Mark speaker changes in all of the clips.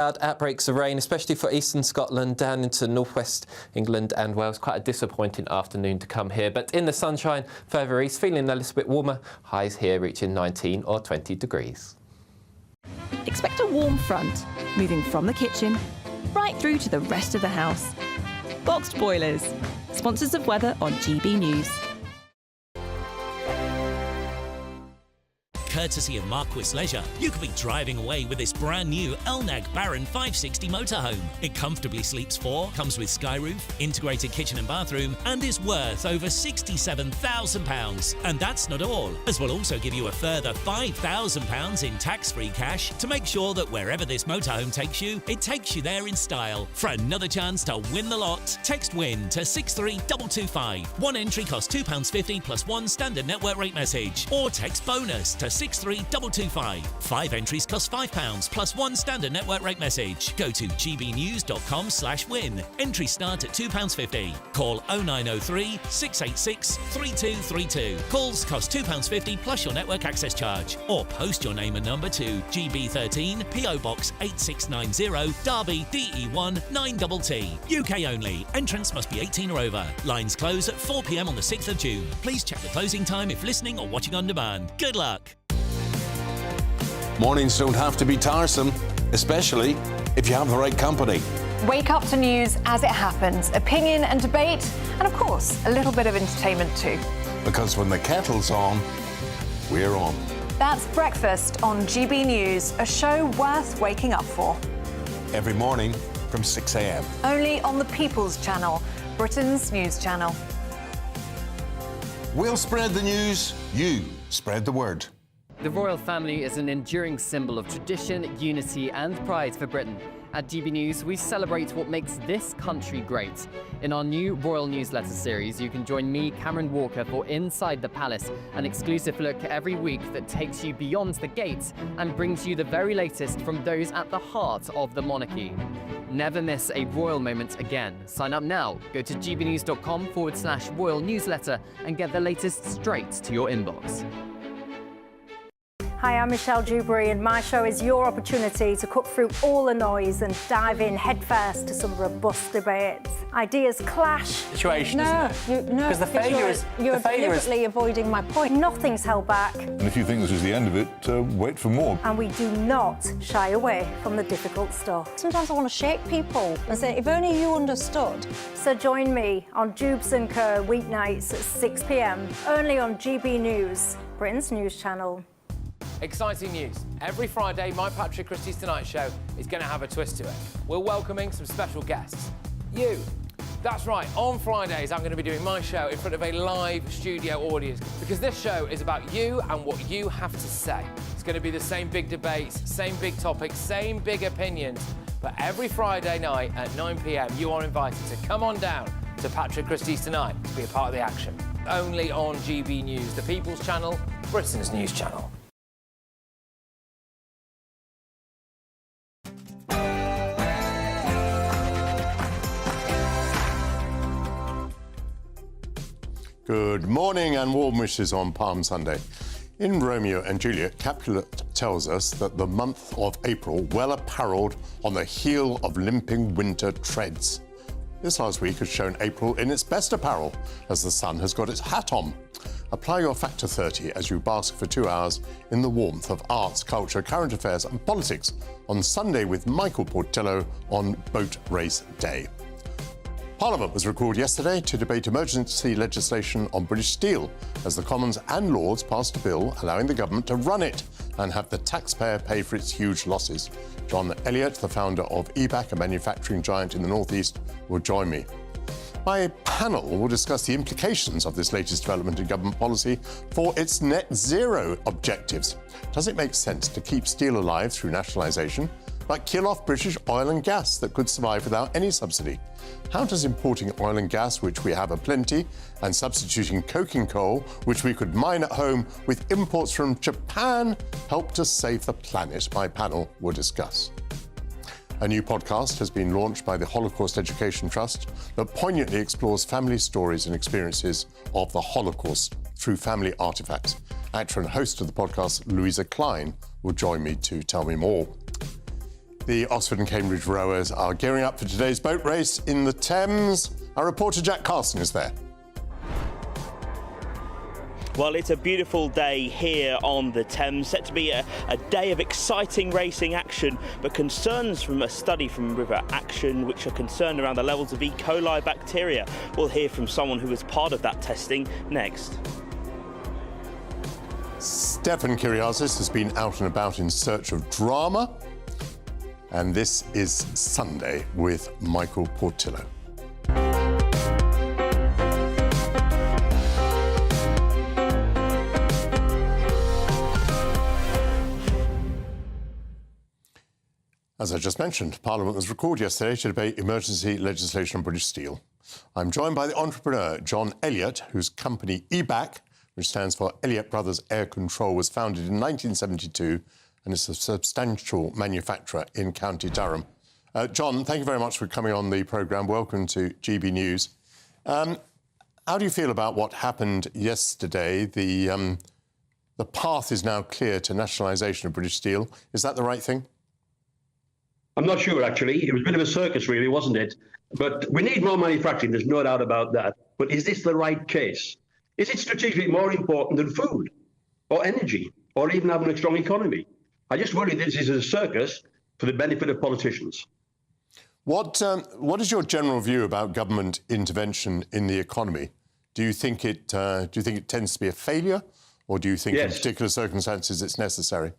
Speaker 1: Outbreaks of rain, especially for eastern Scotland, down into northwest England and Wales. Quite a disappointing afternoon to come here, but in the sunshine further east, feeling a little bit warmer. Highs here reaching 19 or 20 degrees.
Speaker 2: Expect a warm front, moving from the kitchen right through to the rest of the house. Boxed boilers, sponsors of weather on GB News.
Speaker 3: Courtesy of Marquis Leisure, you could be driving away with this brand new Elnag Baron 560 motorhome. It comfortably sleeps 4, comes with sky roof, integrated kitchen and bathroom, and is worth over £67,000. And that's not all, as we'll also give you a further £5,000 in tax-free cash to make sure that wherever this motorhome takes you, it takes you there in style. For another chance to win the lot, text WIN to 63225. One entry costs £2.50 plus one standard network rate message, or text BONUS to 63225. 5 entries cost £5 plus one standard network rate message. Go to gbnews.com/win. Entries start at £2.50. Call 0903 686 3232. Calls cost £2.50 plus your network access charge. Or post your name and number to GB13 PO Box 8690 Derby DE1 9TT. UK only. Entrance must be 18 or over. Lines close at 4 p.m. on the 6th of June. Please check the closing time if listening or watching on demand. Good luck.
Speaker 4: Mornings don't have to be tiresome, especially if you have the right company.
Speaker 5: Wake up to news as it happens, opinion and debate, and of course, a little bit of entertainment too.
Speaker 4: Because when the kettle's on, we're on.
Speaker 5: That's Breakfast on GB News, a show worth waking up for.
Speaker 4: Every morning from 6 a.m.
Speaker 5: Only on the People's Channel, Britain's news channel.
Speaker 4: We'll spread the news, you spread the word.
Speaker 6: The royal family is an enduring symbol of tradition, unity and pride for Britain. At GB News, we celebrate what makes this country great. In our new royal newsletter series, you can join me, Cameron Walker, for Inside the Palace, an exclusive look every week that takes you beyond the gates and brings you the very latest from those at the heart of the monarchy. Never miss a royal moment again. Sign up now. Go to gbnews.com/royal newsletter and get the latest straight to your inbox.
Speaker 7: Hi, I'm Michelle Dewberry, and my show is your opportunity to cut through all the noise and dive in headfirst to some robust debates. Ideas clash.
Speaker 8: Situation, isn't it?
Speaker 7: Because
Speaker 8: the failure is...
Speaker 7: You're deliberately avoiding my point. Nothing's held back.
Speaker 9: And if you think this is the end of it, wait for more.
Speaker 7: And we do not shy away from the difficult stuff.
Speaker 10: Sometimes I want to shake people and say, if only you understood.
Speaker 7: So join me on Jubes & Co. weeknights at 6 p.m, only on GB News, Britain's news channel.
Speaker 8: Exciting news. Every Friday, my Patrick Christie's Tonight Show is going to have a twist to it. We're welcoming some special guests. You. That's right, on Fridays, I'm going to be doing my show in front of a live studio audience because this show is about you and what you have to say. It's going to be the same big debates, same big topics, same big opinions. But every Friday night at 9 p.m, you are invited to come on down to Patrick Christie's Tonight to be a part of the action. Only on GB News, the People's Channel, Britain's news channel.
Speaker 4: Good morning and warm wishes on Palm Sunday. In Romeo and Juliet, Capulet tells us that the month of April well apparelled on the heel of limping winter treads. This last week has shown April in its best apparel as the sun has got its hat on. Apply your factor 30 as you bask for 2 hours in the warmth of arts, culture, current affairs and politics on Sunday with Michael Portillo on Boat Race Day. Parliament was recalled yesterday to debate emergency legislation on British steel as the Commons and Lords passed a bill allowing the government to run it and have the taxpayer pay for its huge losses. John Elliott, the founder of EBAC, a manufacturing giant in the northeast, will join me. My panel will discuss the implications of this latest development in government policy for its net zero objectives. Does it make sense to keep steel alive through nationalisation, but kill off British oil and gas that could survive without any subsidy? How does importing oil and gas, which we have aplenty, and substituting coking coal, which we could mine at home, with imports from Japan, help to save the planet? My panel will discuss. A new podcast has been launched by the Holocaust Education Trust that poignantly explores family stories and experiences of the Holocaust through family artefacts. Actor and host of the podcast, Louisa Klein, will join me to tell me more. The Oxford and Cambridge rowers are gearing up for today's boat race in the Thames. Our reporter Jack Carson is there.
Speaker 11: Well, it's a beautiful day here on the Thames, set to be a day of exciting racing action, but concerns from a study from River Action which are concerned around the levels of E. coli bacteria. We'll hear from someone who was part of that testing next.
Speaker 4: Stefan Kyriazis has been out and about in search of drama. And this is Sunday with Michael Portillo. As I just mentioned, Parliament was recalled yesterday to debate emergency legislation on British Steel. I'm joined by the entrepreneur John Elliott, whose company EBAC, which stands for Elliott Brothers Air Control, was founded in 1972 and is a substantial manufacturer in County Durham. John, thank you very much for coming on the programme. Welcome to GB News. How do you feel about what happened yesterday? The path is now clear to nationalisation of British Steel. Is that the right thing?
Speaker 12: I'm not sure, actually. It was a bit of a circus, really, wasn't it? But we need more manufacturing, there's no doubt about that. But is this the right case? Is it strategically more important than food or energy or even having a strong economy? I just worry this is a circus for the benefit of politicians. What
Speaker 4: is your general view about government intervention in the economy? Do you think it tends to be a failure, or do you think in particular circumstances it's necessary?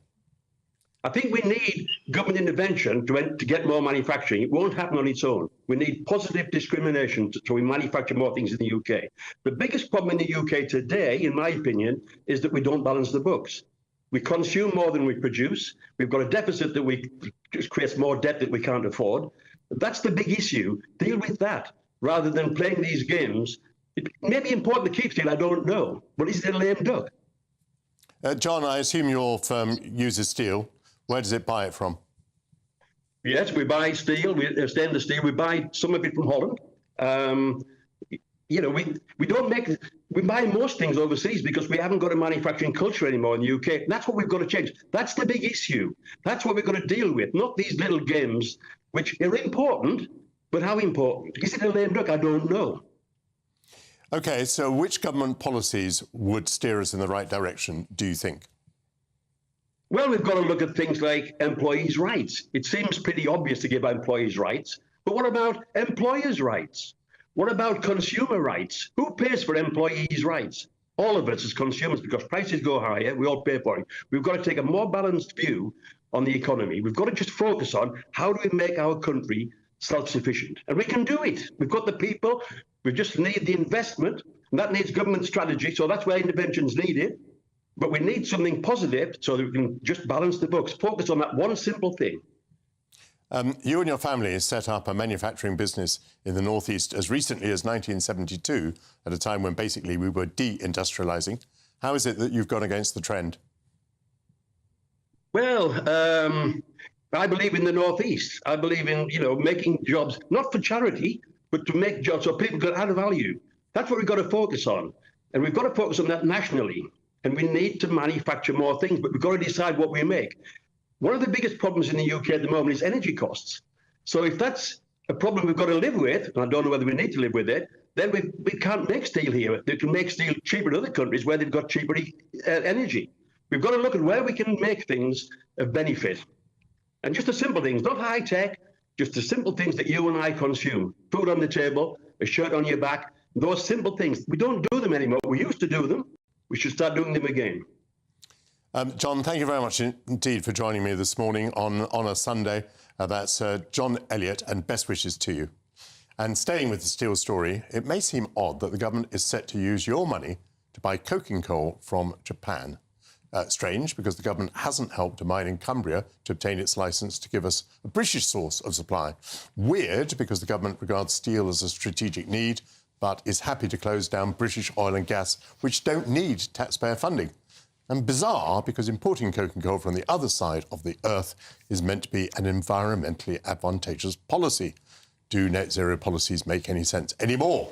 Speaker 12: I think we need government intervention to get more manufacturing. It won't happen on its own. We need positive discrimination so we manufacture more things in the UK. The biggest problem in the UK today, in my opinion, is that we don't balance the books. We consume more than we produce. We've got a deficit that just creates more debt that we can't afford. That's the big issue. Deal with that rather than playing these games. It may be important to keep steel, I don't know. But is it a lame duck?
Speaker 4: John, I assume your firm uses steel. Where does it buy it from?
Speaker 12: Yes, we buy steel, stainless steel. We buy some of it from Holland. We buy most things overseas because we haven't got a manufacturing culture anymore in the UK. That's what we've got to change. That's the big issue. That's what we've got to deal with, not these little games, which are important, but how important? Is it a lame duck? I don't know.
Speaker 4: OK, so which government policies would steer us in the right direction, do you think?
Speaker 12: Well, we've got to look at things like employees' rights. It seems pretty obvious to give employees' rights, but what about employers' rights? What about consumer rights? Who pays for employees' rights? All of us as consumers, because prices go higher, we all pay for it. We've got to take a more balanced view on the economy. We've got to just focus on how do we make our country self-sufficient? And we can do it. We've got the people. We just need the investment, and that needs government strategy, so that's where intervention's needed. But we need something positive so that we can just balance the books, focus on that one simple thing.
Speaker 4: You and your family set up a manufacturing business in the northeast as recently as 1972, at a time when basically we were de-industrialising. How is it that you've gone against the trend?
Speaker 12: Well, I believe in the northeast. I believe in, making jobs, not for charity, but to make jobs so people can add value. That's what we've got to focus on. And we've got to focus on that nationally. And we need to manufacture more things, but we've got to decide what we make. One of the biggest problems in the UK at the moment is energy costs. So if that's a problem we've got to live with, and I don't know whether we need to live with it, then we can't make steel here. They can make steel cheaper in other countries where they've got cheaper energy. We've got to look at where we can make things of benefit. And just the simple things, not high tech, just the simple things that you and I consume. Food on the table, a shirt on your back, those simple things. We don't do them anymore. We used to do them. We should start doing them again.
Speaker 4: John, thank you very much indeed for joining me this morning on a Sunday. That's John Elliott, and best wishes to you. And staying with the steel story, it may seem odd that the government is set to use your money to buy coking coal from Japan. Strange, because the government hasn't helped a mine in Cumbria to obtain its licence to give us a British source of supply. Weird, because the government regards steel as a strategic need, but is happy to close down British oil and gas, which don't need taxpayer funding. And bizarre, because importing coking coal from the other side of the earth is meant to be an environmentally advantageous policy. Do net zero policies make any sense anymore?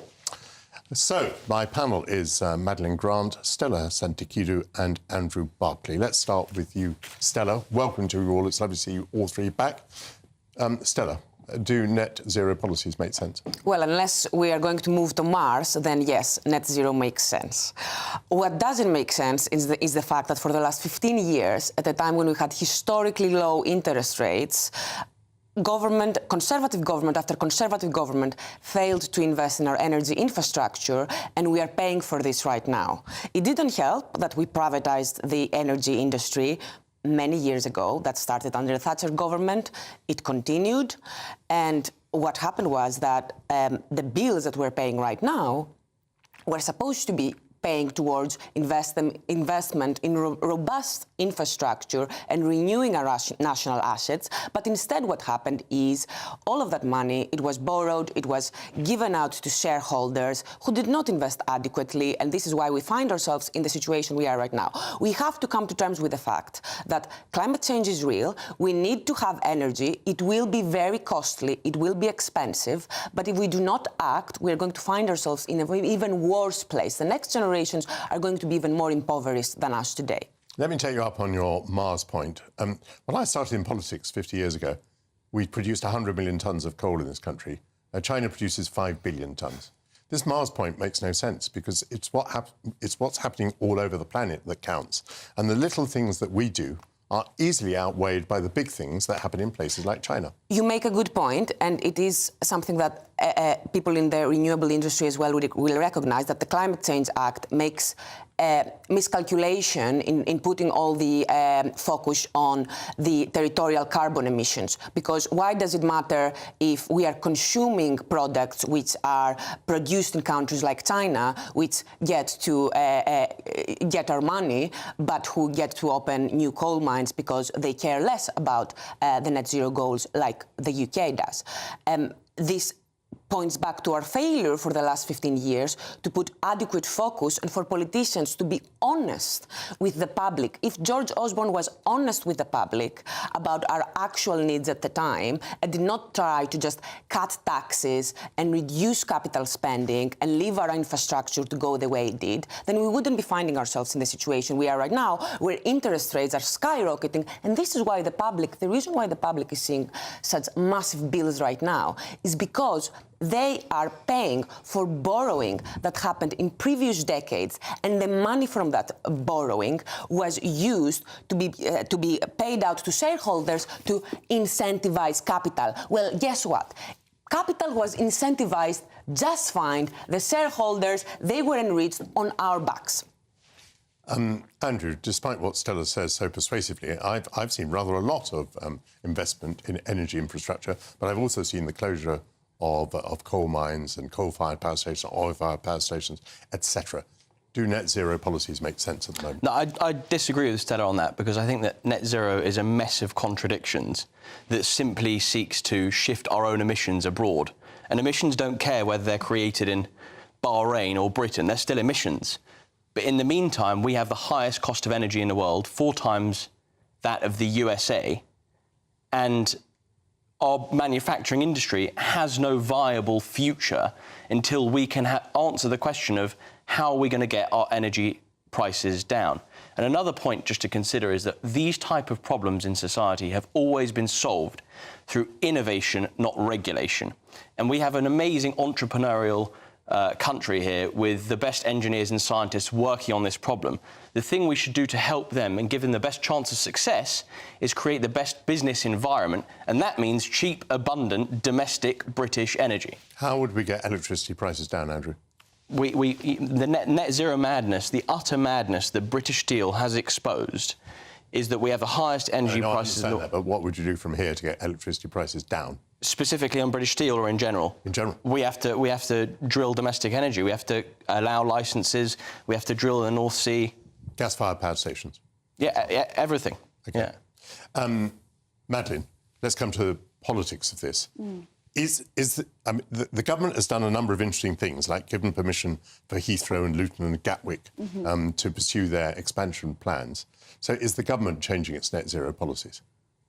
Speaker 4: So, my panel is Madeline Grant, Stella Santikidu and Andrew Barclay. Let's start with you, Stella. Welcome to you all. It's lovely to see you all three back. Stella, do net zero policies make sense?
Speaker 13: Well, unless we are going to move to Mars, then yes, net zero makes sense. What doesn't make sense is the fact that for the last 15 years, at a time when we had historically low interest rates, conservative government after conservative government failed to invest in our energy infrastructure, and we are paying for this right now. It didn't help that we privatized the energy industry many years ago. That started under the Thatcher government. It continued. And what happened was that the bills that we're paying right now were supposed to be paying towards investment in robust infrastructure and renewing our national assets. But instead what happened is all of that money, it was borrowed, it was given out to shareholders who did not invest adequately, and this is why we find ourselves in the situation we are right now. We have to come to terms with the fact that climate change is real, we need to have energy, it will be very costly, it will be expensive, but if we do not act, we're going to find ourselves in an even worse place. The next generations are going to be even more impoverished than us today.
Speaker 4: Let me take you up on your Mars point. When I started in politics 50 years ago, we produced 100 million tonnes of coal in this country. China produces 5 billion tonnes. This Mars point makes no sense because it's what's happening all over the planet that counts. And the little things that we do are easily outweighed by the big things that happen in places like China.
Speaker 13: You make a good point, and it is something that people in the renewable industry as well will recognize, that the Climate Change Act makes miscalculation in putting all the focus on the territorial carbon emissions. Because why does it matter if we are consuming products which are produced in countries like China, which get our money, but who get to open new coal mines because they care less about the net zero goals like the UK does? This points back to our failure for the last 15 years to put adequate focus and for politicians to be honest with the public. If George Osborne was honest with the public about our actual needs at the time and did not try to just cut taxes and reduce capital spending and leave our infrastructure to go the way it did, then we wouldn't be finding ourselves in the situation we are right now, where interest rates are skyrocketing. And this is why the reason why the public is seeing such massive bills right now is because they are paying for borrowing that happened in previous decades, and the money from that borrowing was used to be paid out to shareholders to incentivize capital. Well, guess what? Capital was incentivized just fine. The shareholders, they were enriched on our backs.
Speaker 4: Andrew, despite what Stella says so persuasively, I've seen rather a lot of investment in energy infrastructure, but I've also seen the closure of coal mines and coal-fired power stations, oil-fired power stations, etc. Do net zero policies make sense at the moment?
Speaker 14: No, I disagree with Stella on that, because I think that net zero is a mess of contradictions that simply seeks to shift our own emissions abroad. And emissions don't care whether they're created in Bahrain or Britain, they're still emissions. But in the meantime, we have the highest cost of energy in the world, 4 times that of the USA, and our manufacturing industry has no viable future until we can answer the question of how are we going to get our energy prices down. And another point just to consider is that these type of problems in society have always been solved through innovation, not regulation. And we have an amazing entrepreneurial country here with the best engineers and scientists working on this problem. The thing we should do to help them and give them the best chance of success is create the best business environment, and that means cheap, abundant, domestic British energy.
Speaker 4: How would we get electricity prices down, Andrew?
Speaker 14: The net zero madness, the utter madness that British Steel has exposed is that we have the highest energy prices in the world.
Speaker 4: But what would you do from here to get electricity prices down?
Speaker 14: Specifically on British Steel or in general?
Speaker 4: In general.
Speaker 14: We have to drill domestic energy. We have to allow licences. We have to drill in the North Sea.
Speaker 4: Gas-fired power stations.
Speaker 14: Yeah, everything.
Speaker 4: Okay. Yeah. Madeleine, let's come to the politics of this. The government has done a number of interesting things, like given permission for Heathrow and Luton and Gatwick to pursue their expansion plans. So is the government changing its net zero policies?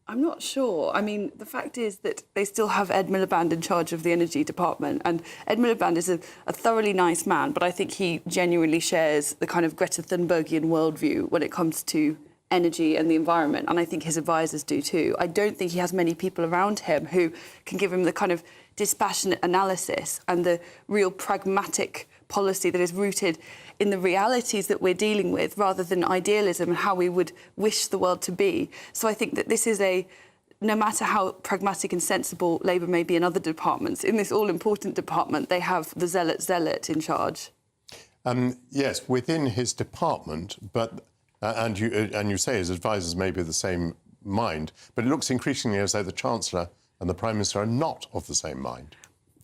Speaker 15: I'm not sure. I mean, the fact is that they still have Ed Miliband in charge of the Energy Department, and Ed Miliband is a thoroughly nice man, but I think he genuinely shares the kind of Greta Thunbergian worldview when it comes to energy and the environment, and I think his advisors do too. I don't think he has many people around him who can give him the kind of dispassionate analysis and the real pragmatic policy that is rooted in the realities that we're dealing with rather than idealism and how we would wish the world to be. So I think that this is no matter how pragmatic and sensible Labour may be in other departments, in this all-important department, they have the zealot in charge.
Speaker 4: Yes, within his department, but and you say his advisors may be of the same mind, but it looks increasingly as though the Chancellor and the Prime Minister are not of the same mind.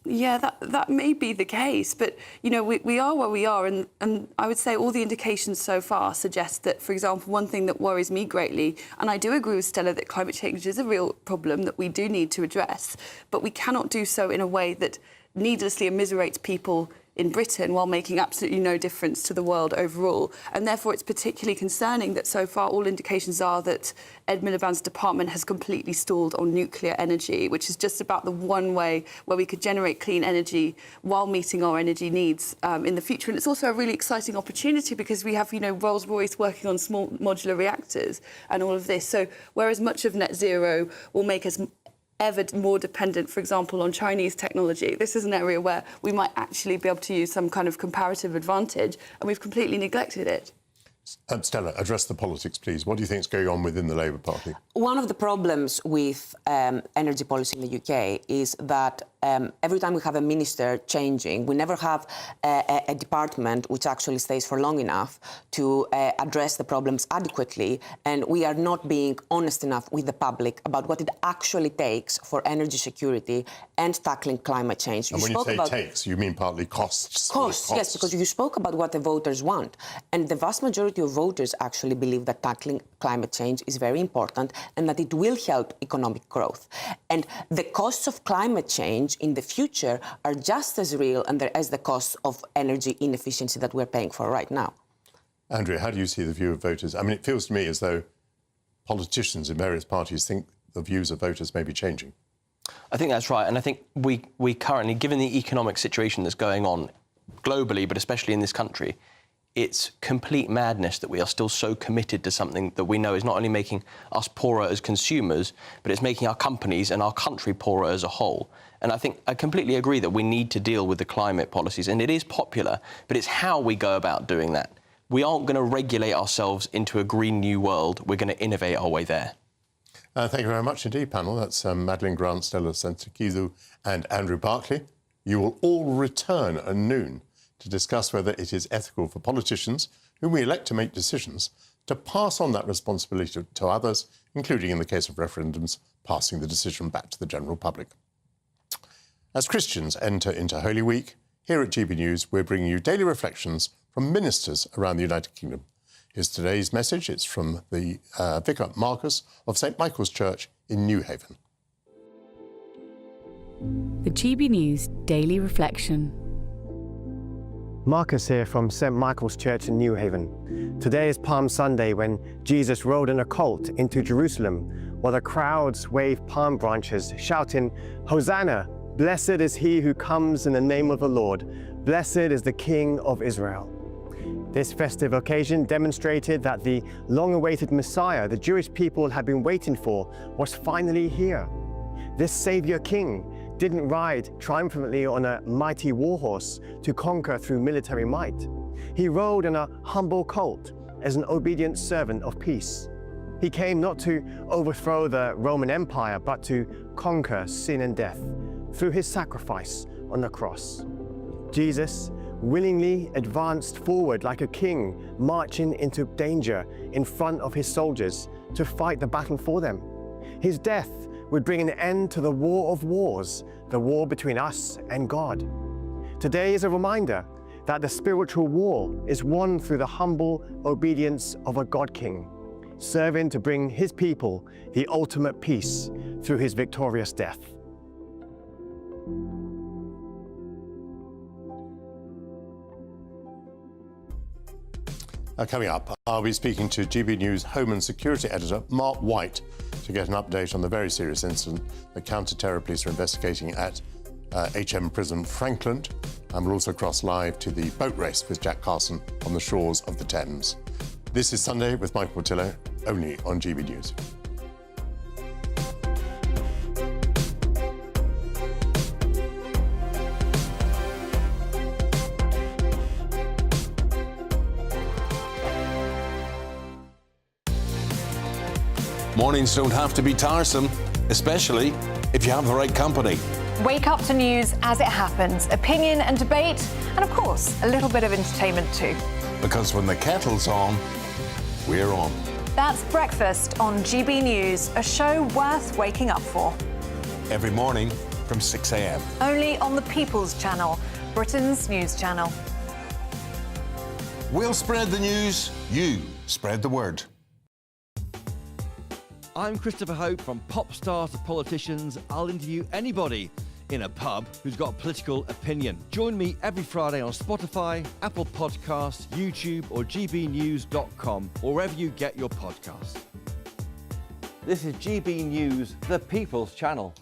Speaker 15: Yeah, that may be the case, but, you know, we are where we are, and I would say all the indications so far suggest that, for example, one thing that worries me greatly, and I do agree with Stella that climate change is a real problem that we do need to address, but we cannot do so in a way that needlessly immiserates people in Britain while making absolutely no difference to the world overall. And therefore it's particularly concerning that so far all indications are that Ed Miliband's department has completely stalled on nuclear energy, which is just about the one way where we could generate clean energy while meeting our energy needs in the future. And it's also a really exciting opportunity because we have, you know, Rolls-Royce working on small modular reactors and all of this. So whereas much of net zero will make us ever more dependent, for example, on Chinese technology, this is an area where we might actually be able to use some kind of comparative advantage, and we've completely neglected it.
Speaker 4: Stella, address the politics, please. What do you think is going on within the Labour Party?
Speaker 13: One of the problems with energy policy in the UK is that every time we have a minister changing, we never have a department which actually stays for long enough to address the problems adequately, and we are not being honest enough with the public about what it actually takes for energy security and tackling climate change.
Speaker 4: And when you say takes, you mean partly costs?
Speaker 13: Costs, yes, because you spoke about what the voters want, and the vast majority of voters actually believe that tackling climate change is very important and that it will help economic growth. And the costs of climate change in the future are just as real as the costs of energy inefficiency that we're paying for right now.
Speaker 4: Andrea, how do you see the view of voters? I mean, it feels to me as though politicians in various parties think the views of voters may be changing.
Speaker 14: I think that's right, and I think we currently, given the economic situation that's going on globally, but especially in this country, it's complete madness that we are still so committed to something that we know is not only making us poorer as consumers, but it's making our companies and our country poorer as a whole. And I think I completely agree that we need to deal with the climate policies, and it is popular, but it's how we go about doing that. We aren't going to regulate ourselves into a green new world. We're going to innovate our way there.
Speaker 4: Thank you very much indeed, panel. That's Madeline Grant, Stella Santacchizu and Andrew Barclay. You will all return at noon to discuss whether it is ethical for politicians, whom we elect to make decisions, to pass on that responsibility to others, including in the case of referendums, passing the decision back to the general public. As Christians enter into Holy Week, here at GB News, we're bringing you daily reflections from ministers around the United Kingdom. Here's today's message. It's from the Vicar Marcus of St Michael's Church in New Haven.
Speaker 16: The GB News Daily Reflection.
Speaker 17: Marcus here from St Michael's Church in New Haven. Today is Palm Sunday, when Jesus rode in a colt into Jerusalem, while the crowds waved palm branches, shouting, "Hosanna! Blessed is he who comes in the name of the Lord. Blessed is the King of Israel." This festive occasion demonstrated that the long-awaited Messiah the Jewish people had been waiting for was finally here. This Saviour King didn't ride triumphantly on a mighty warhorse to conquer through military might. He rode in a humble colt as an obedient servant of peace. He came not to overthrow the Roman Empire, but to conquer sin and death through his sacrifice on the cross. Jesus willingly advanced forward like a king, marching into danger in front of his soldiers to fight the battle for them. His death would bring an end to the war of wars, the war between us and God. Today is a reminder that the spiritual war is won through the humble obedience of a God King, serving to bring his people the ultimate peace through his victorious death.
Speaker 4: Coming up, I'll be speaking to GB News Home and Security Editor Mark White to get an update on the very serious incident that counter-terror police are investigating at HM Prison Frankland. And we'll also cross live to the boat race with Jack Carson on the shores of the Thames. This is Sunday with Michael Portillo. only on GB News.
Speaker 18: Mornings don't have to be tiresome, especially if you have the right company.
Speaker 5: Wake up to news as it happens, opinion and debate, and of course, a little bit of entertainment too.
Speaker 18: Because when the kettle's on, we're on.
Speaker 5: That's Breakfast on GB News, a show worth waking up for.
Speaker 18: Every morning from 6 a.m.
Speaker 5: Only on the People's Channel, Britain's news channel.
Speaker 18: We'll spread the news, you spread the word.
Speaker 19: I'm Christopher Hope. From pop stars to politicians, I'll interview anybody in a pub who's got a political opinion. Join me every Friday on Spotify, Apple Podcasts, YouTube or gbnews.com, or wherever you get your podcasts. This is GB News, the People's Channel.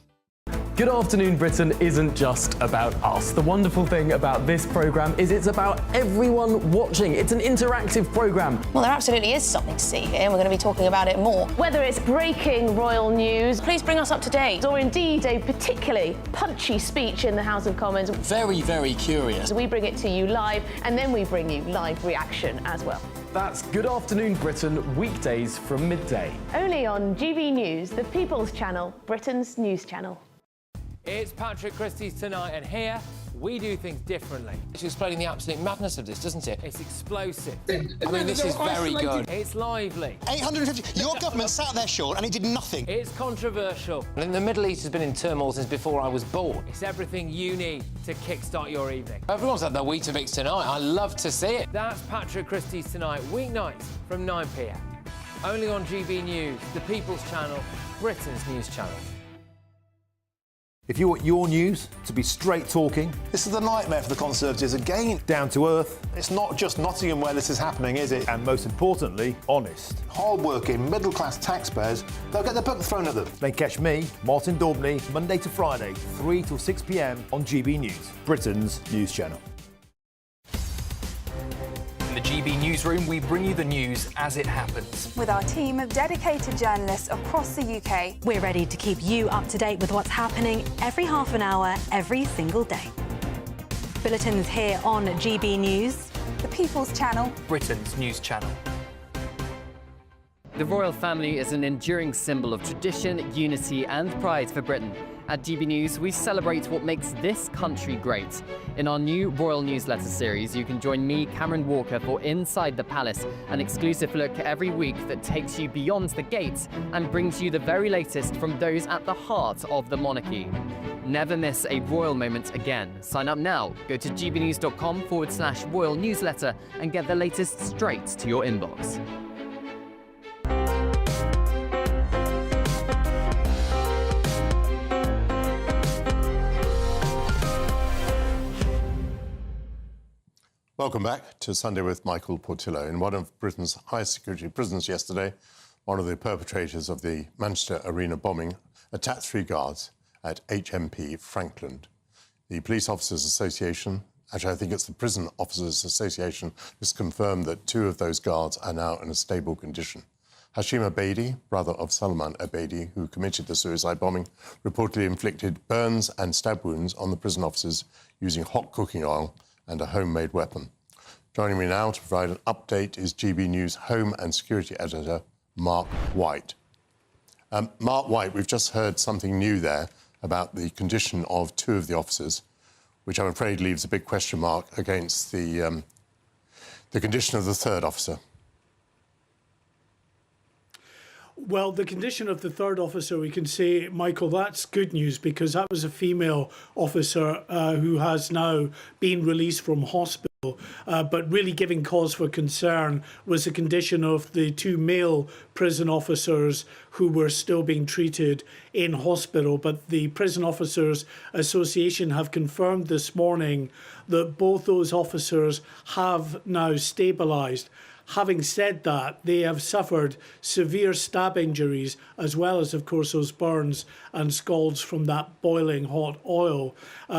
Speaker 20: Good Afternoon Britain isn't just about us. The wonderful thing about this programme is it's about everyone watching. It's an interactive programme.
Speaker 21: Well, there absolutely is something to see here, and we're going to be talking about it more. Whether it's breaking royal news, please bring us up to date, or indeed a particularly punchy speech in the House of Commons.
Speaker 22: Very, very curious.
Speaker 21: We bring it to you live, and then we bring you live reaction as well.
Speaker 20: That's Good Afternoon Britain, weekdays from midday.
Speaker 21: Only on GB News, the People's Channel, Britain's news channel.
Speaker 8: It's Patrick Christie's Tonight, and here we do things differently. It's explaining the absolute madness of this, doesn't it? It's explosive. I mean, this is very good. It's lively.
Speaker 22: 850. Your government sat there, Sean, and it did nothing.
Speaker 8: It's controversial.
Speaker 1: And the Middle East has been in turmoil since before I was born.
Speaker 8: It's everything you need to kickstart your evening.
Speaker 1: Everyone's had their Weetabix tonight. I love to see it.
Speaker 8: That's Patrick Christie's Tonight, weeknights from 9 p.m. Only on GB News, the People's Channel, Britain's news channel.
Speaker 23: If you want your news to be straight talking...
Speaker 22: This is a nightmare for the Conservatives again.
Speaker 23: Down to earth.
Speaker 22: It's not just Nottingham where this is happening, is it?
Speaker 23: And most importantly, honest.
Speaker 22: Hard-working, middle-class taxpayers, they'll get their book thrown at them.
Speaker 23: Then catch me, Martin Daubney, Monday to Friday, 3 till 6 p.m. on GB News, Britain's news channel.
Speaker 24: In the GB Newsroom, we bring you the news as it happens.
Speaker 25: With our team of dedicated journalists across the UK,
Speaker 26: we're ready to keep you up to date with what's happening every half an hour, every single day. Bulletins here on GB News,
Speaker 25: the People's Channel,
Speaker 24: Britain's news channel.
Speaker 6: The royal family is an enduring symbol of tradition, unity and pride for Britain. At GB News, we celebrate what makes this country great. In our new royal newsletter series, you can join me, Cameron Walker, for Inside the Palace, an exclusive look every week that takes you beyond the gates and brings you the very latest from those at the heart of the monarchy. Never miss a royal moment again. Sign up now. Go to gbnews.com/royal newsletter and get the latest straight to your inbox.
Speaker 4: Welcome back to Sunday with Michael Portillo. In one of Britain's highest security prisons yesterday, one of the perpetrators of the Manchester Arena bombing attacked 3 guards at HMP Frankland. The Police Officers Association, actually I think it's the Prison Officers Association, has confirmed that 2 of those guards are now in a stable condition. Hashim Abedi, brother of Salman Abedi, who committed the suicide bombing, reportedly inflicted burns and stab wounds on the prison officers using hot cooking oil and a homemade weapon. Joining me now to provide an update is GB News Home and Security Editor, Mark White. Mark White, we've just heard something new there about the condition of 2 of the officers, which I'm afraid leaves a big question mark against the condition of the 3rd officer.
Speaker 27: Well, the condition of the 3rd officer, we can say, Michael, that's good news because that was a female officer who has now been released from hospital. But really giving cause for concern was the condition of the 2 male prison officers who were still being treated in hospital. But the Prison Officers Association have confirmed this morning that both those officers have now stabilised. Having said that, they have suffered severe stab injuries, as well as, of course, those burns and scalds from that boiling hot oil.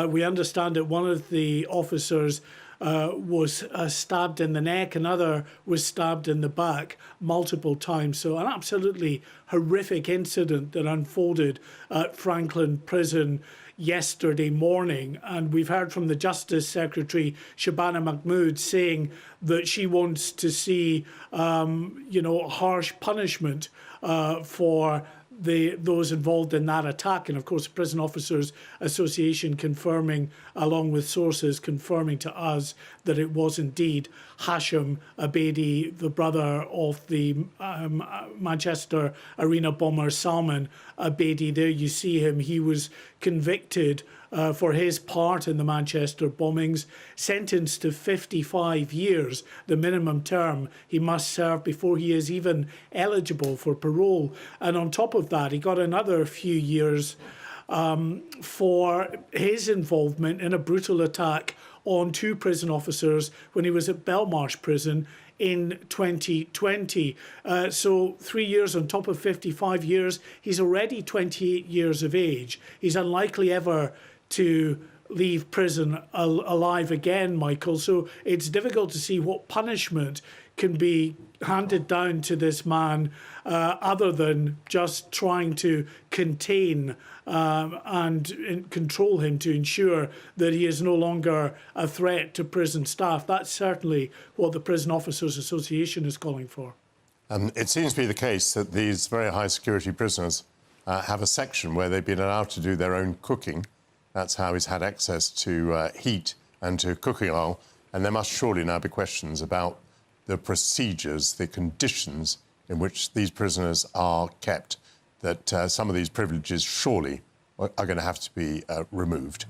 Speaker 27: We understand that one of the officers was stabbed in the neck, another was stabbed in the back multiple times. So an absolutely horrific incident that unfolded at Franklin Prison yesterday morning. And we've heard from the Justice Secretary, Shabana Mahmood, saying that she wants to see, harsh punishment for those involved in that attack. And of course, the Prison Officers Association confirming, along with sources confirming to us, that it was indeed Hashim Abedi, the brother of the Manchester Arena bomber Salman Abedi. There you see him. He was convicted for his part in the Manchester bombings, sentenced to 55 years, the minimum term he must serve before he is even eligible for parole. And on top of that, he got another few years for his involvement in a brutal attack on 2 prison officers when he was at Belmarsh Prison in 2020. So 3 years on top of 55 years, he's already 28 years of age. He's unlikely ever to leave prison alive again, Michael. So it's difficult to see what punishment can be handed down to this man other than just trying to contain and control him to ensure that he is no longer a threat to prison staff. That's certainly what the Prison Officers Association is calling for.
Speaker 4: It seems to be the case that these very high security prisoners have a section where they've been allowed to do their own cooking. That's how he's had access to heat and to cooking oil. And there must surely now be questions about the procedures, the conditions in which these prisoners are kept, that some of these privileges surely are going to have to be removed.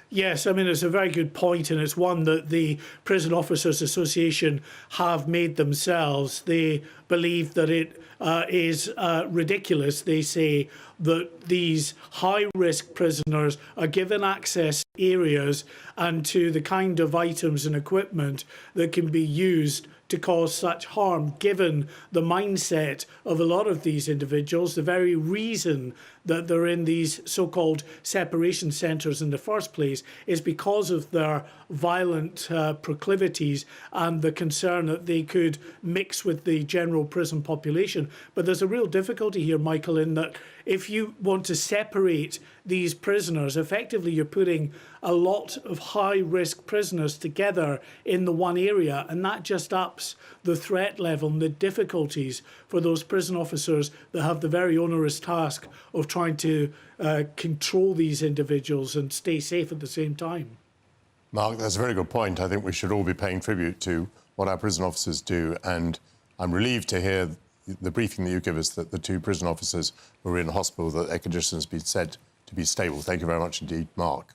Speaker 27: Yes, I mean, it's a very good point, and it's one that the Prison Officers Association have made themselves. They believe that it is ridiculous. They say that these high-risk prisoners are given access to areas and to the kind of items and equipment that can be used to cause such harm, given the mindset of a lot of these individuals, the very reason that they're in these so-called separation centres in the first place is because of their violent proclivities and the concern that they could mix with the general prison population. But there's a real difficulty here, Michael, in that if you want to separate these prisoners, effectively you're putting a lot of high-risk prisoners together in the one area, and that just ups the threat level and the difficulties for those prison officers that have the very onerous task of trying to control these individuals and stay safe at the same time.
Speaker 4: Mark, that's a very good point. I think we should all be paying tribute to what our prison officers do, and I'm relieved to hear the briefing that you give us that the 2 prison officers who were in hospital, that their conditions have been said to be stable. Thank you very much indeed, Mark.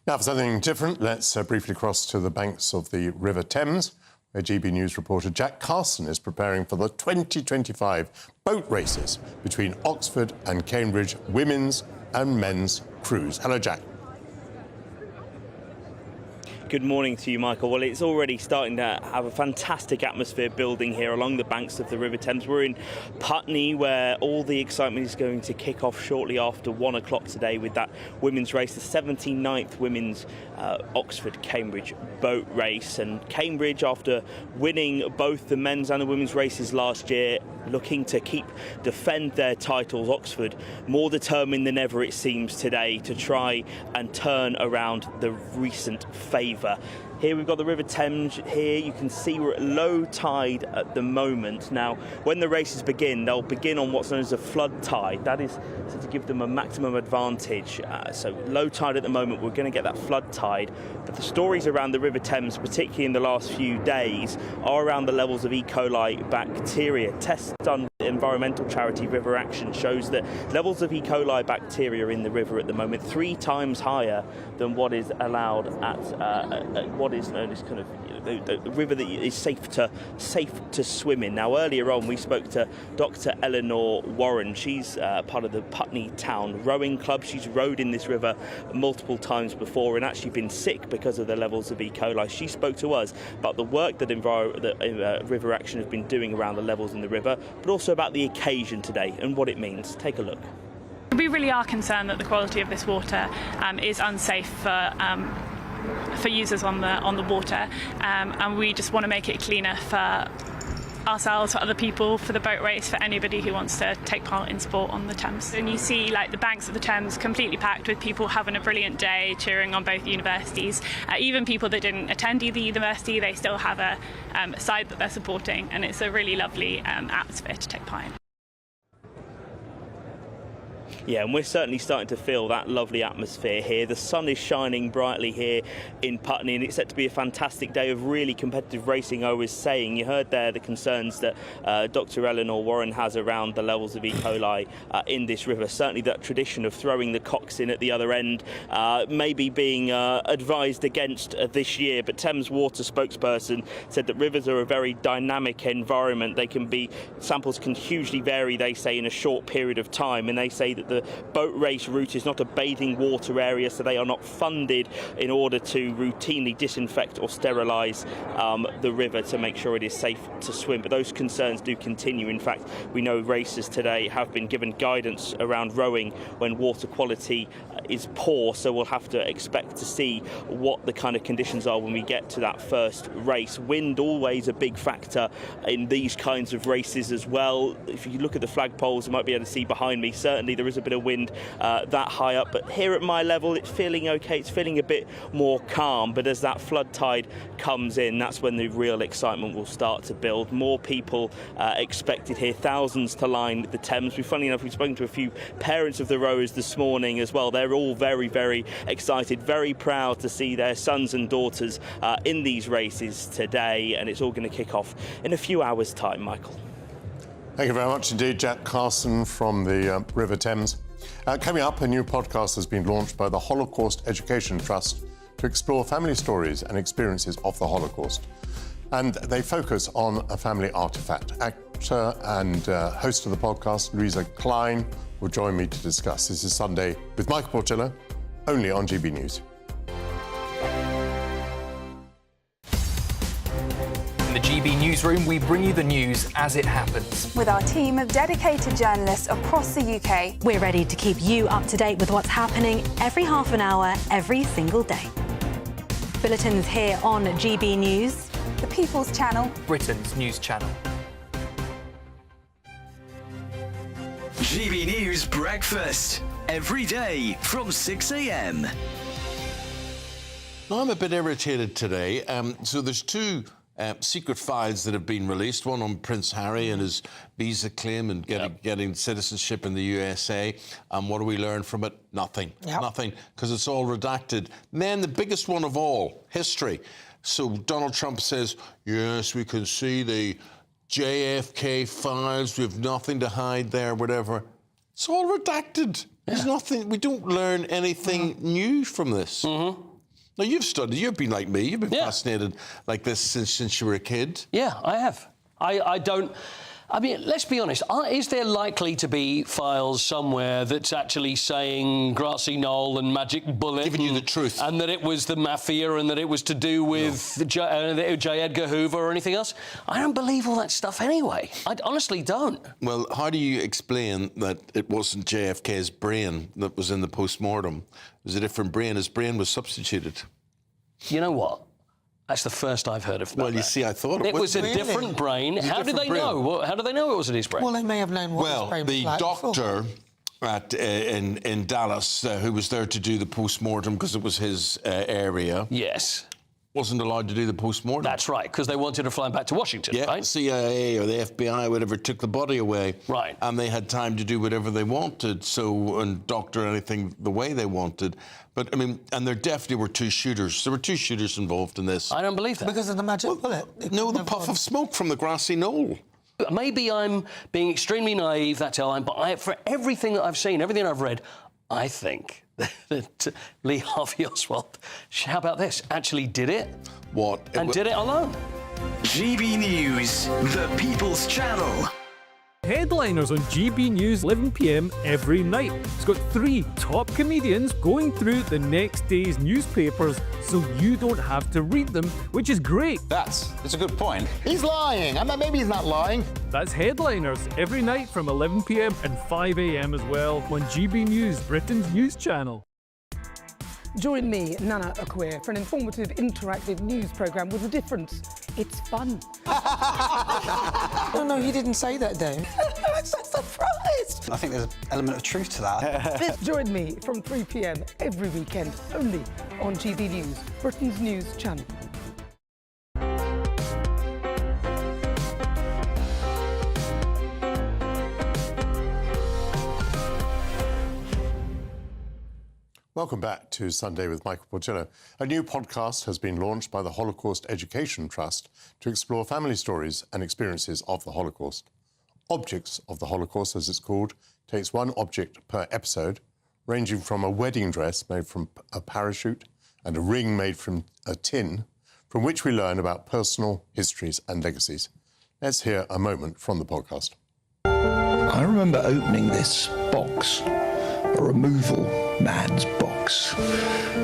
Speaker 4: Now, for something different, let's briefly cross to the banks of the River Thames, where GB News reporter Jack Carson is preparing for the 2025 boat races between Oxford and Cambridge women's and men's crews. Hello, Jack.
Speaker 2: Good morning to you, Michael. Well, it's already starting to have a fantastic atmosphere building here along the banks of the River Thames. We're in Putney, where all the excitement is going to kick off shortly after 1 o'clock today with that women's race, the 79th women's Oxford-Cambridge boat race. And Cambridge, after winning both the men's and the women's races last year, looking to defend their titles. Oxford more determined than ever, it seems, today to try and turn around the recent favour. Here we've got the River Thames. Here you can see we're at low tide at the moment. Now, when the races begin, they'll begin on what's known as a flood tide. That is to give them a maximum advantage. So low tide at the moment, we're going to get that flood tide. But the stories around the River Thames, particularly in the last few days, are around the levels of E. coli bacteria. Tests done with the environmental charity River Action shows that levels of E. coli bacteria in the river at the moment 3 times higher than what is allowed at what is known as kind of the river that is safe to swim in. Now, earlier on, we spoke to Dr. Eleanor Warren. She's part of the Putney Town Rowing Club. She's rowed in this river multiple times before and actually been sick because of the levels of E. coli. She spoke to us about the work that River Action have been doing around the levels in the river, but also about the occasion today and what it means. Take a look.
Speaker 3: we really are concerned that the quality of this water is unsafe for users on the water, and we just want to make it cleaner for ourselves, for other people, for the boat race, for anybody who wants to take part in sport on the Thames. And you see like the banks of the Thames completely packed with people having a brilliant day, cheering on both universities. Even people that didn't attend either university, they still have a side that they're supporting, and it's a really lovely atmosphere to take part in.
Speaker 2: Yeah, and we're certainly starting to feel that lovely atmosphere here. The sun is shining brightly here in Putney, and it's set to be a fantastic day of really competitive racing. I was saying, you heard there the concerns that Dr. Eleanor Warren has around the levels of E. coli in this river. Certainly that tradition of throwing the cocks in at the other end maybe being advised against this year, but Thames Water spokesperson said that rivers are a very dynamic environment. Samples can hugely vary, they say, in a short period of time, and they say that the boat race route is not a bathing water area, so they are not funded in order to routinely disinfect or sterilise the river to make sure it is safe to swim. But those concerns do continue. In fact, we know racers today have been given guidance around rowing when water quality is poor, so we'll have to expect to see what the kind of conditions are when we get to that first race. Wind always a big factor in these kinds of races as well. If you look at the flagpoles, you might be able to see behind me, certainly there is a bit of wind that high up, but here at my level it's feeling okay, it's feeling a bit more calm. But as that flood tide comes in, that's when the real excitement will start to build. More people expected here, thousands to line the Thames. Funny enough, we've spoken to a few parents of the rowers this morning as well. They're all very, very excited, very proud to see their sons and daughters in these races today, and it's all going to kick off in a few hours' time, Michael.
Speaker 4: Thank you very much indeed, Jack Carson from the River Thames. Coming up, a new podcast has been launched by the Holocaust Education Trust to explore family stories and experiences of the Holocaust. And they focus on a family artefact. Actor and host of the podcast, Louisa Klein, will join me to discuss. This is Sunday with Michael Portillo, only on GB News.
Speaker 24: In the GB Newsroom, we bring you the news as it happens.
Speaker 25: With our team of dedicated journalists across the UK.
Speaker 26: We're ready to keep you up to date with what's happening every half an hour, every single day. Bulletins here on GB News,
Speaker 25: the People's Channel,
Speaker 24: Britain's news channel.
Speaker 7: GB News Breakfast, every day from 6 a.m.
Speaker 18: Now, I'm a bit irritated today. So there's two secret files that have been released, one on Prince Harry and his visa claim and getting citizenship in the USA. And what do we learn from it? Nothing. Nothing, because it's all redacted. And then the biggest one of all, history. So Donald Trump says, yes, we can see the JFK files, we have nothing to hide there, whatever. It's all redacted. There's nothing, we don't learn anything new from this. Now, you've studied, you've been like me, you've been fascinated like this since you were a kid.
Speaker 9: Yeah, I have. I don't... I mean, let's be honest, is there likely to be files somewhere that's actually saying Grassy Knoll and Magic Bullet...
Speaker 18: Giving you the truth.
Speaker 9: And that it was the mafia and that it was to do with J. Edgar Hoover or anything else? I don't believe all that stuff anyway. I honestly don't.
Speaker 18: Well, how do you explain that it wasn't JFK's brain that was in the post-mortem? It was a different brain. His brain was substituted.
Speaker 9: You know what? That's the first I've heard of that.
Speaker 18: Well, you see, I thought
Speaker 9: it was a different brain. How did they know? How did they know it wasn't his brain?
Speaker 10: Well, they may have known what his brain was like.
Speaker 18: Well, the doctor in Dallas who was there to do the post-mortem because it was his area.
Speaker 9: Yes.
Speaker 18: Wasn't allowed to do the post-mortem.
Speaker 9: That's right, because they wanted to fly him back to Washington, right?
Speaker 18: CIA or the FBI, whatever, took the body away.
Speaker 9: Right.
Speaker 18: And they had time to do whatever they wanted, and doctor anything the way they wanted. But, I mean, and there definitely were two shooters. There were two shooters involved in this.
Speaker 9: I don't believe that.
Speaker 10: Because of the magic bullet?
Speaker 18: No, the puff of smoke from the grassy knoll.
Speaker 9: Maybe I'm being extremely naive that time, but for everything that I've seen, everything I've read, I think that Lee Harvey Oswald, how about this, actually did it.
Speaker 18: What?
Speaker 9: And did it alone.
Speaker 7: GB News, the People's Channel.
Speaker 11: headliners on GB News 11 p.m. every night. It's got 3 top comedians going through the next day's newspapers so you don't have to read them, which is great.
Speaker 12: That's a good point.
Speaker 22: He's lying. I mean, maybe he's not lying.
Speaker 11: That's Headliners every night from 11 p.m. and 5 a.m. as well on GB News, Britain's news channel.
Speaker 13: Join me, Nana Akwe, for an informative, interactive news programme with a difference. It's fun.
Speaker 10: No, he didn't say that, Dave.
Speaker 13: I'm so surprised.
Speaker 12: I think there's an element of truth to that.
Speaker 13: Join me from 3 p.m. every weekend, only on GB News, Britain's news channel.
Speaker 4: Welcome back to Sunday with Michael Portillo. A new podcast has been launched by the Holocaust Education Trust to explore family stories and experiences of the Holocaust. Objects of the Holocaust, as it's called, takes one object per episode, ranging from a wedding dress made from a parachute and a ring made from a tin, from which we learn about personal histories and legacies. Let's hear a moment from the podcast.
Speaker 14: I remember opening this box, a removal man's box,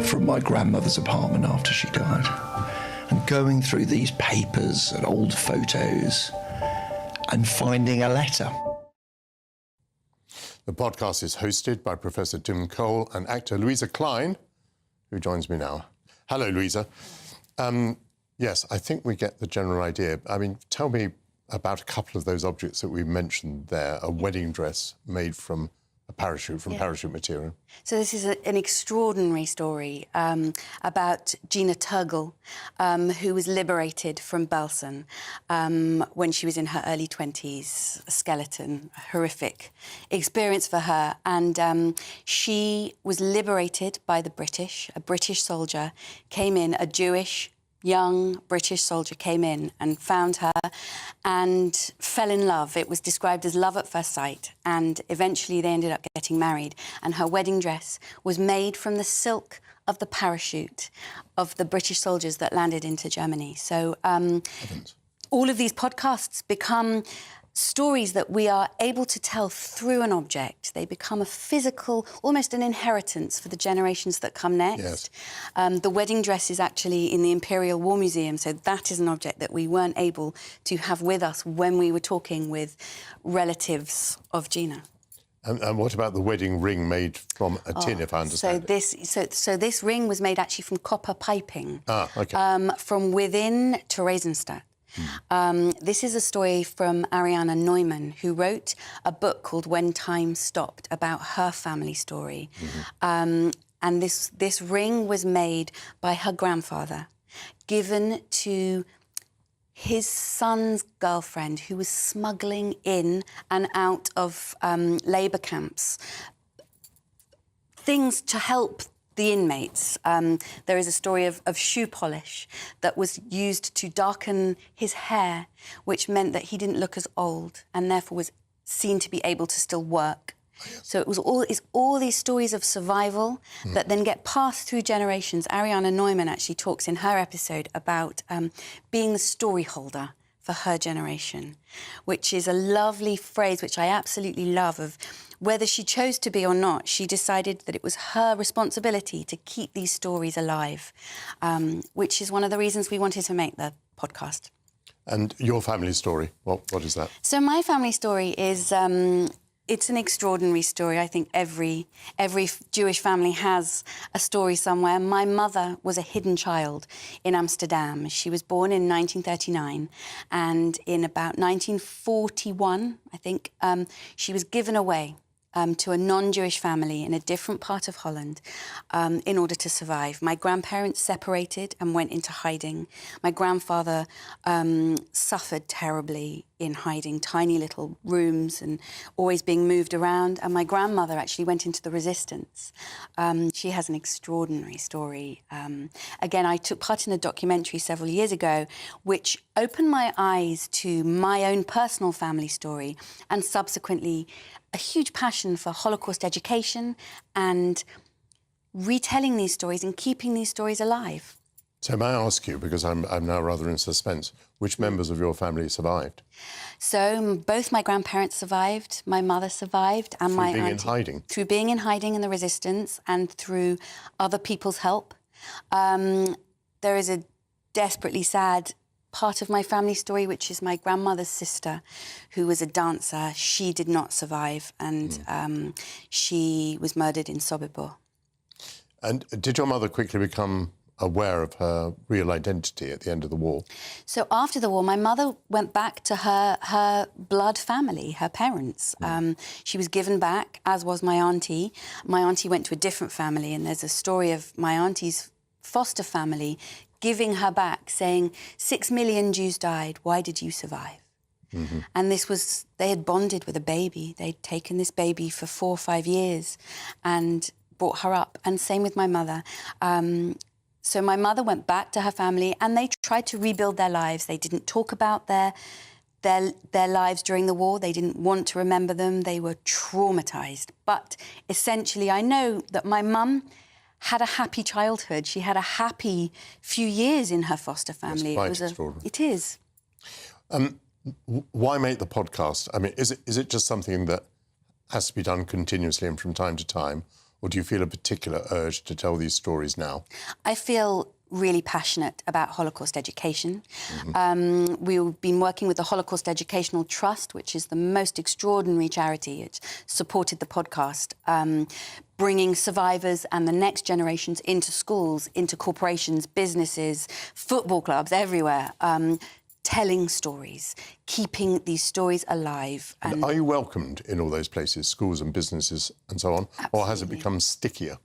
Speaker 14: from my grandmother's apartment after she died, and going through these papers and old photos and finding a letter.
Speaker 4: The podcast is hosted by Professor Tim Cole and actor Louisa Klein, who joins me now. Hello, Louisa. Yes, I think we get the general idea. I mean, tell me about a couple of those objects that we mentioned there. A wedding dress made from a parachute, parachute material.
Speaker 15: So this is an extraordinary story about Gina Turgle, who was liberated from Belsen when she was in her early 20s, a skeleton, a horrific experience for her. And she was liberated by the British. A British soldier came in, a Jewish young British soldier came in and found her and fell in love. It was described as love at first sight, and eventually they ended up getting married. And her wedding dress was made from the silk of the parachute of the British soldiers that landed into Germany. So all of these podcasts become stories that we are able to tell through an object. They become a physical, almost an inheritance for the generations that come next. Yes. The wedding dress is actually in the Imperial War Museum, so that is an object that we weren't able to have with us when we were talking with relatives of Gina.
Speaker 4: And what about the wedding ring made from a tin, if I understand
Speaker 15: So this ring was made actually from copper piping.
Speaker 4: Okay.
Speaker 15: From within Theresienstadt. This is a story from Ariana Neumann, who wrote a book called When Time Stopped, about her family story. And this ring was made by her grandfather, given to his son's girlfriend, who was smuggling in and out of labour camps things to help the inmates. There is a story of shoe polish that was used to darken his hair, which meant that he didn't look as old and therefore was seen to be able to still work. So it's all these stories of survival that then get passed through generations. Ariana Neumann actually talks in her episode about being the story holder for her generation, which is a lovely phrase which I absolutely love, of whether she chose to be or not, she decided that it was her responsibility to keep these stories alive, which is one of the reasons we wanted to make the podcast.
Speaker 4: And your family story, what is that?
Speaker 15: So my family story is, it's an extraordinary story. I think every Jewish family has a story somewhere. My mother was a hidden child in Amsterdam. She was born in 1939, and in about 1941, I think, she was given away to a non-Jewish family in a different part of Holland in order to survive. My grandparents separated and went into hiding. My grandfather suffered terribly in hiding, tiny little rooms and always being moved around. And my grandmother actually went into the resistance. She has an extraordinary story. Again, I took part in a documentary several years ago which opened my eyes to my own personal family story, and subsequently a huge passion for Holocaust education and retelling these stories and keeping these stories alive.
Speaker 4: So may I ask you, because I'm now rather in suspense, which members of your family survived?
Speaker 15: So both my grandparents survived, my mother survived, and my auntie.
Speaker 4: Through being in hiding?
Speaker 15: Through being in hiding in the resistance and through other people's help. There is a desperately sad part of my family story, which is my grandmother's sister, who was a dancer. She did not survive, and she was murdered in Sobibor.
Speaker 4: And did your mother quickly become aware of her real identity at the end of the war?
Speaker 15: So after the war, my mother went back to her blood family, her parents. She was given back, as was my auntie. My auntie went to a different family, and there's a story of my auntie's foster family giving her back, saying, 6 million Jews died, why did you survive? And this was, they had bonded with a baby. They'd taken this baby for 4 or 5 years and brought her up. And same with my mother. So my mother went back to her family and they tried to rebuild their lives. They didn't talk about their lives during the war. They didn't want to remember them. They were traumatised. But essentially, I know that my mum had a happy childhood. She had a happy few years in her foster family.
Speaker 4: It's quite extraordinary.
Speaker 15: It is.
Speaker 4: Why make the podcast? I mean, is it just something that has to be done continuously and from time to time? Or do you feel a particular urge to tell these stories now?
Speaker 15: I feel really passionate about Holocaust education. We've been working with the Holocaust Educational Trust, which is the most extraordinary charity. It supported the podcast, bringing survivors and the next generations into schools, into corporations, businesses, football clubs, everywhere, telling stories, keeping these stories alive.
Speaker 4: And are you welcomed in all those places, schools and businesses and so on?
Speaker 15: Absolutely.
Speaker 4: Or has it become stickier?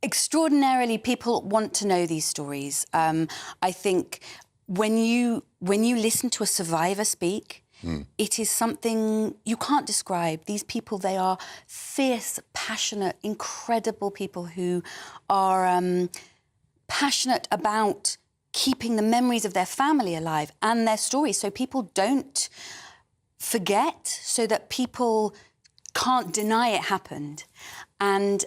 Speaker 15: Extraordinarily, people want to know these stories. I think when you listen to a survivor speak, it is something you can't describe. These people, they are fierce, passionate, incredible people who are passionate about keeping the memories of their family alive and their stories so people don't forget, so that people can't deny it happened. And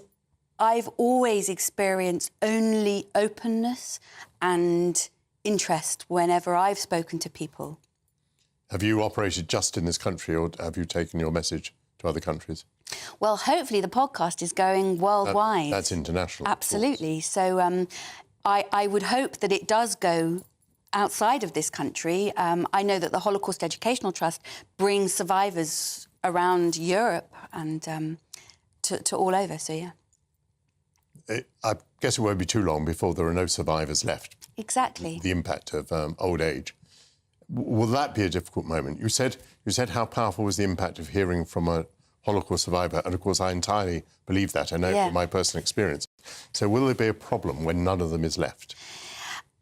Speaker 15: I've always experienced only openness and interest whenever I've spoken to people.
Speaker 4: Have you operated just in this country or have you taken your message to other countries?
Speaker 15: Well, hopefully the podcast is going worldwide.
Speaker 4: That's international.
Speaker 15: Absolutely. So I would hope that it does go outside of this country. I know that the Holocaust Educational Trust brings survivors around Europe and to all over, so yeah.
Speaker 4: I guess it won't be too long before there are no survivors left.
Speaker 15: Exactly.
Speaker 4: The impact of old age. Will that be a difficult moment? You said how powerful was the impact of hearing from a Holocaust survivor, and of course I entirely believe that. I know from my personal experience. So will there be a problem when none of them is left?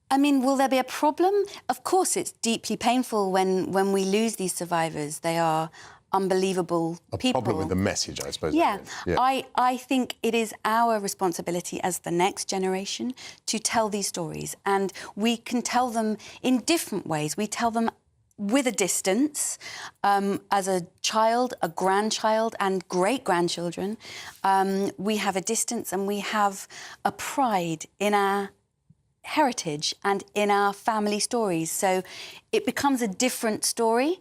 Speaker 15: I mean, will there be a problem? Of course, it's deeply painful when we lose these survivors. They are unbelievable people.
Speaker 4: A problem with the message, I suppose.
Speaker 15: Yeah. I think it is our responsibility as the next generation to tell these stories, and we can tell them in different ways. We tell them with a distance, as a child, a grandchild and great-grandchildren. We have a distance and we have a pride in our heritage and in our family stories. So it becomes a different story,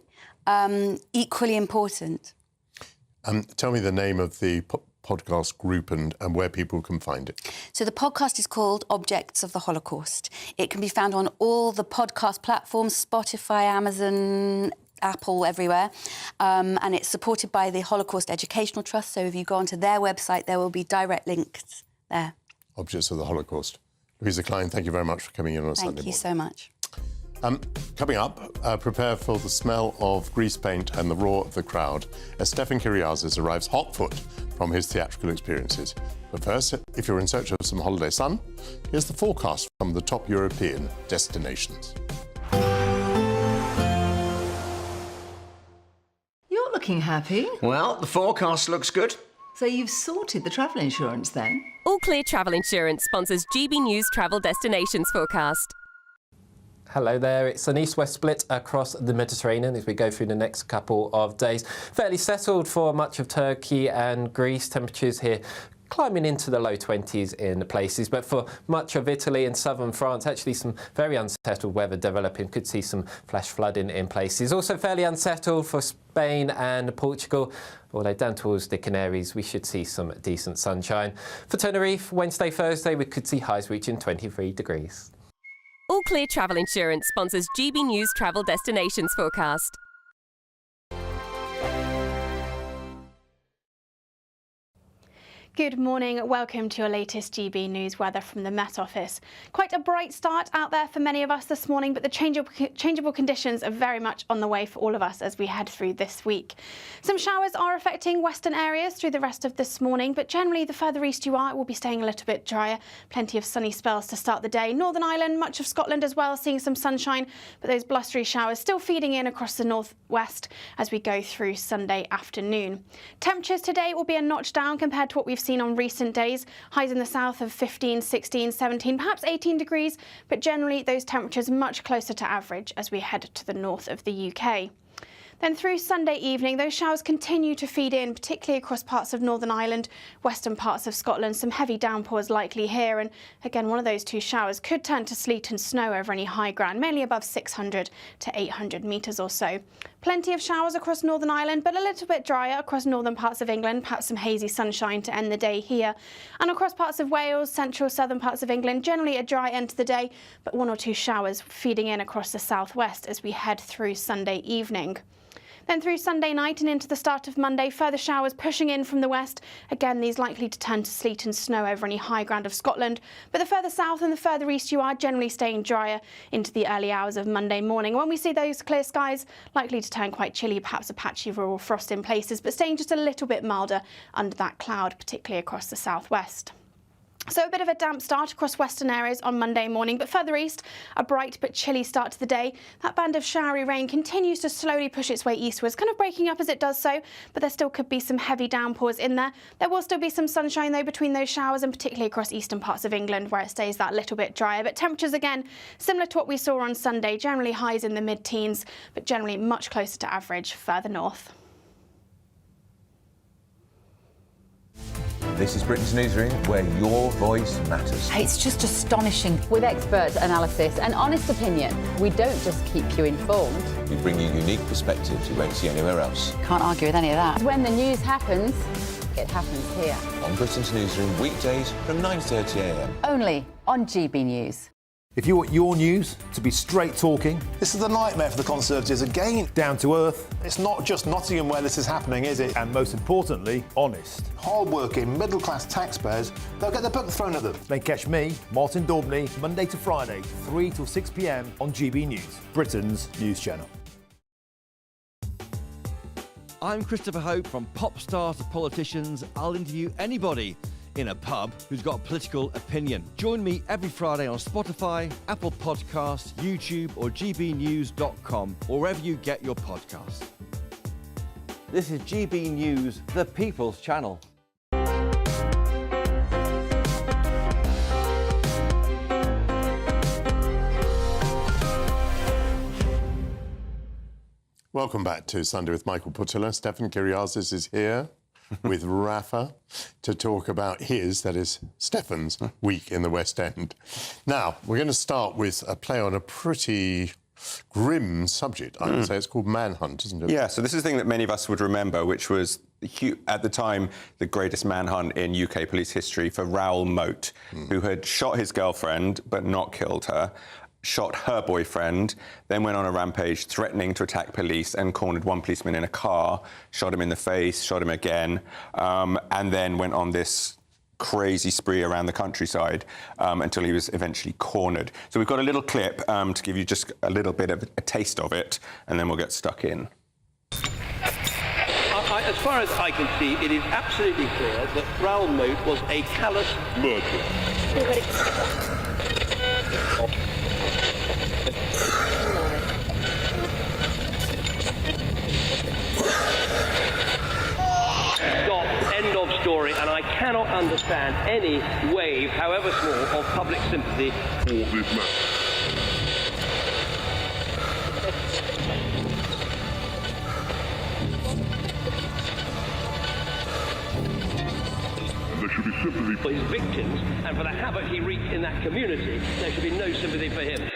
Speaker 15: equally important.
Speaker 4: Tell me the name of the podcast group and where people can find it.
Speaker 15: So the podcast is called Objects of the Holocaust. It can be found on all the podcast platforms, Spotify, Amazon, Apple, everywhere. And it's supported by the Holocaust Educational Trust. So if you go onto their website, there will be direct links there.
Speaker 4: Objects of the Holocaust. Louisa Klein, thank you very much for coming in on a Sunday morning.
Speaker 15: Thank you so much.
Speaker 4: Coming up, prepare for the smell of grease paint and the roar of the crowd as Stefan Kyriazis arrives hot-foot from his theatrical experiences. But first, if you're in search of some holiday sun, here's the forecast from the top European destinations.
Speaker 1: You're looking happy.
Speaker 5: Well, the forecast looks good.
Speaker 1: So you've sorted the travel insurance then?
Speaker 16: All Clear Travel Insurance sponsors GB News Travel Destinations Forecast.
Speaker 17: Hello there, it's an east-west split across the Mediterranean as we go through the next couple of days. Fairly settled for much of Turkey and Greece. Temperatures here climbing into the low 20s in places. But for much of Italy and southern France, actually some very unsettled weather developing. Could see some flash flooding in places. Also fairly unsettled for Spain and Portugal. Although down towards the Canaries, we should see some decent sunshine. For Tenerife, Wednesday, Thursday, we could see highs reaching 23 degrees.
Speaker 16: All Clear Travel Insurance sponsors GB News Travel Destinations Forecast.
Speaker 6: Good morning, welcome to your latest GB News weather from the Met Office. Quite a bright start out there for many of us this morning, but the changeable conditions are very much on the way for all of us as we head through this week. Some showers are affecting western areas through the rest of this morning, but generally the further east you are, it will be staying a little bit drier. Plenty of sunny spells to start the day. Northern Ireland, much of Scotland as well, seeing some sunshine, but those blustery showers still feeding in across the northwest as we go through Sunday afternoon. Temperatures today will be a notch down compared to what we've seen on recent days. Highs in the south of 15, 16, 17, perhaps 18 degrees, but generally those temperatures much closer to average as we head to the north of the UK. Then through Sunday evening, those showers continue to feed in, particularly across parts of Northern Ireland, western parts of Scotland. Some heavy downpours likely here, and again, one of those two showers could turn to sleet and snow over any high ground, mainly above 600 to 800 metres or so. Plenty of showers across Northern Ireland, but a little bit drier across northern parts of England, perhaps some hazy sunshine to end the day here. And across parts of Wales, central, southern parts of England, generally a dry end to the day, but one or two showers feeding in across the southwest as we head through Sunday evening. Then through Sunday night and into the start of Monday, further showers pushing in from the west. Again, these likely to turn to sleet and snow over any high ground of Scotland. But the further south and the further east you are, generally staying drier into the early hours of Monday morning. When we see those clear skies, likely to turn quite chilly, perhaps a patchy rural frost in places, but staying just a little bit milder under that cloud, particularly across the southwest. So a bit of a damp start across western areas on Monday morning, but further east, a bright but chilly start to the day. That band of showery rain continues to slowly push its way eastwards, kind of breaking up as it does so, but there still could be some heavy downpours in there. There will still be some sunshine though between those showers, and particularly across eastern parts of England where it stays that little bit drier. But temperatures again, similar to what we saw on Sunday, generally highs in the mid-teens, but generally much closer to average further north.
Speaker 8: This is Britain's Newsroom, where your voice matters.
Speaker 19: It's just astonishing. With expert analysis and honest opinion, we don't just keep you informed.
Speaker 8: We bring you unique perspectives you won't see anywhere else.
Speaker 19: Can't argue with any of that. When the news happens, it happens here.
Speaker 8: On Britain's Newsroom, weekdays from 9:30 a.m.
Speaker 19: Only on GB News.
Speaker 20: If you want your news to be straight talking...
Speaker 22: This is a nightmare for the Conservatives again.
Speaker 20: Down to earth.
Speaker 22: It's not just Nottingham where this is happening, is it?
Speaker 20: And most importantly, honest.
Speaker 22: Hard-working, middle-class taxpayers, they'll get their book thrown at them.
Speaker 20: Then catch me, Martin Daubney, Monday to Friday, 3 till 6 p.m. on GB News, Britain's news channel.
Speaker 21: I'm Christopher Hope. From pop stars to politicians, I'll interview anybody in a pub who's got a political opinion. Join me every Friday on Spotify, Apple Podcasts, YouTube or gbnews.com, or wherever you get your podcasts. This is GB News, the People's Channel.
Speaker 4: Welcome back to Sunday with Michael Portillo. Stefan Kyriazis is here with Rafa to talk about Stefan's week in the West End. Now, we're going to start with a play on a pretty grim subject, I would say. It's called Manhunt, isn't it?
Speaker 23: Yeah, so this is the thing that many of us would remember, which was, at the time, the greatest manhunt in UK police history for Raoul Moat, who had shot his girlfriend but not killed her, shot her boyfriend, then went on a rampage threatening to attack police and cornered one policeman in a car, shot him in the face, shot him again, and then went on this crazy spree around the countryside until he was eventually cornered. So we've got a little clip to give you just a little bit of a taste of it, and then we'll get stuck in.
Speaker 27: As far as I can see, it is absolutely clear that Raoul Moat was a callous murderer. Stop. End of story. And I cannot understand any wave, however small, of public sympathy for this man.
Speaker 28: The
Speaker 27: should be sympathy for his victims and for the havoc he wreaked in that community. There should be no sympathy for him.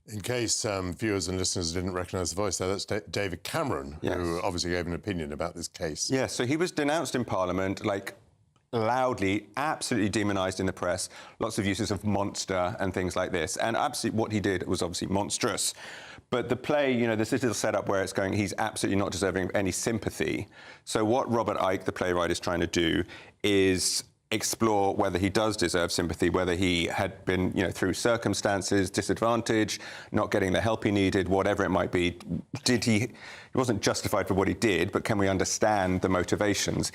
Speaker 4: In case viewers and listeners didn't recognise the voice there, that's David Cameron, who obviously gave an opinion about this case.
Speaker 23: Yeah, so he was denounced in Parliament, like, loudly, absolutely demonised in the press, lots of uses of monster and things like this. And absolutely what he did was obviously monstrous. But the play, you know, this is a setup where it's going, he's absolutely not deserving of any sympathy. So what Robert Icke, the playwright, is trying to do is explore whether he does deserve sympathy, whether he had been, you know, through circumstances, disadvantage, not getting the help he needed, whatever it might be. He wasn't justified for what he did, but can we understand the motivations?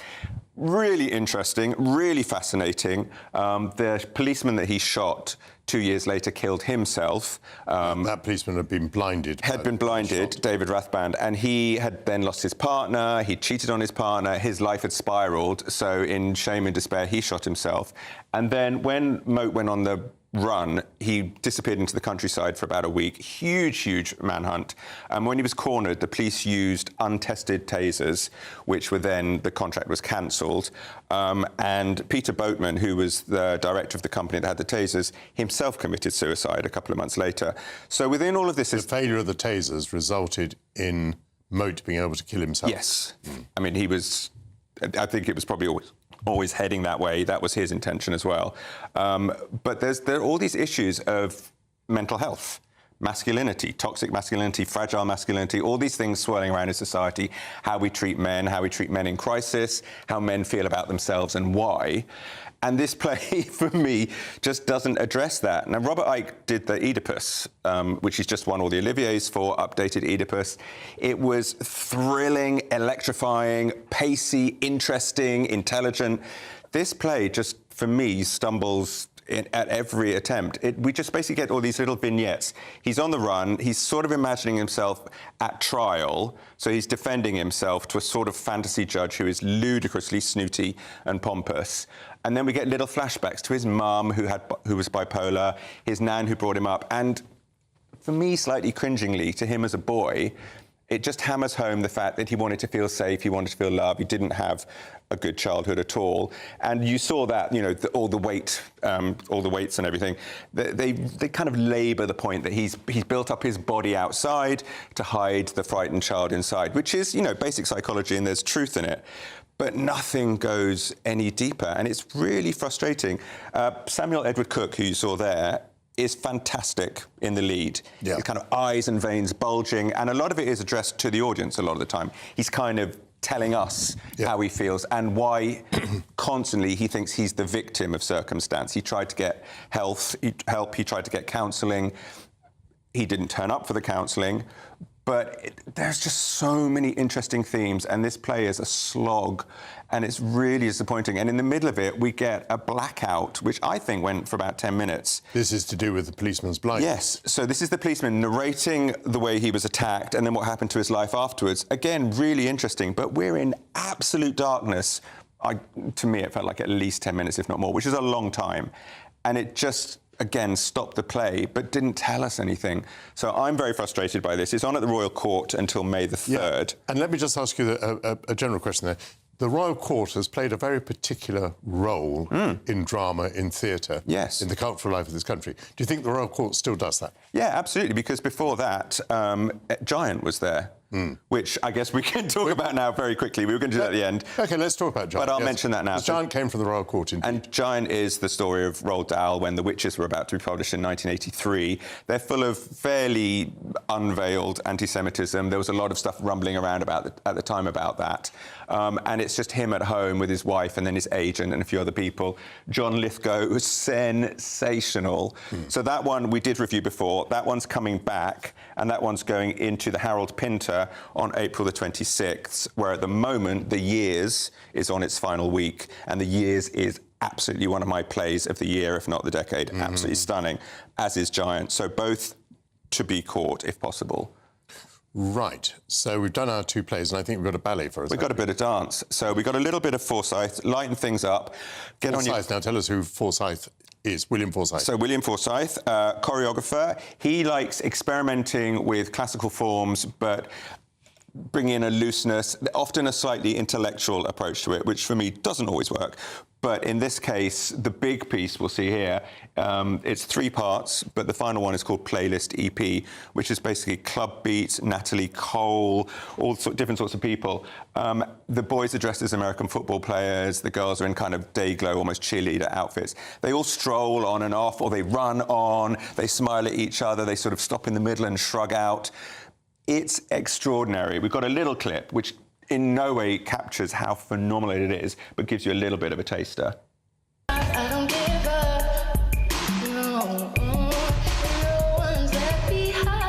Speaker 23: Really interesting, really fascinating. The policeman that he shot 2 years later killed himself.
Speaker 4: That policeman had been blinded.
Speaker 23: David Rathband, and he had then lost his partner, he cheated on his partner, his life had spiralled, so in shame and despair he shot himself. And then when Moat went on the run, he disappeared into the countryside for about a week. Huge manhunt. When he was cornered, the police used untested tasers, which were then, the contract was cancelled. And Peter Boatman, who was the director of the company that had the tasers, himself committed suicide a couple of months later. So within all of this...
Speaker 4: The failure of the tasers resulted in Moat being able to kill himself.
Speaker 23: Yes. I mean, I think it was probably always heading that way. That was his intention as well. But there are all these issues of mental health, masculinity, toxic masculinity, fragile masculinity, all these things swirling around in society, how we treat men in crisis, how men feel about themselves and why. And this play, for me, just doesn't address that. Now, Robert Icke did the Oedipus, which he's just won all the Olivier's for, updated Oedipus. It was thrilling, electrifying, pacey, interesting, intelligent. This play just, for me, stumbles at every attempt. We just basically get all these little vignettes. He's on the run. He's sort of imagining himself at trial. So he's defending himself to a sort of fantasy judge who is ludicrously snooty and pompous. And then we get little flashbacks to his mum, who was bipolar, his nan who brought him up. And for me, slightly cringingly, to him as a boy, it just hammers home the fact that he wanted to feel safe, he wanted to feel loved, he didn't have a good childhood at all. And you saw that, you know, all the weights and everything, they kind of labour the point that he's built up his body outside to hide the frightened child inside, which is, you know, basic psychology and there's truth in it. But nothing goes any deeper, and it's really frustrating. Samuel Edward Cook, who you saw there, is fantastic in the lead. Yeah. Kind of eyes and veins bulging, and a lot of it is addressed to the audience a lot of the time. He's kind of telling us how he feels and why constantly he thinks he's the victim of circumstance. He tried to get help, he tried to get counselling. He didn't turn up for the counselling. But there's just so many interesting themes, and this play is a slog, and it's really disappointing. And in the middle of it, we get a blackout, which I think went for about 10 minutes.
Speaker 4: This is to do with the policeman's blindness.
Speaker 23: Yes. So this is the policeman narrating the way he was attacked and then what happened to his life afterwards. Again, really interesting, but we're in absolute darkness. To me, it felt like at least 10 minutes, if not more, which is a long time. And it just... again, stopped the play, but didn't tell us anything. So I'm very frustrated by this. It's on at the Royal Court until May the 3rd.
Speaker 4: Yeah. And let me just ask you a general question there. The Royal Court has played a very particular role in drama, in theatre, in the cultural life of this country. Do you think the Royal Court still does that?
Speaker 23: Yeah, absolutely, because before that, Giant was there. Which I guess we can talk about now very quickly. We were going to do that at the end.
Speaker 4: OK, let's talk about Giant.
Speaker 23: But I'll mention that now.
Speaker 4: Giant came from the Royal Court, indeed.
Speaker 23: And Giant is the story of Roald Dahl when The Witches were about to be published in 1983. They're full of fairly unveiled anti-Semitism. There was a lot of stuff rumbling around at the time about that. And it's just him at home with his wife and then his agent and a few other people. John Lithgow was sensational. So that one we did review before. That one's coming back, and that one's going into the Harold Pinter on April the 26th, where at the moment The Years is on its final week, and The Years is absolutely one of my plays of the year, if not the decade. Absolutely stunning, as is Giant. So both to be caught, if possible.
Speaker 4: Right. So we've done our two plays, and I think we've got a ballet for us.
Speaker 23: We've got a bit of dance. So we've got a little bit of Forsythe, lighten things up.
Speaker 4: Forsythe, now tell us who Forsythe is. William Forsythe.
Speaker 23: So William Forsythe, choreographer. He likes experimenting with classical forms, but bring in a looseness, often a slightly intellectual approach to it, which for me doesn't always work. But in this case, the big piece we'll see here, it's 3 parts, but the final one is called Playlist EP, which is basically club beats, Natalie Cole, different sorts of people. The boys are dressed as American football players. The girls are in kind of day-glow, almost cheerleader outfits. They all stroll on and off, or they run on. They smile at each other. They sort of stop in the middle and shrug out. It's extraordinary. We've got a little clip, which in no way captures how phenomenal it is, but gives you a little bit of a taster.
Speaker 2: I don't give up, no, no one's left behind.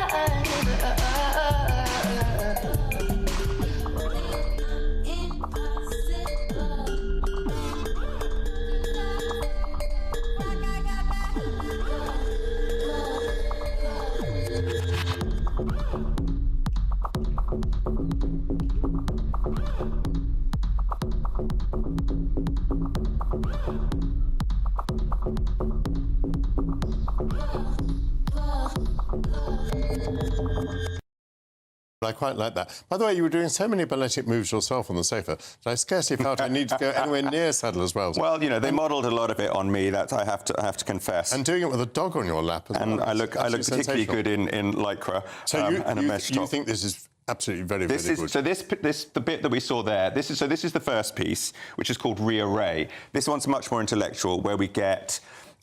Speaker 4: I quite like that. By the way, you were doing so many balletic moves yourself on the sofa that I scarcely felt I need to go anywhere near Saddle as well.
Speaker 23: Well, you know, they modelled a lot of it on me. That I have to confess.
Speaker 4: And doing it with a dog on your lap as well.
Speaker 23: And I look particularly good in lycra and a mesh top.
Speaker 4: You think this is absolutely very good?
Speaker 23: So the bit that we saw there. This is the first piece, which is called Rearray. This one's much more intellectual, where we get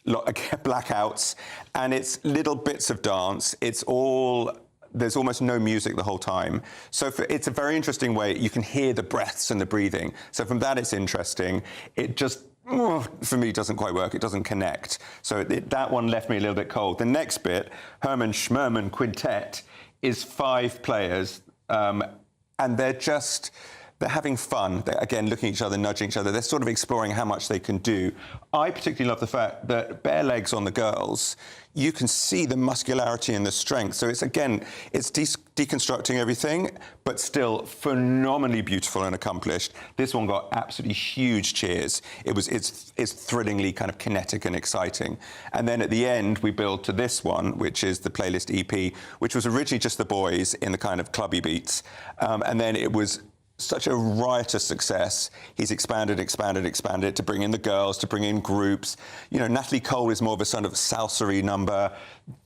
Speaker 23: blackouts, and it's little bits of dance. There's almost no music the whole time. So it's a very interesting way. You can hear the breaths and the breathing. So from that, it's interesting. It just, for me, doesn't quite work. It doesn't connect. So that one left me a little bit cold. The next bit, Herman Schmerman Quintet, is 5 players, and they're having fun. They're, again, looking at each other, nudging each other. They're sort of exploring how much they can do. I particularly love the fact that bare legs on the girls, you can see the muscularity and the strength. So it's deconstructing everything, but still phenomenally beautiful and accomplished. This one got absolutely huge cheers. It's thrillingly kind of kinetic and exciting. And then at the end, we build to this one, which is the Playlist EP, which was originally just the boys in the kind of clubby beats. And then it was such a riotous success. He's expanded it to bring in the girls, to bring in groups. You know, Natalie Cole is more of a sort of salsa-y number.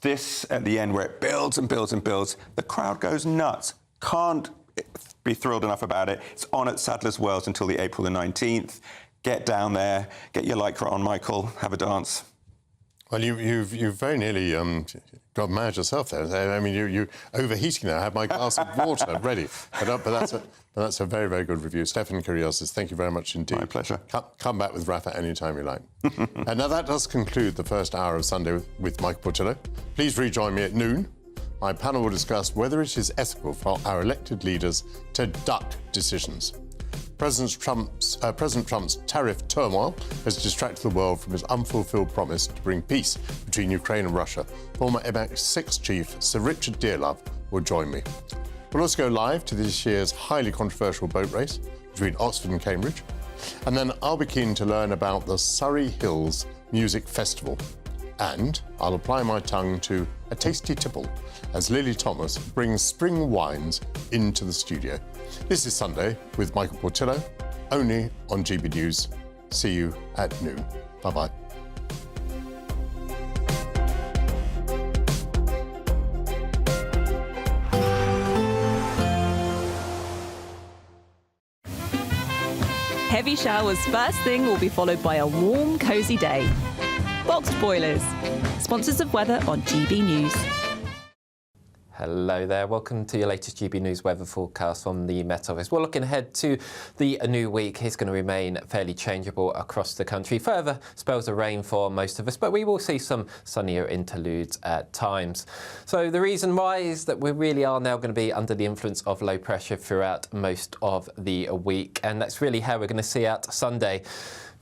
Speaker 23: This, at the end, where it builds and builds and builds, the crowd goes nuts. Can't be thrilled enough about it. It's on at Sadler's Wells until the April the 19th. Get down there, get your lycra on, Michael, have a dance.
Speaker 4: Well, you've very nearly got mad yourself there. I mean, you overheating there. I had my glass of water ready. But that's a very, very good review. Stefan Kuriosis, thank you very much indeed.
Speaker 23: My pleasure.
Speaker 4: Come back with Rafa anytime you like. And now that does conclude the first hour of Sunday with Michael Portillo. Please rejoin me at noon. My panel will discuss whether it is ethical for our elected leaders to duck decisions. President Trump's tariff turmoil has distracted the world from his unfulfilled promise to bring peace between Ukraine and Russia. Former MX6 chief Sir Richard Dearlove will join me. We'll also go live to this year's highly controversial boat race between Oxford and Cambridge. And then I'll be keen to learn about the Surrey Hills Music Festival. And I'll apply my tongue to a tasty tipple as Lily Thomas brings spring wines into the studio. This is Sunday with Michael Portillo, only on GB News. See you at noon. Bye-bye.
Speaker 3: Heavy showers first thing will be followed by a warm, cosy day. Boxed Boilers, sponsors of weather on GB News.
Speaker 17: Hello there, welcome to your latest GB News weather forecast from the Met Office. We're looking ahead to the new week. It's going to remain fairly changeable across the country. Further spells of rain for most of us, but we will see some sunnier interludes at times. So the reason why is that we really are now going to be under the influence of low pressure throughout most of the week, and that's really how we're going to see out Sunday.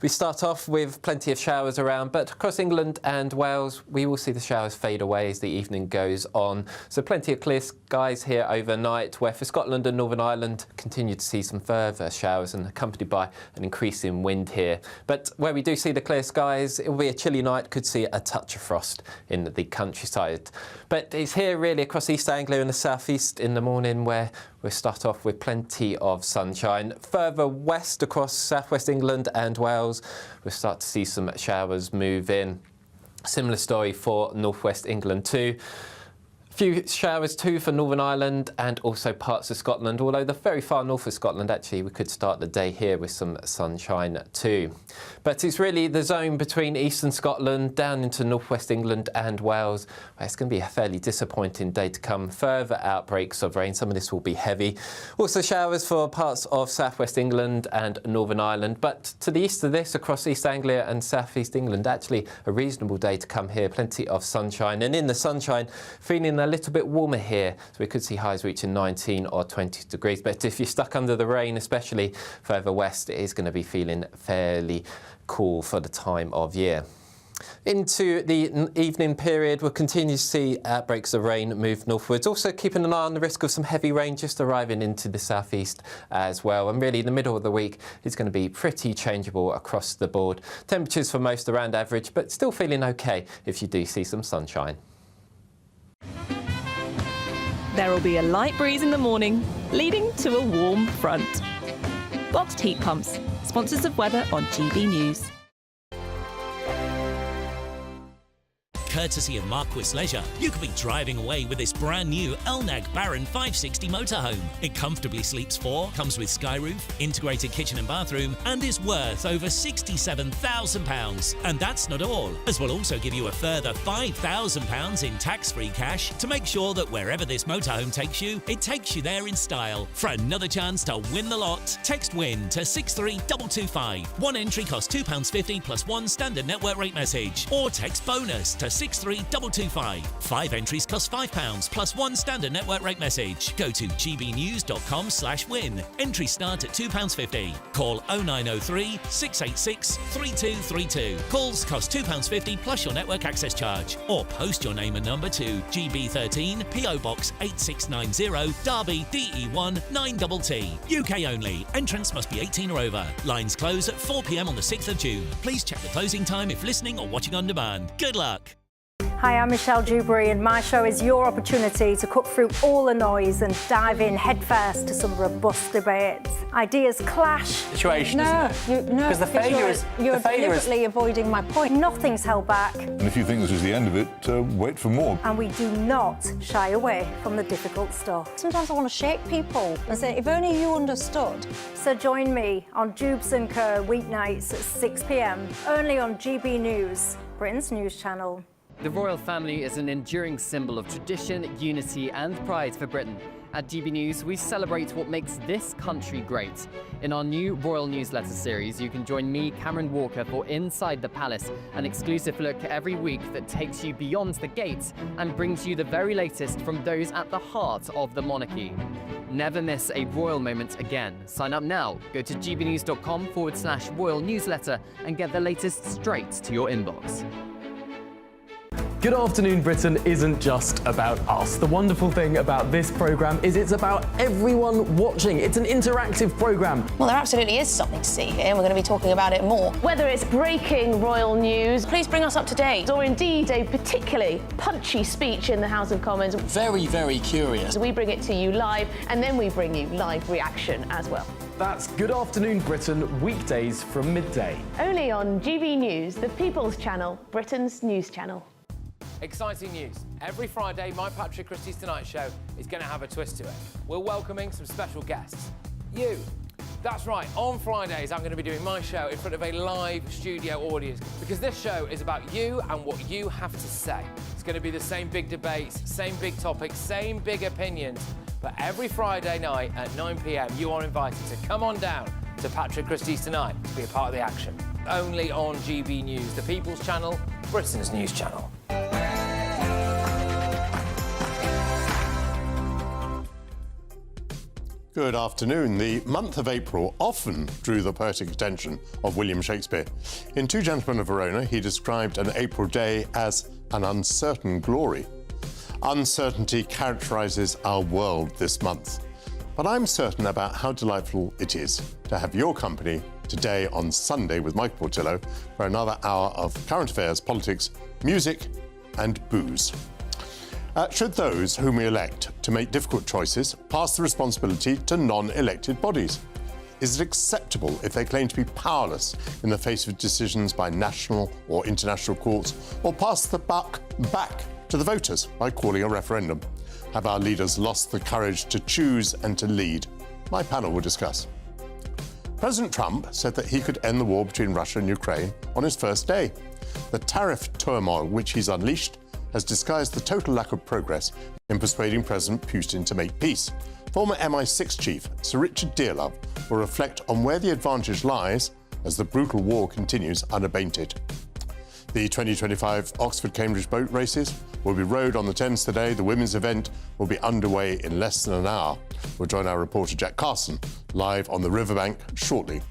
Speaker 17: We start off with plenty of showers around, but across England and Wales, we will see the showers fade away as the evening goes on. So plenty of clear skies here overnight, where for Scotland and Northern Ireland, continue to see some further showers and accompanied by an increase in wind here. But where we do see the clear skies, it will be a chilly night, could see a touch of frost in the countryside. But it's here really across East Anglia and the southeast in the morning where We'll start off with plenty of sunshine. Further west across southwest England and Wales, we'll start to see some showers move in. Similar story for northwest England too. Few showers too for Northern Ireland and also parts of Scotland, although the very far north of Scotland actually we could start the day here with some sunshine too. But it's really the zone between eastern Scotland down into northwest England and Wales where it's going to be a fairly disappointing day to come. Further outbreaks of rain, some of this will be heavy. Also showers for parts of southwest England and Northern Ireland, but to the east of this across East Anglia and southeast England actually a reasonable day to come here, plenty of sunshine, and in the sunshine feeling a little bit warmer here, so we could see highs reaching 19 or 20 degrees. But if you're stuck under the rain, especially further west, it is going to be feeling fairly cool for the time of year. Into the evening period, we'll continue to see outbreaks of rain move northwards. Also keeping an eye on the risk of some heavy rain just arriving into the southeast as well. And really the middle of the week is going to be pretty changeable across the board. Temperatures for most around average, but still feeling okay if you do see some sunshine.
Speaker 3: There will be a light breeze in the morning, leading to a warm front. Boxed heat pumps, sponsors of weather on GB News.
Speaker 7: Courtesy of Marquis Leisure, you could be driving away with this brand new Elnag Baron 560 motorhome. It comfortably sleeps 4, comes with sky roof, integrated kitchen and bathroom, and is worth over £67,000. And that's not all, as we'll also give you a further £5,000 in tax-free cash to make sure that wherever this motorhome takes you, it takes you there in style. For another chance to win the lot, text WIN to 63225. One entry costs £2.50 plus one standard network rate message, or text BONUS to 63225. 5 entries cost £5 plus one standard network rate message. Go to gbnews.com/win. Entries start at £2.50. Call 0903 686 3232. Calls cost £2.50 plus your network access charge. Or post your name and number to GB13 PO Box 8690 Derby DE1 9TT. UK only. Entrance must be 18 or over. Lines close at 4 p.m. on the 6th of June. Please check the closing time if listening or watching on demand. Good luck.
Speaker 9: Hi, I'm Michelle Dewberry, and my show is your opportunity to cut through all the noise and dive in headfirst to some robust debates. Ideas clash.
Speaker 11: Situation,
Speaker 9: Because
Speaker 11: the failure is...
Speaker 9: You're deliberately avoiding my point. Nothing's held back.
Speaker 18: And if you think this is the end of it, wait for more.
Speaker 9: And we do not shy away from the difficult stuff. Sometimes I want to shake people and say, if only you understood. So join me on Jubes & Co. weeknights at 6 p.m, only on GB News, Britain's news channel.
Speaker 24: The royal family is an enduring symbol of tradition, unity and pride for Britain. At GB News, we celebrate what makes this country great. In our new Royal Newsletter series, you can join me, Cameron Walker, for Inside the Palace, an exclusive look every week that takes you beyond the gates and brings you the very latest from those at the heart of the monarchy. Never miss a royal moment again. Sign up now. Go to gbnews.com/royal newsletter and get the latest straight to your inbox.
Speaker 25: Good Afternoon Britain isn't just about us. The wonderful thing about this programme is it's about everyone watching. It's an interactive programme.
Speaker 26: Well, there absolutely is something to see here, and we're going to be talking about it more. Whether it's breaking royal news, please bring us up to date, or indeed a particularly punchy speech in the House of Commons.
Speaker 25: Very, very curious.
Speaker 26: We bring it to you live, and then we bring you live reaction as well.
Speaker 25: That's Good Afternoon Britain, weekdays from midday.
Speaker 26: Only on GB News, the People's Channel, Britain's news channel.
Speaker 28: Exciting news. Every Friday, my Patrick Christie's Tonight Show is going to have a twist to it. We're welcoming some special guests. You. That's right, on Fridays I'm going to be doing my show in front of a live studio audience because this show is about you and what you have to say. It's going to be the same big debates, same big topics, same big opinions, but every Friday night at 9 p.m. you are invited to come on down to Patrick Christie's Tonight to be a part of the action. Only on GB News, the People's Channel, Britain's news channel.
Speaker 4: Good afternoon. The month of April often drew the poetic attention of William Shakespeare. In Two Gentlemen of Verona, he described an April day as an uncertain glory. Uncertainty characterises our world this month. But I'm certain about how delightful it is to have your company today on Sunday with Mike Portillo for another hour of current affairs, politics, music and booze. Should those whom we elect to make difficult choices pass the responsibility to non-elected bodies? Is it acceptable if they claim to be powerless in the face of decisions by national or international courts, or pass the buck back to the voters by calling a referendum? Have our leaders lost the courage to choose and to lead? My panel will discuss. President Trump said that he could end the war between Russia and Ukraine on his first day. The tariff turmoil which he's unleashed has disguised the total lack of progress in persuading President Putin to make peace. Former MI6 chief Sir Richard Dearlove will reflect on where the advantage lies as the brutal war continues unabated. The 2025 Oxford-Cambridge boat races will be rowed on the Thames today. The women's event will be underway in less than an hour. We'll join our reporter Jack Carson live on the riverbank shortly.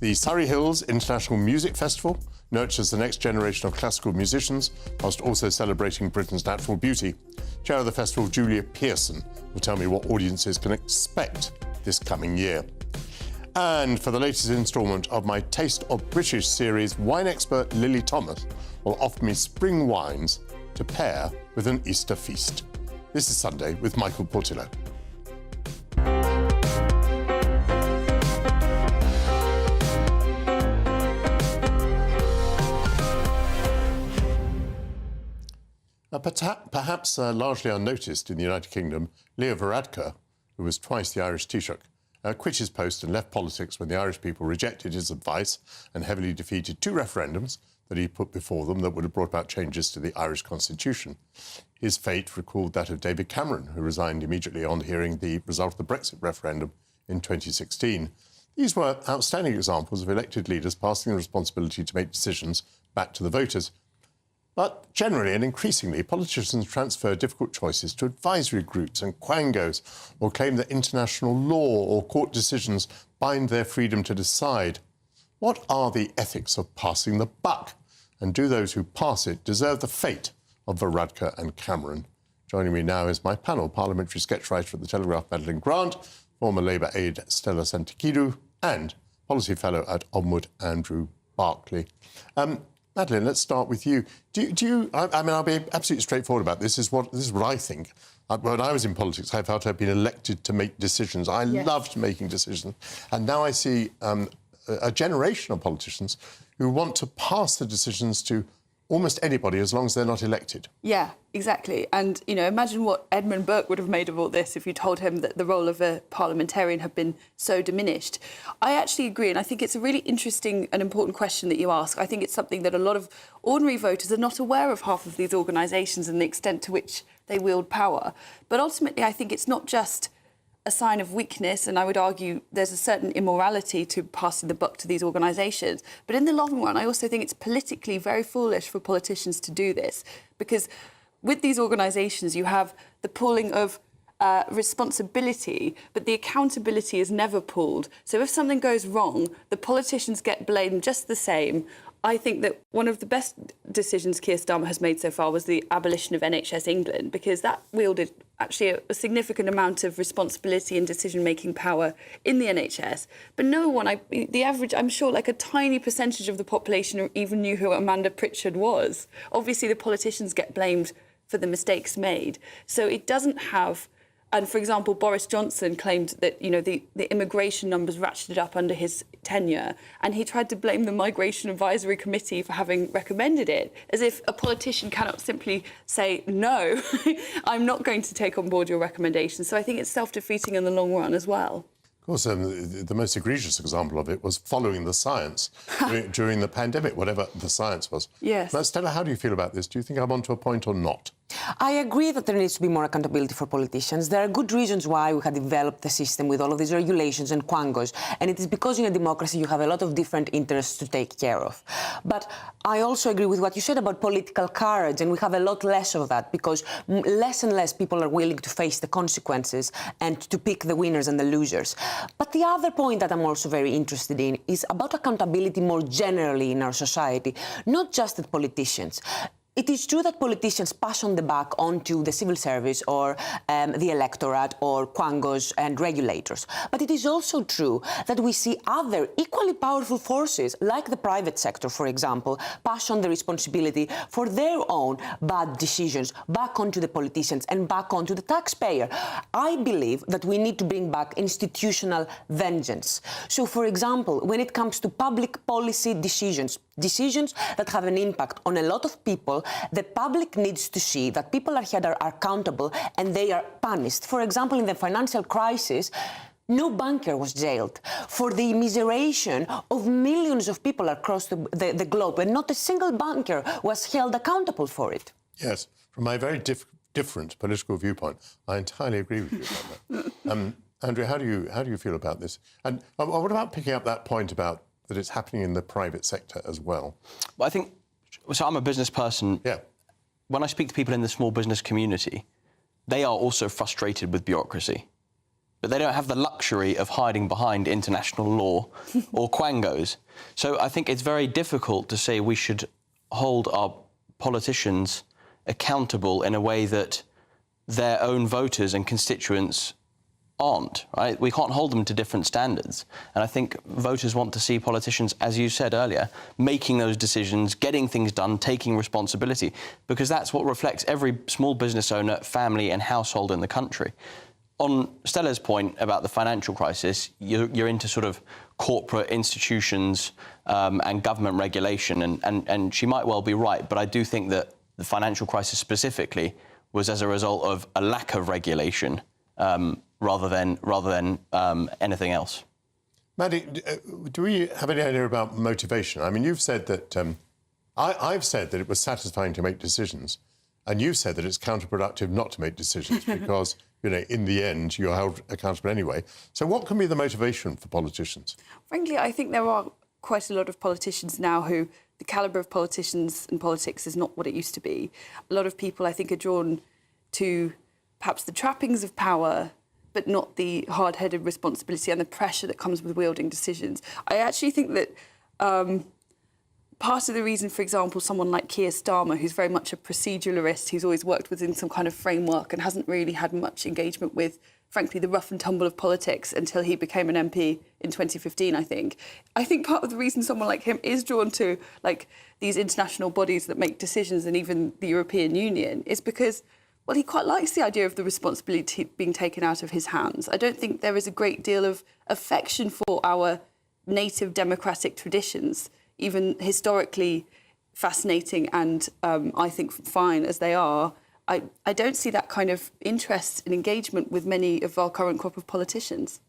Speaker 4: The Surrey Hills International Music Festival nurtures the next generation of classical musicians, whilst also celebrating Britain's natural beauty. Chair of the festival, Julia Pearson, will tell me what audiences can expect this coming year. And for the latest instalment of my Taste of British series, wine expert Lily Thomas will offer me spring wines to pair with an Easter feast. This is Sunday with Michael Portillo. Perhaps largely unnoticed in the United Kingdom, Leo Varadkar, who was twice the Irish Taoiseach, quit his post and left politics when the Irish people rejected his advice and heavily defeated two referendums that he put before them that would have brought about changes to the Irish constitution. His fate recalled that of David Cameron, who resigned immediately on hearing the result of the Brexit referendum in 2016. These were outstanding examples of elected leaders passing the responsibility to make decisions back to the voters. But generally and increasingly, politicians transfer difficult choices to advisory groups and quangos, or claim that international law or court decisions bind their freedom to decide. What are the ethics of passing the buck? And do those who pass it deserve the fate of Varadkar and Cameron? Joining me now is my panel, parliamentary sketch writer at The Telegraph, Madeline Grant, former Labour aide Stella Santikidou, and policy fellow at Onward, Andrew Barclay. Madeline, let's start with you. I'll be absolutely straightforward about this. This is what I think. When I was in politics, I felt I'd been elected to make decisions. I loved making decisions. And now I see a generation of politicians who want to pass the decisions to almost anybody as long as they're not elected.
Speaker 1: Yeah, exactly. And, imagine what Edmund Burke would have made of all this if you told him that the role of a parliamentarian had been so diminished. I actually agree, and I think it's a really interesting and important question that you ask. I think it's something that a lot of ordinary voters are not aware of, half of these organisations, and the extent to which they wield power. But ultimately, I think it's not just a sign of weakness, and I would argue there's a certain immorality to passing the buck to these organisations. But in the long run, I also think it's politically very foolish for politicians to do this, because with these organisations, you have the pooling of responsibility, but the accountability is never pooled. So if something goes wrong, the politicians get blamed just the same. I think that one of the best decisions Keir Starmer has made so far was the abolition of NHS England, because that wielded actually a significant amount of responsibility and decision-making power in the NHS. But no one, the average, I'm sure, like a tiny percentage of the population even knew who Amanda Pritchard was. Obviously, the politicians get blamed for the mistakes made. So it doesn't have... And, for example, Boris Johnson claimed that, the immigration numbers ratcheted up under his tenure, and he tried to blame the Migration Advisory Committee for having recommended it, as if a politician cannot simply say, no, I'm not going to take on board your recommendations. So I think it's self-defeating in the long run as well.
Speaker 4: Of course, the most egregious example of it was following the science during the pandemic, whatever the science was.
Speaker 1: Yes.
Speaker 4: Now, Stella, how do you feel about this? Do you think I'm onto a point or not?
Speaker 5: I agree that there needs to be more accountability for politicians. There are good reasons why we have developed the system with all of these regulations and quangos, and it is because in a democracy you have a lot of different interests to take care of. But I also agree with what you said about political courage, and we have a lot less of that because less and less people are willing to face the consequences and to pick the winners and the losers. But the other point that I'm also very interested in is about accountability more generally in our society, not just at politicians. It is true that politicians pass on the buck onto the civil service or the electorate or quangos and regulators. But it is also true that we see other equally powerful forces, like the private sector, for example, pass on the responsibility for their own bad decisions back onto the politicians and back onto the taxpayer. I believe that we need to bring back institutional vengeance. So, for example, when it comes to public policy decisions that have an impact on a lot of people, the public needs to see that people are accountable and they are punished. For example, in the financial crisis, no banker was jailed for the immiseration of millions of people across the globe, and not a single banker was held accountable for it.
Speaker 4: Yes, from my very different political viewpoint, I entirely agree with you on that. Andrea, how do you feel about this? And what about picking up that point about that it's happening in the private sector as well?
Speaker 6: Well, I think, so I'm a business person.
Speaker 4: Yeah.
Speaker 6: When I speak to people in the small business community, they are also frustrated with bureaucracy. But they don't have the luxury of hiding behind international law or quangos. So I think it's very difficult to say we should hold our politicians accountable in a way that their own voters and constituents aren't, right? We can't hold them to different standards. And I think voters want to see politicians, as you said earlier, making those decisions, getting things done, taking responsibility, because that's what reflects every small business owner, family and household in the country. On Stella's point about the financial crisis, you're into sort of corporate institutions and government regulation, and she might well be right, but I do think that the financial crisis specifically was as a result of a lack of regulation rather than anything else.
Speaker 4: Maddie, do we have any idea about motivation? I mean, you've said that I've said that it was satisfying to make decisions, and you've said that it's counterproductive not to make decisions because, you know, in the end, you're held accountable anyway. So what can be the motivation for politicians?
Speaker 1: Frankly, I think there are quite a lot of politicians now who the calibre of politicians and politics is not what it used to be. A lot of people, I think, are drawn to perhaps the trappings of power, but not the hard-headed responsibility and the pressure that comes with wielding decisions. I actually think that part of the reason, for example, someone like Keir Starmer, who's very much a proceduralist, who's always worked within some kind of framework and hasn't really had much engagement with, frankly, the rough and tumble of politics until he became an MP in 2015, I think. I think part of the reason someone like him is drawn to, like, these international bodies that make decisions and even the European Union is because, well, he quite likes the idea of the responsibility being taken out of his hands. I don't think there is a great deal of affection for our native democratic traditions, even historically fascinating and I think fine as they are. I don't see that kind of interest and engagement with many of our current crop of politicians.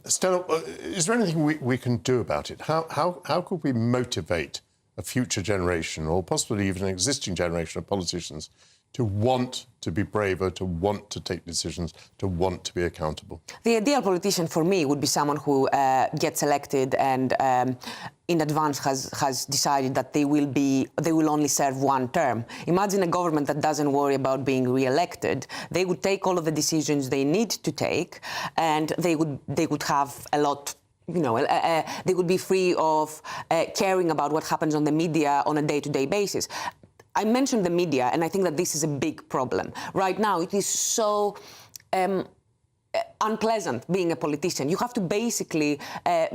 Speaker 4: Stella, is there anything we can do about it? How could we motivate a future generation, or possibly even an existing generation of politicians, to want to be braver, to want to take decisions, to want to be accountable?
Speaker 5: The ideal politician for me would be someone who gets elected and in advance has decided that they will only serve one term. Imagine a government that doesn't worry about being re-elected. They would take all of the decisions they need to take, and they would have a lot. You know, they would be free of caring about what happens on the media on a day-to-day basis. I mentioned the media, and I think that this is a big problem. Right now, it is so unpleasant being a politician. You have to basically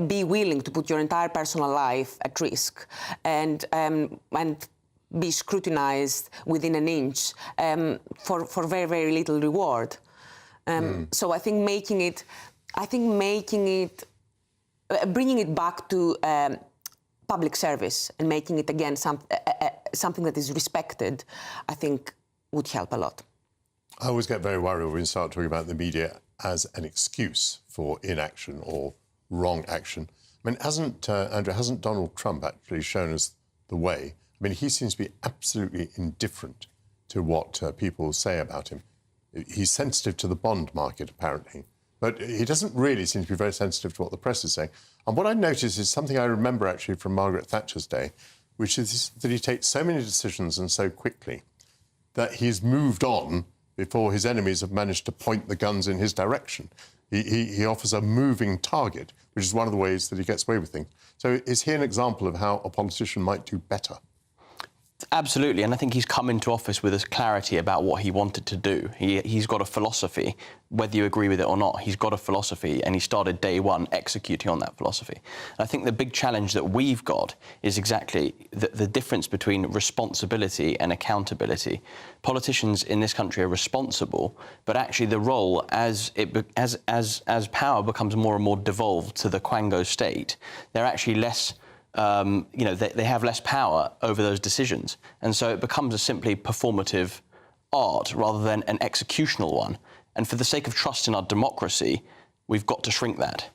Speaker 5: be willing to put your entire personal life at risk and be scrutinized within an inch for very, very little reward. So I think bringing it back to public service and making it again something that is respected, I think would help a lot.
Speaker 4: I always get very worried when we start talking about the media as an excuse for inaction or wrong action. I mean, hasn't Donald Trump actually shown us the way? I mean, he seems to be absolutely indifferent to what people say about him. He's sensitive to the bond market, apparently, but he doesn't really seem to be very sensitive to what the press is saying. And what I noticed is something I remember actually from Margaret Thatcher's day, which is that he takes so many decisions and so quickly that he's moved on before his enemies have managed to point the guns in his direction. He offers a moving target, which is one of the ways that he gets away with things. So is he an example of how a politician might do better?
Speaker 6: Absolutely, and I think he's come into office with a clarity about what he wanted to do. He's got a philosophy, whether you agree with it or not. He's got a philosophy, and he started day one executing on that philosophy. And I think the big challenge that we've got is exactly the difference between responsibility and accountability. Politicians in this country are responsible, but actually the role as power becomes more and more devolved to the Quango state, they're actually less. They have less power over those decisions. And so it becomes a simply performative art rather than an executional one. And for the sake of trust in our democracy, we've got to shrink that.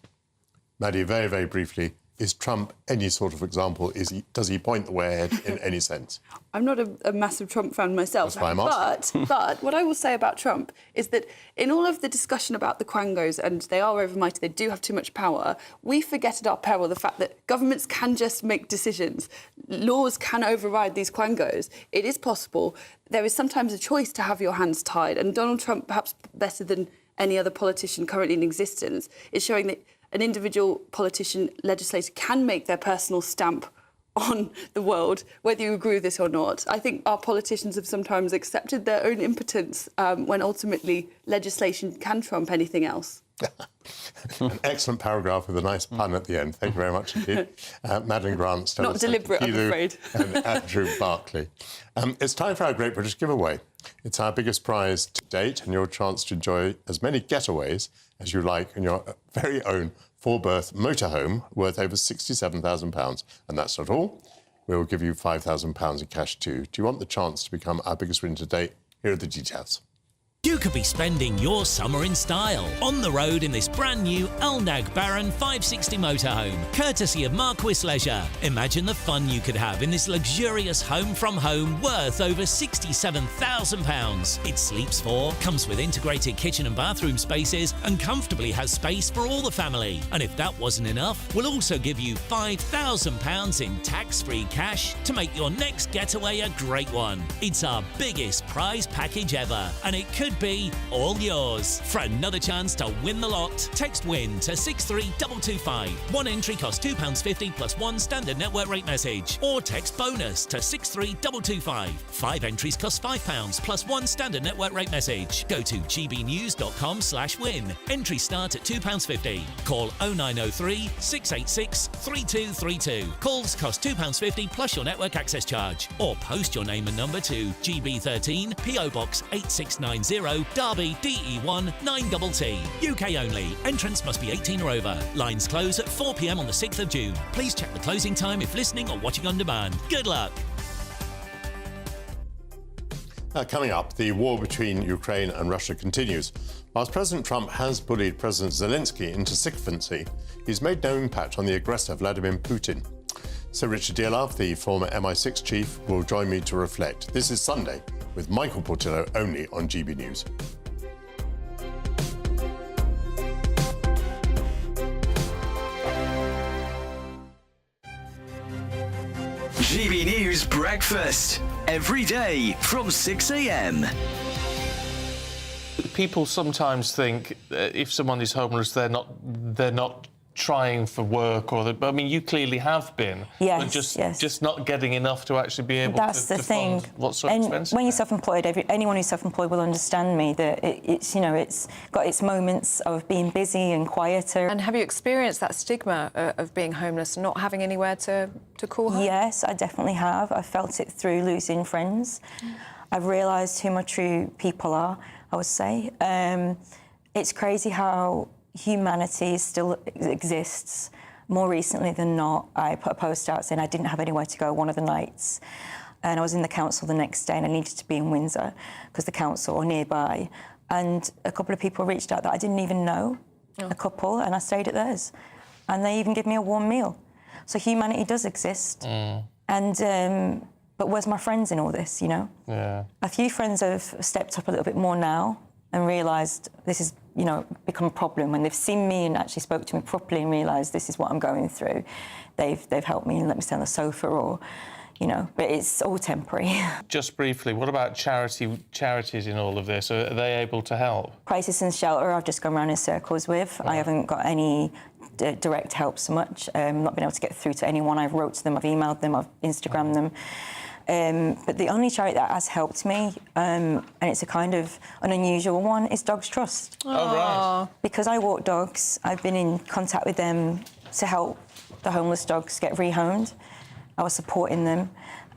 Speaker 4: Maddie, very, very briefly, is Trump any sort of example? Does he point the way ahead in any sense?
Speaker 1: I'm not a massive Trump fan myself.
Speaker 4: That's why I'm asking.
Speaker 1: But what I will say about Trump is that in all of the discussion about the Quangos, and they are overmighty, they do have too much power, we forget at our peril the fact that governments can just make decisions. Laws can override these Quangos. It is possible. There is sometimes a choice to have your hands tied. And Donald Trump, perhaps better than any other politician currently in existence, is showing that an individual politician, legislator can make their personal stamp on the world, whether you agree with this or not. I think our politicians have sometimes accepted their own impotence when ultimately legislation can trump anything else.
Speaker 4: An excellent paragraph with a nice pun at the end. Thank you very much indeed. Madeline Grant, Stella
Speaker 1: Not deliberate, I'm afraid.
Speaker 4: And Andrew Barclay. It's time for our Great British Giveaway. It's our biggest prize to date and your chance to enjoy as many getaways as you like in your very own four-berth motorhome worth over £67,000. And that's not all. We'll give you £5,000 in cash too. Do you want the chance to become our biggest winner to date? Here are the details.
Speaker 7: You could be spending your summer in style on the road in this brand new Elnag Baron 560 motorhome, courtesy of Marquis Leisure. Imagine the fun you could have in this luxurious home from home worth over £67,000. It sleeps four, comes with integrated kitchen and bathroom spaces, and comfortably has space for all the family. And if that wasn't enough, we'll also give you £5,000 in tax-free cash to make your next getaway a great one. It's our biggest prize package ever, and it could be all yours. For another chance to win the lot, text WIN to 63225. One entry costs £2.50 plus one standard network rate message. Or text BONUS to 63225. 5 entries cost £5 plus one standard network rate message. Go to gbnews.com/win. Entries start at £2.50. Call 0903 686 3232. Calls cost £2.50 plus your network access charge. Or post your name and number to GB13 PO Box 8690 Derby DE1 9TT. UK only. Entrance must be 18 or over. Lines close at 4 p.m. on the 6th of June. Please check the closing time if listening or watching on demand. Good luck.
Speaker 4: Coming up, the war between Ukraine and Russia continues. Whilst President Trump has bullied President Zelensky into sycophancy, he's made no impact on the aggressor Vladimir Putin. Sir Richard Dearlove, the former MI6 chief, will join me to reflect. This is Sunday with Michael Portillo only on GB News.
Speaker 8: GB News Breakfast, every day from 6 a.m.
Speaker 10: People sometimes think if someone is homeless, they're not trying for work, or I mean, you clearly have been.
Speaker 11: Yes,
Speaker 10: but
Speaker 11: yes.
Speaker 10: Just not getting enough to actually be able
Speaker 11: That's
Speaker 10: to
Speaker 11: the thing.
Speaker 10: fund what's so expensive.
Speaker 11: When you're self-employed, anyone who's self-employed will understand me that it's got its moments of being busy and quieter.
Speaker 12: And have you experienced that stigma of being homeless, not having anywhere to call home?
Speaker 11: Yes, I definitely have. I felt it through losing friends. I've realised who my true people are, I would say. It's crazy how humanity still exists. More recently than not, I put a post out saying I didn't have anywhere to go one of the nights. And I was in the council the next day and I needed to be in Windsor because the council are nearby. And a couple of people reached out that I didn't even know, a couple, and I stayed at theirs. And they even give me a warm meal. So humanity does exist. And but where's my friends in all this, you know?
Speaker 10: Yeah.
Speaker 11: A few friends have stepped up a little bit more now and realised this is, become a problem. When they've seen me and actually spoke to me properly and realised this is what I'm going through, they've helped me and let me stay on the sofa or, but it's all temporary.
Speaker 10: Just briefly, what about charities in all of this? Are they able to help?
Speaker 11: Crisis and Shelter, I've just gone around in circles with. I haven't got any direct help so much. Not been able to get through to anyone. I've wrote to them, I've emailed them, I've Instagrammed them. But the only charity that has helped me, and it's a kind of an unusual one, is Dogs Trust.
Speaker 10: Oh, right.
Speaker 11: Because I walk dogs, I've been in contact with them to help the homeless dogs get rehomed. I was supporting them.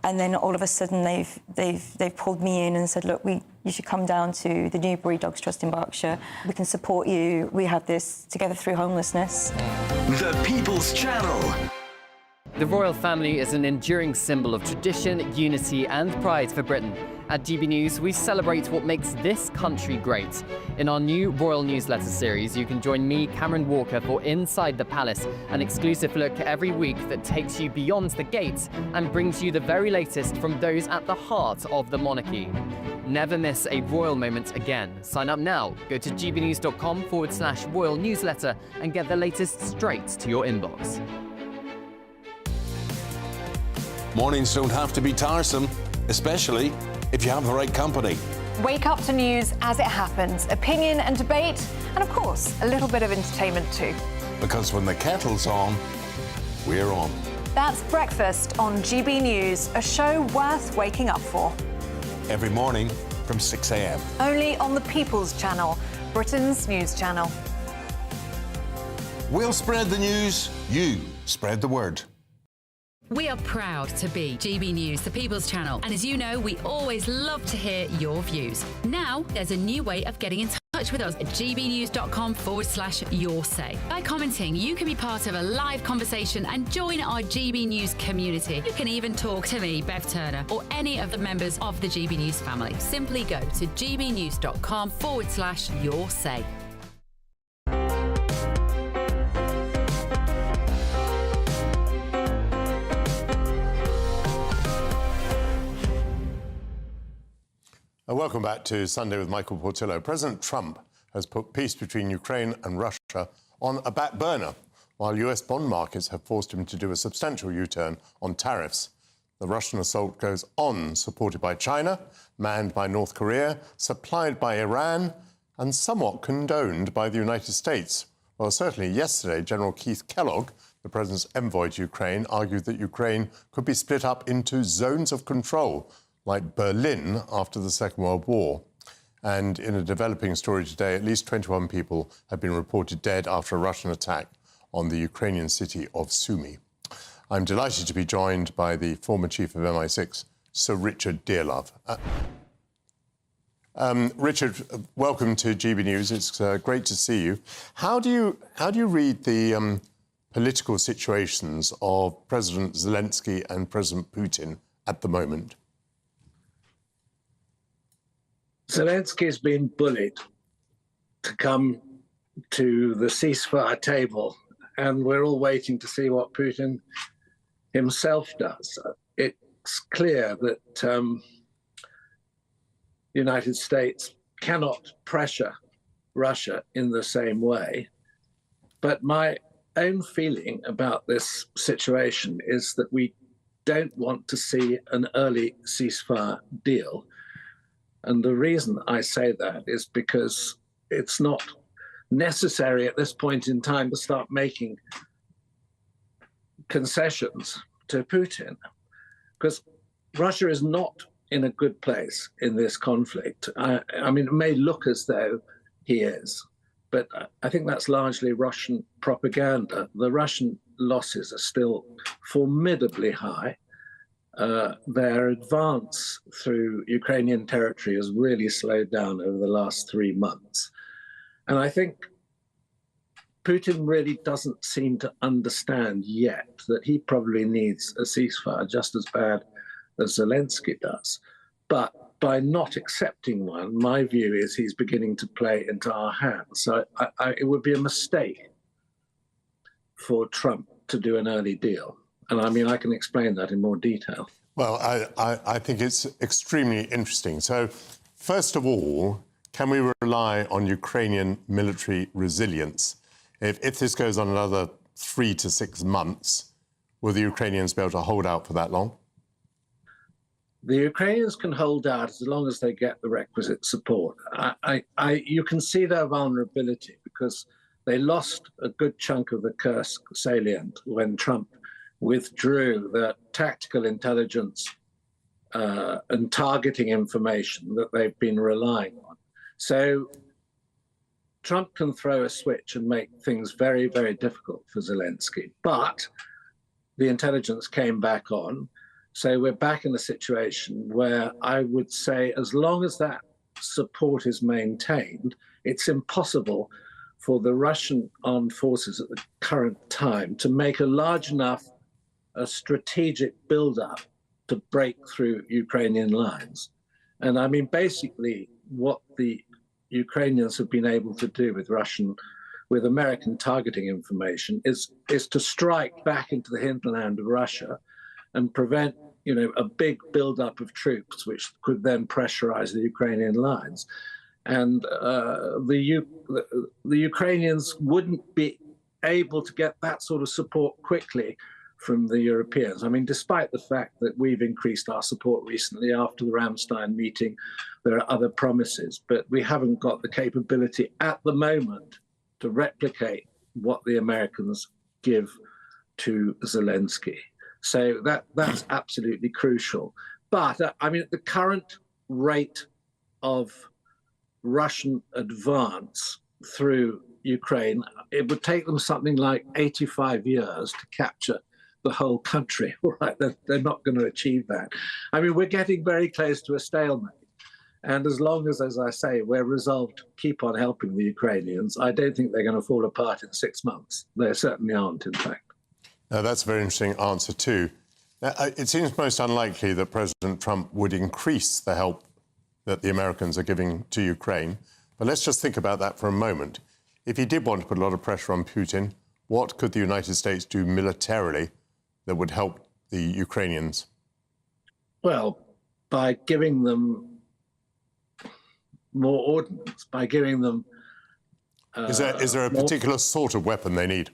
Speaker 11: And then all of a sudden they've pulled me in and said, look, you should come down to the Newbury Dogs Trust in Berkshire. We can support you. We have this together through homelessness.
Speaker 8: The People's Channel.
Speaker 24: The royal family is an enduring symbol of tradition, unity and pride for Britain. At GB News, we celebrate what makes this country great. In our new royal newsletter series, you can join me, Cameron Walker, for Inside the Palace, an exclusive look every week that takes you beyond the gates and brings you the very latest from those at the heart of the monarchy. Never miss a royal moment again. Sign up now. Go to gbnews.com/royal newsletter and get the latest straight to your inbox.
Speaker 13: Mornings don't have to be tiresome, especially if you have the right company.
Speaker 12: Wake up to news as it happens, opinion and debate, and of course, a little bit of entertainment too.
Speaker 13: Because when the kettle's on, we're on.
Speaker 12: That's Breakfast on GB News, a show worth waking up for.
Speaker 13: Every morning from 6 a.m.
Speaker 12: Only on the People's Channel, Britain's news channel.
Speaker 13: We'll spread the news, you spread the word.
Speaker 14: We are proud to be GB News, the People's Channel. And as you know, we always love to hear your views. Now, there's a new way of getting in touch with us at gbnews.com/your say. By commenting, you can be part of a live conversation and join our GB News community. You can even talk to me, Bev Turner, or any of the members of the GB News family. Simply go to gbnews.com/your say.
Speaker 4: Welcome back to Sunday with Michael Portillo. President Trump has put peace between Ukraine and Russia on a back burner, while US bond markets have forced him to do a substantial U-turn on tariffs. The Russian assault goes on, supported by China, manned by North Korea, supplied by Iran, and somewhat condoned by the United States. Well, certainly yesterday, General Keith Kellogg, the president's envoy to Ukraine, argued that Ukraine could be split up into zones of control, like Berlin after the Second World War. And in a developing story today, at least 21 people have been reported dead after a Russian attack on the Ukrainian city of Sumy. I'm delighted to be joined by the former chief of MI6, Sir Richard Dearlove. Richard, welcome to GB News. It's great to see you. How do you read the political situations of President Zelensky and President Putin at the moment?
Speaker 15: Zelensky's been bullied to come to the ceasefire table, and we're all waiting to see what Putin himself does. It's clear that the United States cannot pressure Russia in the same way. But my own feeling about this situation is that we don't want to see an early ceasefire deal. And the reason I say that is because it's not necessary at this point in time to start making concessions to Putin, because Russia is not in a good place in this conflict. I mean, it may look as though he is, but I think that's largely Russian propaganda. The Russian losses are still formidably high. Their advance through Ukrainian territory has really slowed down over the last 3 months. And I think Putin really doesn't seem to understand yet that he probably needs a ceasefire just as bad as Zelensky does. But by not accepting one, my view is he's beginning to play into our hands. So it would be a mistake for Trump to do an early deal. And I mean, I can explain that in more detail.
Speaker 4: Well, I think it's extremely interesting. So, first of all, can we rely on Ukrainian military resilience? If this goes on another 3 to 6 months, will the Ukrainians be able to hold out for that long?
Speaker 15: The Ukrainians can hold out as long as they get the requisite support. You can see their vulnerability because they lost a good chunk of the Kursk salient when Trump withdrew the tactical intelligence and targeting information that they've been relying on. So Trump can throw a switch and make things very, very difficult for Zelensky. But the intelligence came back on. So we're back in a situation where I would say, as long as that support is maintained, it's impossible for the Russian armed forces at the current time to make a large enough strategic build-up to break through Ukrainian lines. And I mean, basically, what the Ukrainians have been able to do with American targeting information is to strike back into the hinterland of Russia and prevent, a big buildup of troops, which could then pressurize the Ukrainian lines. And the Ukrainians wouldn't be able to get that sort of support quickly from the Europeans. I mean, despite the fact that we've increased our support recently after the Ramstein meeting, there are other promises, but we haven't got the capability at the moment to replicate what the Americans give to Zelensky. So that's absolutely crucial. But I mean, at the current rate of Russian advance through Ukraine, it would take them something like 85 years to capture the whole country. All right, they're not going to achieve that. I mean, we're getting very close to a stalemate. And as long as I say, we're resolved to keep on helping the Ukrainians, I don't think they're going to fall apart in 6 months. They certainly aren't, in fact.
Speaker 4: Now, that's a very interesting answer, too. Now, it seems most unlikely that President Trump would increase the help that the Americans are giving to Ukraine. But let's just think about that for a moment. If he did want to put a lot of pressure on Putin, what could the United States do militarily that would help the Ukrainians?
Speaker 15: Well, by giving them more ordnance, by giving them...
Speaker 4: Is there a particular sort of weapon they need?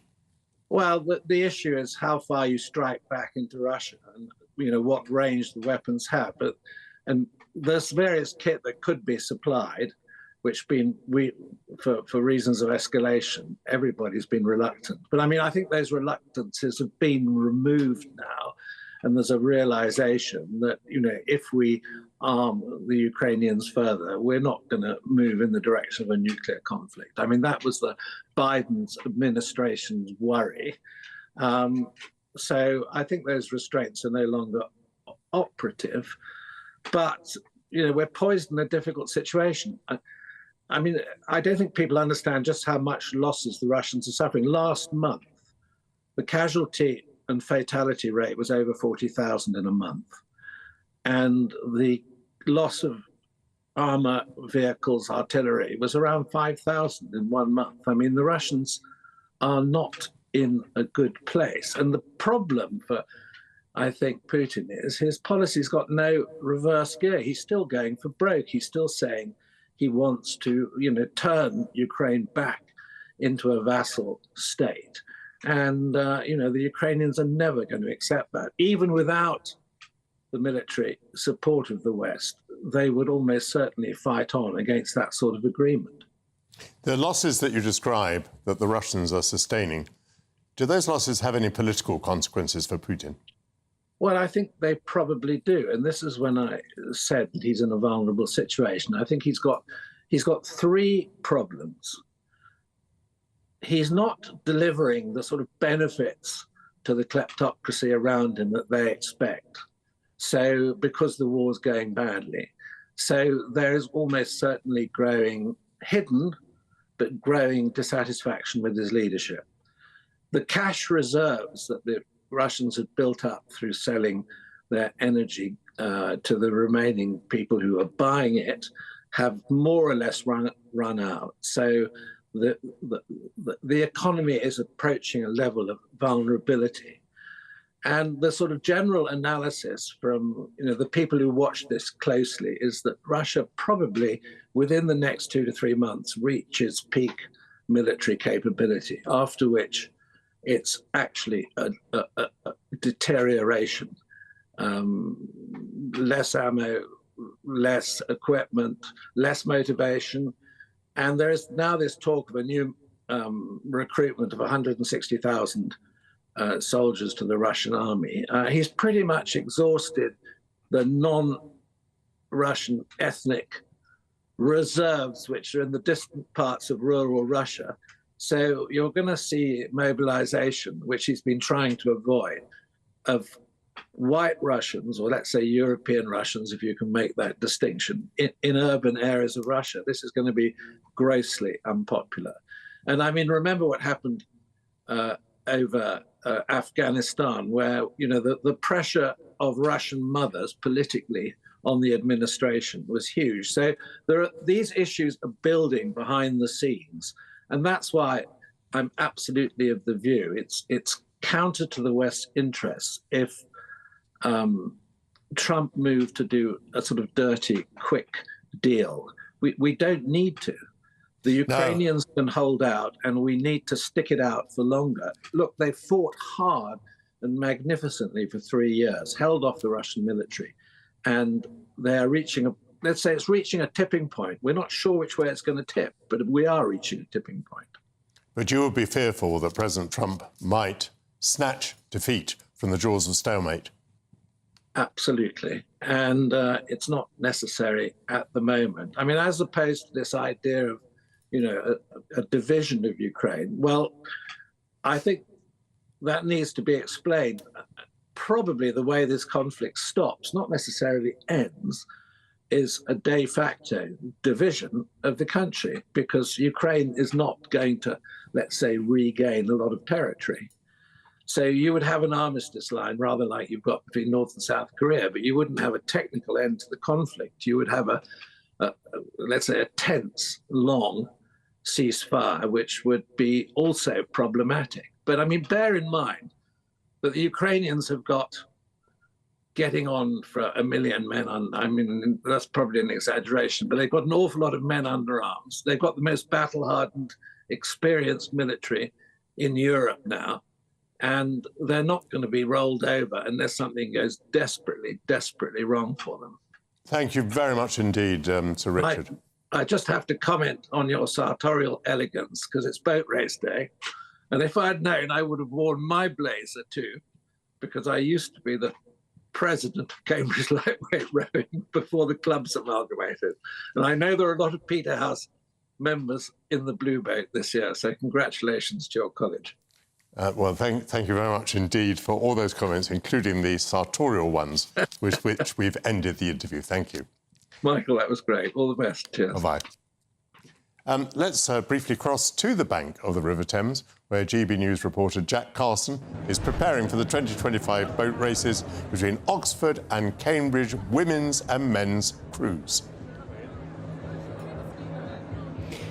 Speaker 15: Well, the issue is how far you strike back into Russia and, what range the weapons have. And there's various kit that could be supplied, which for reasons of escalation, everybody's been reluctant. But I mean, I think those reluctances have been removed now. And there's a realization that, if we arm the Ukrainians further, we're not going to move in the direction of a nuclear conflict. I mean, that was the Biden's administration's worry. So I think those restraints are no longer operative. But, we're poised in a difficult situation. I mean, I don't think people understand just how much losses the Russians are suffering. Last month, the casualty and fatality rate was over 40,000 in a month. And the loss of armor, vehicles, artillery was around 5,000 in 1 month. I mean, the Russians are not in a good place. And the problem for, I think, Putin is his policy's got no reverse gear. He's still going for broke. He's still saying he wants to, turn Ukraine back into a vassal state. And, the Ukrainians are never going to accept that. Even without the military support of the West, they would almost certainly fight on against that sort of agreement.
Speaker 4: The losses that you describe that the Russians are sustaining, do those losses have any political consequences for Putin?
Speaker 15: Well, I think they probably do. And this is when I said that he's in a vulnerable situation. I think he's got 3 problems. He's not delivering the sort of benefits to the kleptocracy around him that they expect. So, because the war's going badly. So there is almost certainly growing hidden, but growing dissatisfaction with his leadership. The cash reserves that the Russians had built up through selling their energy to the remaining people who are buying it have more or less run out. So the economy is approaching a level of vulnerability. And the sort of general analysis from the people who watch this closely is that Russia probably within the next 2 to 3 months reaches peak military capability, after which it's actually a deterioration. Less ammo, less equipment, less motivation. And there is now this talk of a new recruitment of 160,000 soldiers to the Russian army. He's pretty much exhausted the non-Russian ethnic reserves, which are in the distant parts of rural Russia. So you're going to see mobilization, which he's been trying to avoid, of white Russians, or let's say European Russians, if you can make that distinction, in urban areas of Russia. This is going to be grossly unpopular. And I mean, remember what happened over Afghanistan, where, you know, the pressure of Russian mothers politically on the administration was huge. So these issues are building behind the scenes. And that's why I'm absolutely of the view it's counter to the West's interests if Trump moved to do a sort of dirty, quick deal. We don't need to. The Ukrainians can hold out, and we need to stick it out for longer. Look, they fought hard and magnificently for 3 years, held off the Russian military, and they are reaching let's say it's reaching a tipping point. We're not sure which way it's going to tip, but we are reaching a tipping point.
Speaker 4: But you would be fearful that President Trump might snatch defeat from the jaws of stalemate.
Speaker 15: Absolutely. And it's not necessary at the moment. I mean, as opposed to this idea of, you know, a division of Ukraine, well, I think that needs to be explained. Probably the way this conflict stops, not necessarily ends, is a de facto division of the country, because Ukraine is not going to, let's say, regain a lot of territory. So you would have an armistice line, rather like you've got between North and South Korea, but you wouldn't have a technical end to the conflict. You would have let's say, a tense, long ceasefire, which would be also problematic. But I mean, bear in mind that the Ukrainians have got getting on for 1 million men. I mean, that's probably an exaggeration, but they've got an awful lot of men under arms. They've got the most battle-hardened, experienced military in Europe now, and they're not going to be rolled over unless something goes desperately, desperately wrong for them.
Speaker 4: Thank you very much indeed, Sir Richard.
Speaker 15: I just have to comment on your sartorial elegance, because it's boat race day. And if I'd known, I would have worn my blazer too, because I used to be the president of Cambridge Lightweight Rowing before the clubs amalgamated. And I know there are a lot of Peterhouse members in the blue boat this year, so congratulations to your college.
Speaker 4: Well, thank you very much indeed for all those comments, including the sartorial ones, with which we've ended the interview. Thank you.
Speaker 15: Michael, that was great. All the best. Cheers.
Speaker 4: Bye-bye. Let's briefly cross to the bank of the River Thames, where GB News reporter Jack Carson is preparing for the 2025 boat races between Oxford and Cambridge women's and men's crews.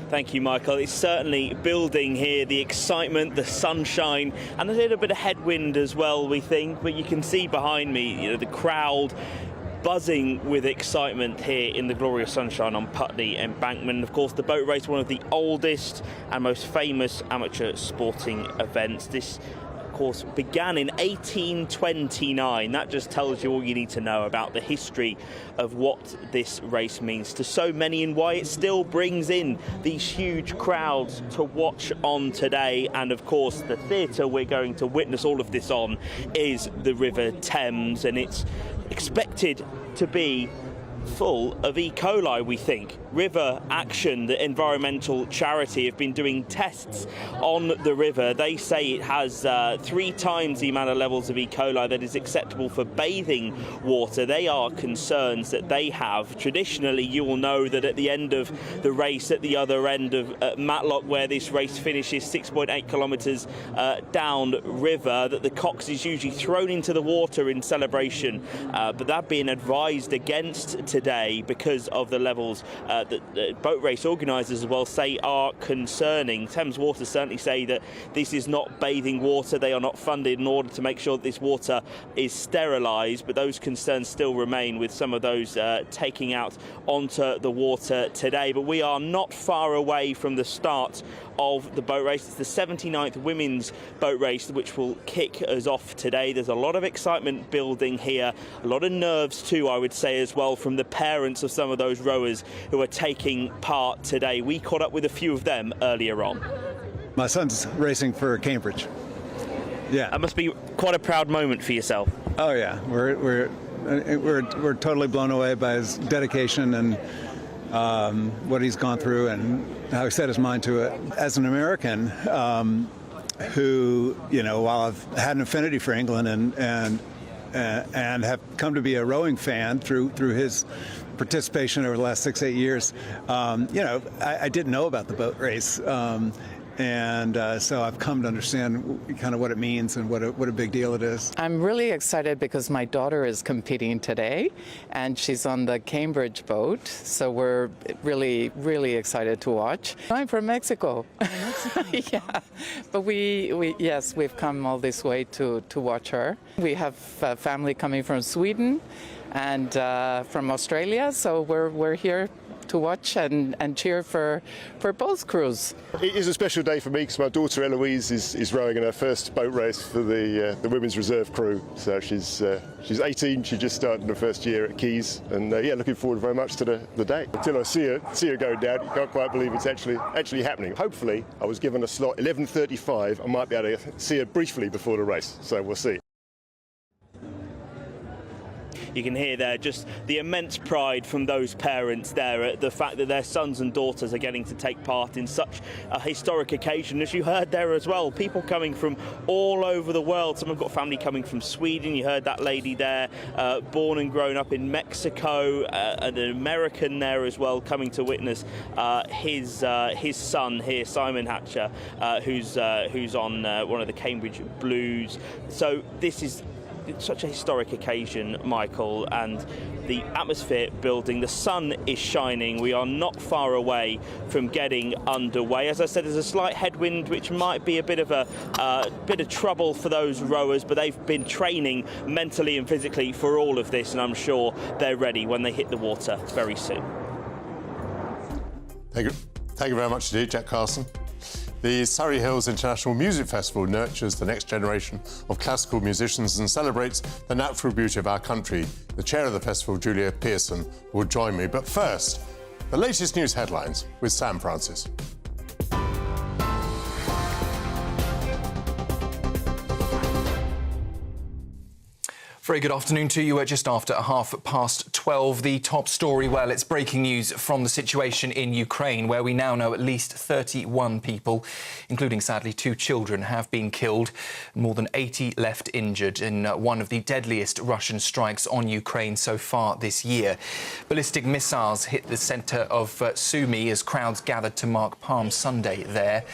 Speaker 2: Thank you, Michael. It's certainly building here, the excitement, the sunshine, and a little bit of headwind as well, we think. But you can see behind me, you know, the crowd buzzing with excitement here in the glorious sunshine on Putney Embankment. Of course, the boat race, one of the oldest and most famous amateur sporting events. This, of course, began in 1829. That just tells you all you need to know about the history of what this race means to so many and why it still brings in these huge crowds to watch on today. And of course, the theatre we're going to witness all of this on is the River Thames, and it's expected to be full of E. coli, we think. River Action, the environmental charity, have been doing tests on the river. They say it has 3 times the amount of levels of E. coli that is acceptable for bathing water. They are concerns that they have. Traditionally, you will know that at the end of the race, at the other end of Matlock, where this race finishes 6.8 kilometres down river, that the cox is usually thrown into the water in celebration. But that being advised against today because of the levels that the boat race organisers as well say are concerning. Thames Water certainly say that this is not bathing water. They are not funded in order to make sure that this water is sterilised, but those concerns still remain with some of those taking out onto the water today. But we are not far away from the start of the boat race. It's the 79th women's boat race which will kick us off today. There's a lot of excitement building here, a lot of nerves too, I would say, as well, from the parents of some of those rowers who are taking part today. We caught up with a few of them earlier on.
Speaker 16: My son's racing for Cambridge. Yeah.
Speaker 2: That must be quite a proud moment for yourself.
Speaker 16: Oh yeah, we're we're totally blown away by his dedication and what he's gone through and how he set his mind to it. As an American who, while I've had an affinity for England and have come to be a rowing fan through his participation over the last 6-8 years, I didn't know about the boat race. So I've come to understand kind of what it means and what a big deal it is.
Speaker 3: I'm really excited because my daughter is competing today, and she's on the Cambridge boat, so we're really, really excited to watch. I'm from Mexico. Yeah, but we've come all this way to watch her. We have family coming from Sweden and from Australia, so we're here to watch and cheer for both crews.
Speaker 17: It is a special day for me because my daughter Eloise is rowing in her first boat race for the women's reserve crew. So she's 18. She just started her first year at Keys, and looking forward very much to the day. Until I see her go down, you can't quite believe it's actually happening. Hopefully, I was given a slot 11:35. I might be able to see her briefly before the race. So we'll see.
Speaker 2: You can hear there just the immense pride from those parents there at the fact that their sons and daughters are getting to take part in such a historic occasion. As you heard there as well, people coming from all over the world. Some have got family coming from Sweden. You heard that lady there, born and grown up in Mexico, and an American there as well, coming to witness his son here, Simon Hatcher, who's on one of the Cambridge Blues. So this is such a historic occasion, Michael, and the atmosphere building. The sun is shining. We are not far away from getting underway. As I said, there's a slight headwind, which might be a bit of trouble for those rowers, but they've been training mentally and physically for all of this, and I'm sure they're ready when they hit the water very soon.
Speaker 4: Thank you very much indeed, Jack Carson. The Surrey Hills International Music Festival nurtures the next generation of classical musicians and celebrates the natural beauty of our country. The chair of the festival, Julia Pearson, will join me. But first, the latest news headlines with Sam Francis.
Speaker 19: Very good afternoon to you. Just after 12:30, the top story, well, it's breaking news from the situation in Ukraine, where we now know at least 31 people, including sadly 2 children, have been killed, more than 80 left injured in one of the deadliest Russian strikes on Ukraine so far this year. Ballistic missiles hit the centre of Sumy as crowds gathered to mark Palm Sunday there.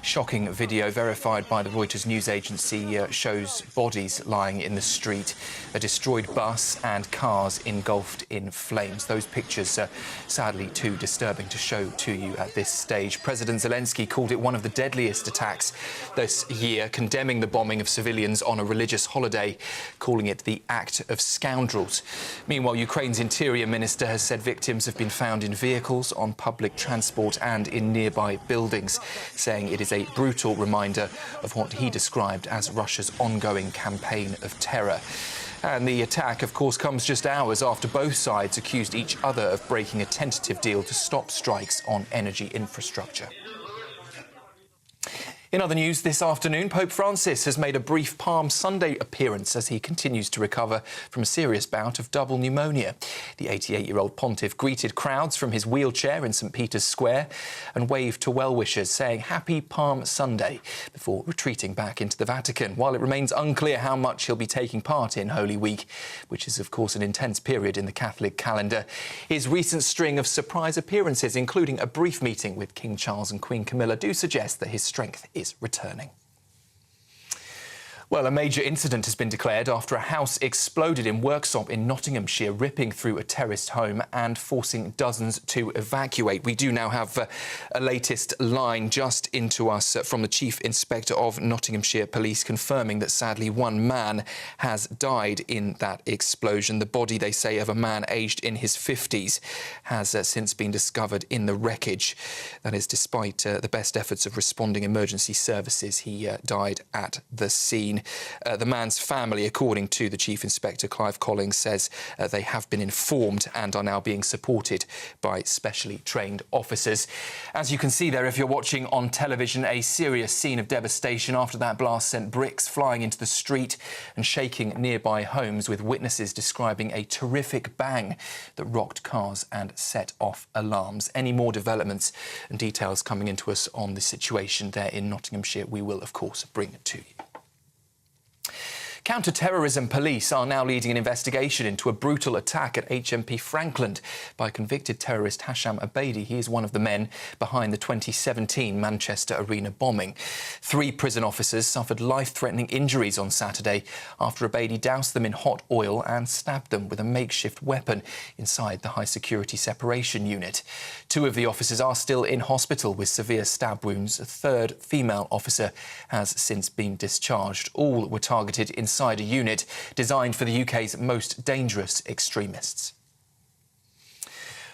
Speaker 19: Shocking video verified by the Reuters news agency shows bodies lying in the street, a destroyed bus and cars engulfed in flames. Those pictures are sadly too disturbing to show to you at this stage. President Zelensky called it one of the deadliest attacks this year, condemning the bombing of civilians on a religious holiday, calling it the act of scoundrels. Meanwhile, Ukraine's interior minister has said victims have been found in vehicles, on public transport and in nearby buildings, saying it is a brutal reminder of what he described as Russia's ongoing campaign of terror. And the attack, of course, comes just hours after both sides accused each other of breaking a tentative deal to stop strikes on energy infrastructure. In other news this afternoon, Pope Francis has made a brief Palm Sunday appearance as he continues to recover from a serious bout of double pneumonia. The 88-year-old pontiff greeted crowds from his wheelchair in St Peter's Square and waved to well-wishers, saying Happy Palm Sunday, before retreating back into the Vatican. While it remains unclear how much he'll be taking part in Holy Week, which is, of course, an intense period in the Catholic calendar, his recent string of surprise appearances, including a brief meeting with King Charles and Queen Camilla, do suggest that his strength is returning. Well, a major incident has been declared after a house exploded in Worksop in Nottinghamshire, ripping through a terraced home and forcing dozens to evacuate. We do now have a latest line just into us from the Chief Inspector of Nottinghamshire Police, confirming that sadly one man has died in that explosion. The body, they say, of a man aged in his 50s has since been discovered in the wreckage. That is despite the best efforts of responding emergency services. He died at the scene. The man's family, according to the Chief Inspector Clive Collins, says they have been informed and are now being supported by specially trained officers. As you can see there, if you're watching on television, a serious scene of devastation after that blast sent bricks flying into the street and shaking nearby homes, with witnesses describing a terrific bang that rocked cars and set off alarms. Any more developments and details coming into us on the situation there in Nottinghamshire, we will, of course, bring it to you. Counter-terrorism police are now leading an investigation into a brutal attack at HMP Frankland by convicted terrorist Hasham Abedi. He is one of the men behind the 2017 Manchester Arena bombing. 3 prison officers suffered life-threatening injuries on Saturday after Abedi doused them in hot oil and stabbed them with a makeshift weapon inside the high-security separation unit. 2 of the officers are still in hospital with severe stab wounds. A 3rd female officer has since been discharged. All were targeted inside a unit designed for the UK's most dangerous extremists.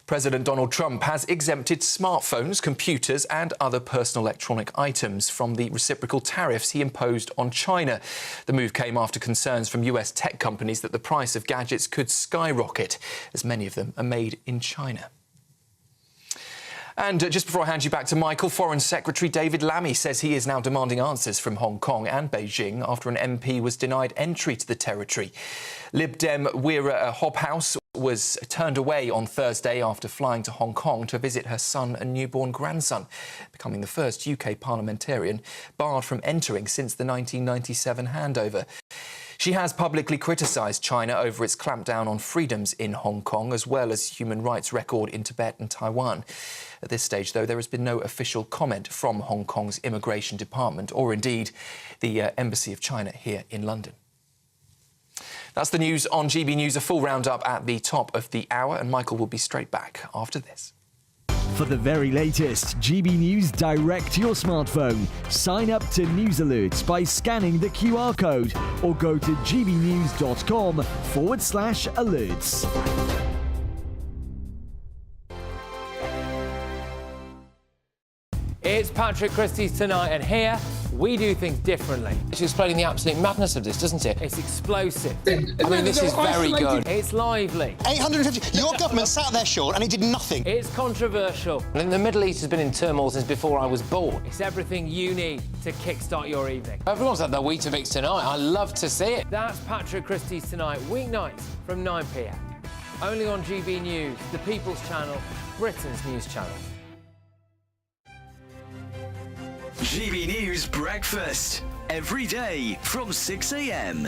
Speaker 19: President Donald Trump has exempted smartphones, computers and other personal electronic items from the reciprocal tariffs he imposed on China. The move came after concerns from US tech companies that the price of gadgets could skyrocket, as many of them are made in China. And just before I hand you back to Michael, Foreign Secretary David Lammy says he is now demanding answers from Hong Kong and Beijing after an MP was denied entry to the territory. Lib Dem Weera Hobhouse was turned away on Thursday after flying to Hong Kong to visit her son and newborn grandson, becoming the first UK parliamentarian barred from entering since the 1997 handover. She has publicly criticised China over its clampdown on freedoms in Hong Kong, as well as human rights record in Tibet and Taiwan. At this stage, though, there has been no official comment from Hong Kong's Immigration Department or indeed the Embassy of China here in London. That's the news on GB News, a full roundup at the top of the hour, and Michael will be straight back after this.
Speaker 9: For the very latest GB News direct to your smartphone, sign up to News Alerts by scanning the QR code or go to gbnews.com/alerts.
Speaker 28: It's Patrick Christie's Tonight, and here we do things differently. It's explaining the absolute madness of this, doesn't it? It's explosive. I mean, this is very good. It's lively.
Speaker 18: 850. Your government sat there, Sean, and it did nothing.
Speaker 28: It's controversial. And the Middle East has been in turmoil since before I was born. It's everything you need to kickstart your evening. Everyone's had their Weetabix tonight. I love to see it. That's Patrick Christie's Tonight, weeknights from 9 p.m. Only on GB News, the People's Channel, Britain's news channel.
Speaker 8: GB News Breakfast, every day from 6 a.m.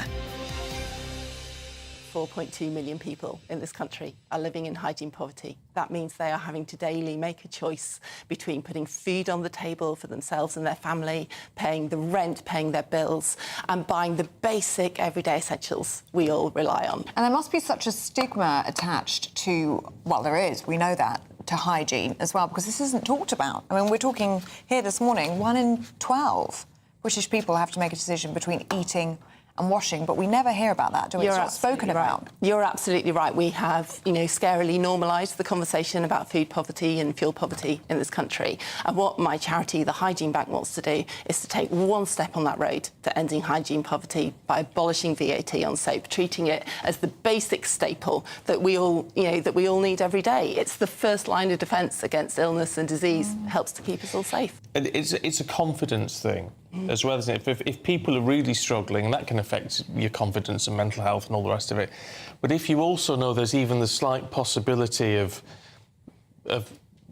Speaker 20: 4.2 million people in this country are living in hygiene poverty. That means they are having to daily make a choice between putting food on the table for themselves and their family, paying the rent, paying their bills, and buying the basic everyday essentials we all rely on.
Speaker 21: And there must be such a stigma attached to, well, there is, we know that, to hygiene as well, because this isn't talked about. I mean, we're talking here this morning, 1 in 12 British people have to make a decision between eating and washing, but we never hear about that, do we? It's not spoken about.
Speaker 20: You're absolutely right. We have, scarily normalised the conversation about food poverty and fuel poverty in this country. And what my charity, the Hygiene Bank, wants to do is to take one step on that road to ending hygiene poverty by abolishing VAT on soap, treating it as the basic staple that we all need every day. It's the first line of defence against illness and disease. Helps to keep us all safe.
Speaker 10: And it's a confidence thing as well, isn't it? If people are really struggling, that can affect your confidence and mental health and all the rest of it. But if you also know there's even the slight possibility of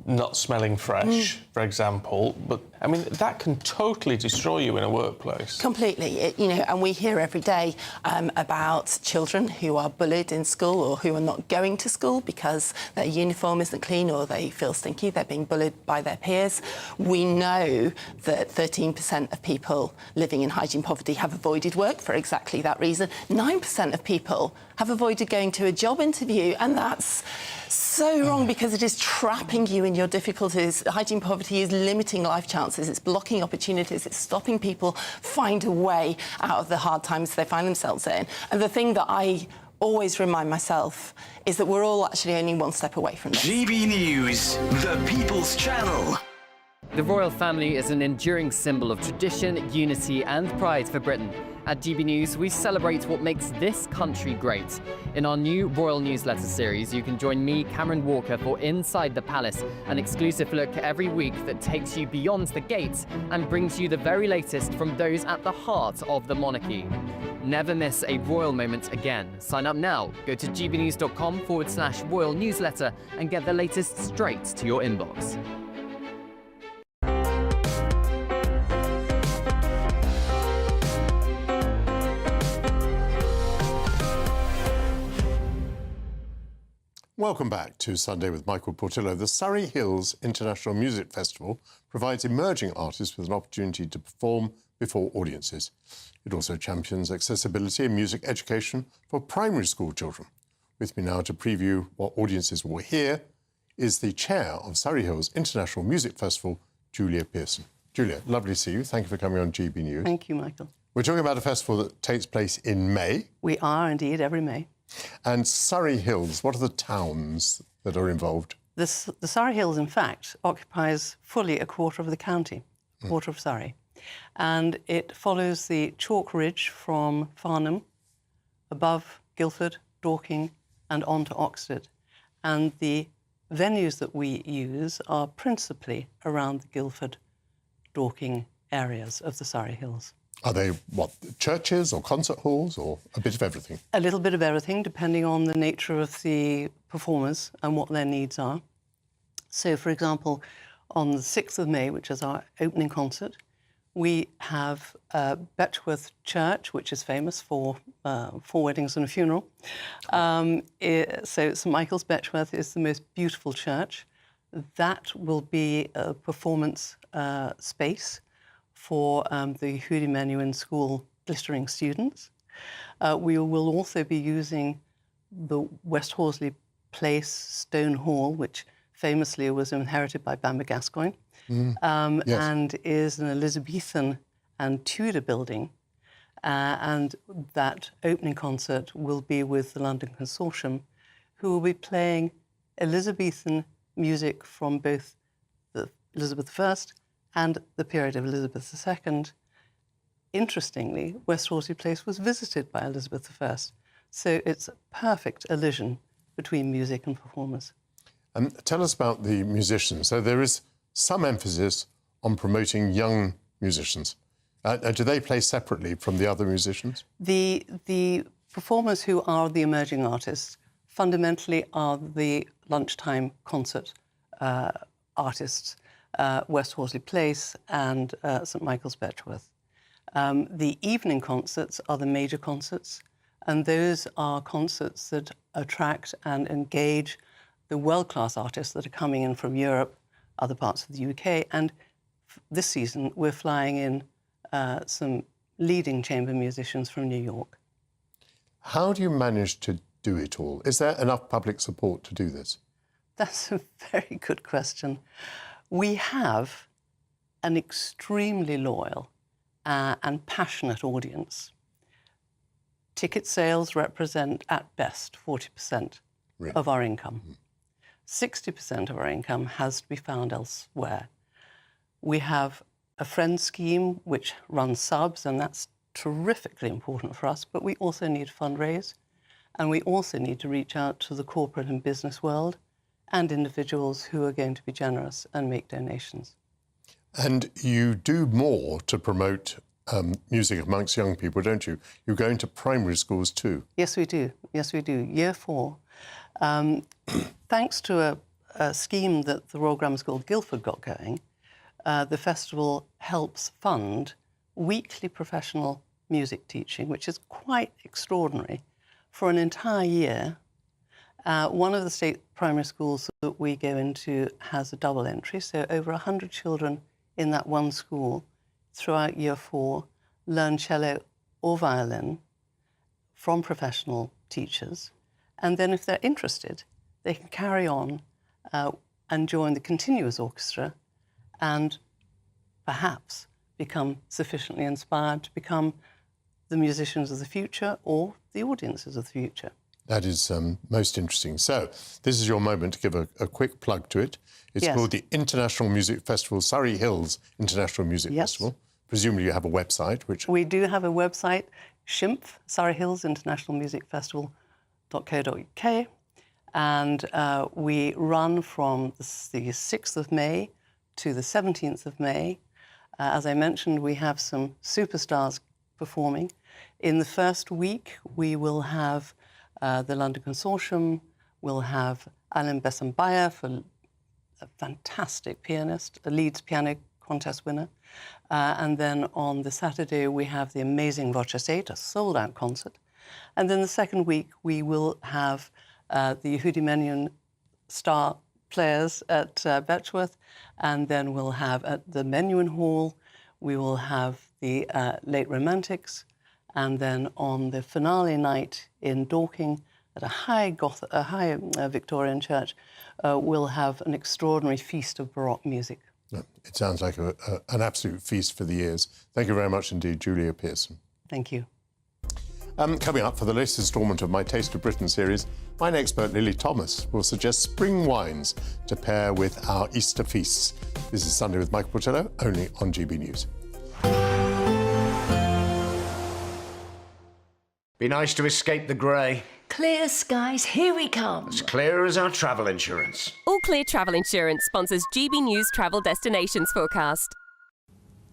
Speaker 10: not smelling fresh, for example, but I mean that can totally destroy you in a workplace.
Speaker 20: Completely, and we hear every day about children who are bullied in school or who are not going to school because their uniform isn't clean or they feel stinky. They're being bullied by their peers. We know that 13% of people living in hygiene poverty have avoided work for exactly that reason. 9% of people have avoided going to a job interview, and that's so wrong because it is trapping you in your difficulties. Hygiene poverty is limiting life chances, it's blocking opportunities, it's stopping people find a way out of the hard times they find themselves in. And the thing that I always remind myself is that we're all actually only one step away from this.
Speaker 8: GB News, the People's Channel.
Speaker 24: The royal family is an enduring symbol of tradition, unity and pride for Britain. At GB News, we celebrate what makes this country great. In our new royal newsletter series, you can join me, Cameron Walker, for Inside the Palace, an exclusive look every week that takes you beyond the gates and brings you the very latest from those at the heart of the monarchy. Never miss a royal moment again. Sign up now. Go to gbnews.com/royal newsletter and get the latest straight to your inbox.
Speaker 4: Welcome back to Sunday with Michael Portillo. The Surrey Hills International Music Festival provides emerging artists with an opportunity to perform before audiences. It also champions accessibility and music education for primary school children. With me now to preview what audiences will hear is the chair of Surrey Hills International Music Festival, Julia Pearson. Julia, lovely to see you. Thank you for coming on GB News.
Speaker 1: Thank you, Michael.
Speaker 4: We're talking about a festival that takes place in May.
Speaker 1: We are indeed, every May.
Speaker 4: And Surrey Hills, what are the towns that are involved?
Speaker 1: The Surrey Hills, in fact, occupies fully a quarter of the county, a quarter of Surrey. And it follows the chalk ridge from Farnham, above Guildford, Dorking, and on to Oxford. And the venues that we use are principally around the Guildford, Dorking areas of the Surrey Hills.
Speaker 4: Are they, what, churches or concert halls or a bit of everything?
Speaker 1: A little bit of everything, depending on the nature of the performers and what their needs are. So, for example, on the 6th of May, which is our opening concert, we have Betchworth Church, which is famous for 4 weddings and a funeral. So St Michael's Betchworth is the most beautiful church. That will be a performance space for the Hoodie Menuhin School glistering students. We will also be using the West Horsley Place Stone Hall, which famously was inherited by Bamber Gascoigne,
Speaker 4: Yes.
Speaker 1: and is an Elizabethan and Tudor building. And that opening concert will be with the London Consortium, who will be playing Elizabethan music from both the Elizabeth I and the period of Elizabeth II. Interestingly, West Horsley Place was visited by Elizabeth I, so it's a perfect elision between music and performers.
Speaker 4: Tell us about the musicians. So there is some emphasis on promoting young musicians. Do they play separately from the other musicians?
Speaker 1: The performers who are the emerging artists fundamentally are the lunchtime concert artists, West Horsley Place and St Michael's Betchworth. The evening concerts are the major concerts, and those are concerts that attract and engage the world-class artists that are coming in from Europe, other parts of the UK, and this season we're flying in some leading chamber musicians from New York.
Speaker 4: How do you manage to do it all? Is there enough public support to do this?
Speaker 1: That's a very good question. We have an extremely loyal and passionate audience. Ticket sales represent, at best, 40% of our income. 60% of our income has to be found elsewhere. We have a friend scheme which runs subs, and that's terrifically important for us, but we also need to fundraise, and we also need to reach out to the corporate and business world and individuals who are going to be generous and make donations.
Speaker 4: And you do more to promote music amongst young people, don't you? You go into primary schools too.
Speaker 1: Yes, we do. Yes, we do. Year 4. Thanks to a scheme that the Royal Grammar School Guildford got going, the festival helps fund weekly professional music teaching, which is quite extraordinary, for an entire year. One of the state primary schools that we go into has a double entry, so over 100 children in that one school throughout year 4 learn cello or violin from professional teachers. And then if they're interested, they can carry on and join the continuous orchestra and perhaps become sufficiently inspired to become the musicians of the future or the audiences of the future.
Speaker 4: That is most interesting. So this is your moment to give a quick plug to it. It's
Speaker 1: Yes.
Speaker 4: called the International Music Festival, Surrey Hills International Music Festival. Presumably you have a website, which...
Speaker 1: We do have a website, SHIMF, Surrey Hills International Music Festival.co.uk, and we run from the 6th of May to the 17th of May. As I mentioned, we have some superstars performing. In the first week, we will have the London Consortium, we'll have Alan Besambaya, a fantastic pianist, a Leeds Piano Contest winner. And then on the Saturday, we have the amazing Rochester 8, a sold-out concert. And then the second week, we will have the Yehudi Menuhin star players at Betchworth. And then we'll have at the Menuhin Hall, we will have the Late Romantics. And then on the finale night in Dorking, at a high Victorian church, we'll have an extraordinary feast of Baroque music.
Speaker 4: It sounds like an absolute feast for the ears. Thank you very much indeed, Julia Pearson.
Speaker 1: Thank you.
Speaker 4: Coming up for the latest instalment of my Taste of Britain series, wine expert Lily Thomas will suggest spring wines to pair with our Easter feasts. This is Sunday with Michael Portillo, only on GB News.
Speaker 5: Be nice to escape the grey.
Speaker 6: Clear skies, here we come.
Speaker 5: As clear as our travel insurance.
Speaker 7: All Clear Travel Insurance sponsors GB News Travel Destinations Forecast.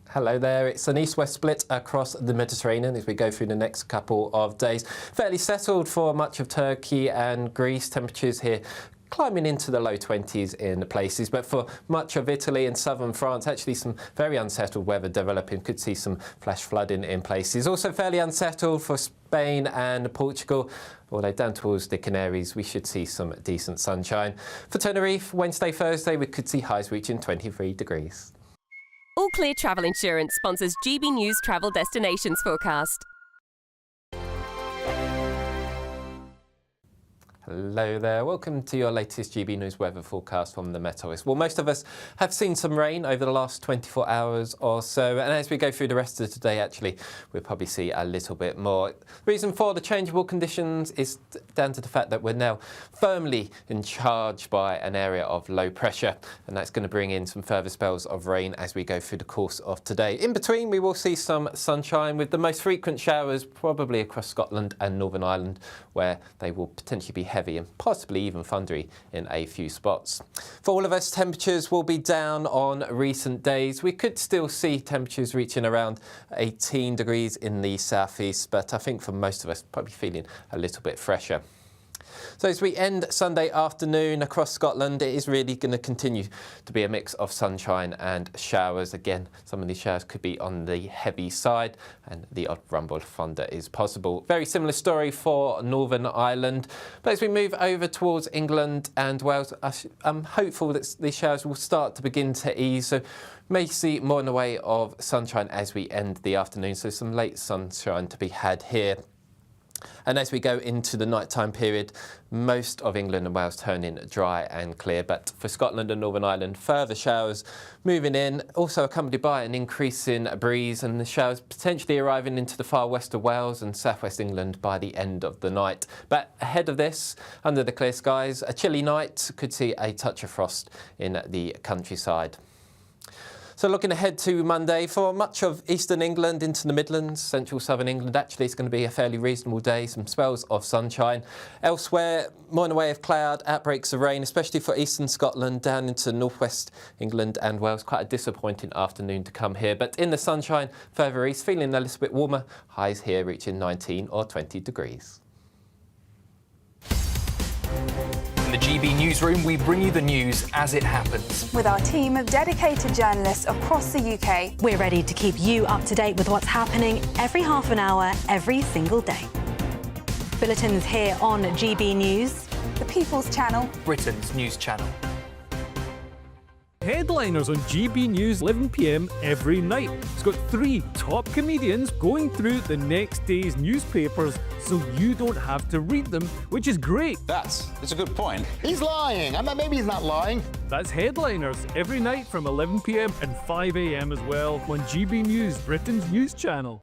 Speaker 24: Hello there, it's an east-west split across the Mediterranean as we go through the next couple of days. Fairly settled for much of Turkey and Greece. Temperatures here climbing into the low 20s in places, but for much of Italy and southern France, actually some very unsettled weather developing. Could see some flash flooding in places. Also fairly unsettled for Spain and Portugal, although down towards the Canaries we should see some decent sunshine. For Tenerife, Wednesday, Thursday we could see highs reaching 23 degrees.
Speaker 7: All Clear Travel Insurance sponsors GB News Travel Destinations Forecast.
Speaker 24: Hello there, welcome to your latest GB News weather forecast from the Met Office. Well, most of us have seen some rain over the last 24 hours or so, and as we go through the rest of today, actually, we'll probably see a little bit more. The reason for the changeable conditions is down to the fact that we're now firmly in charge by an area of low pressure, and that's going to bring in some further spells of rain as we go through the course of today. In between, we will see some sunshine, with the most frequent showers probably across Scotland and Northern Ireland, where they will potentially be heavy and possibly even thundery in a few spots. For all of us, temperatures will be down on recent days. We could still see temperatures reaching around 18 degrees in the southeast, but I think for most of us, probably feeling a little bit fresher. So as we end Sunday afternoon across Scotland, it is really going to continue to be a mix of sunshine and showers. Again, some of these showers could be on the heavy side and the odd rumble of thunder is possible. Very similar story for Northern Ireland. But as we move over towards England and Wales, I'm hopeful that these showers will start to begin to ease. So may see more in the way of sunshine as we end the afternoon. So some late sunshine to be had here. And as we go into the nighttime period, most of England and Wales turning dry and clear. But for Scotland and Northern Ireland, further showers moving in, also accompanied by an increase in breeze, and the showers potentially arriving into the far west of Wales and southwest England by the end of the night. But ahead of this, under the clear skies, a chilly night, could see a touch of frost in the countryside. So looking ahead to Monday, for much of eastern England into the Midlands, central southern England, actually it's going to be a fairly reasonable day, some spells of sunshine. Elsewhere, more in the way of cloud, outbreaks of rain, especially for eastern Scotland down into northwest England and Wales. Quite a disappointing afternoon to come here. But in the sunshine, further east, feeling a little bit warmer, highs here reaching 19 or 20 degrees.
Speaker 19: In the GB Newsroom, we bring you the news as it happens.
Speaker 22: With our team of dedicated journalists across the UK,
Speaker 23: we're ready to keep you up to date with what's happening every half an hour, every single day. Bulletins here on GB News,
Speaker 22: the People's Channel,
Speaker 19: Britain's news channel.
Speaker 9: Headliners on GB News 11 p.m. every night. It's got 3 top comedians going through the next day's newspapers so you don't have to read them, which is great.
Speaker 18: That's a good point. He's lying. Maybe he's not lying.
Speaker 9: That's Headliners every night from 11 p.m. and 5 a.m. as well on GB News, Britain's news channel.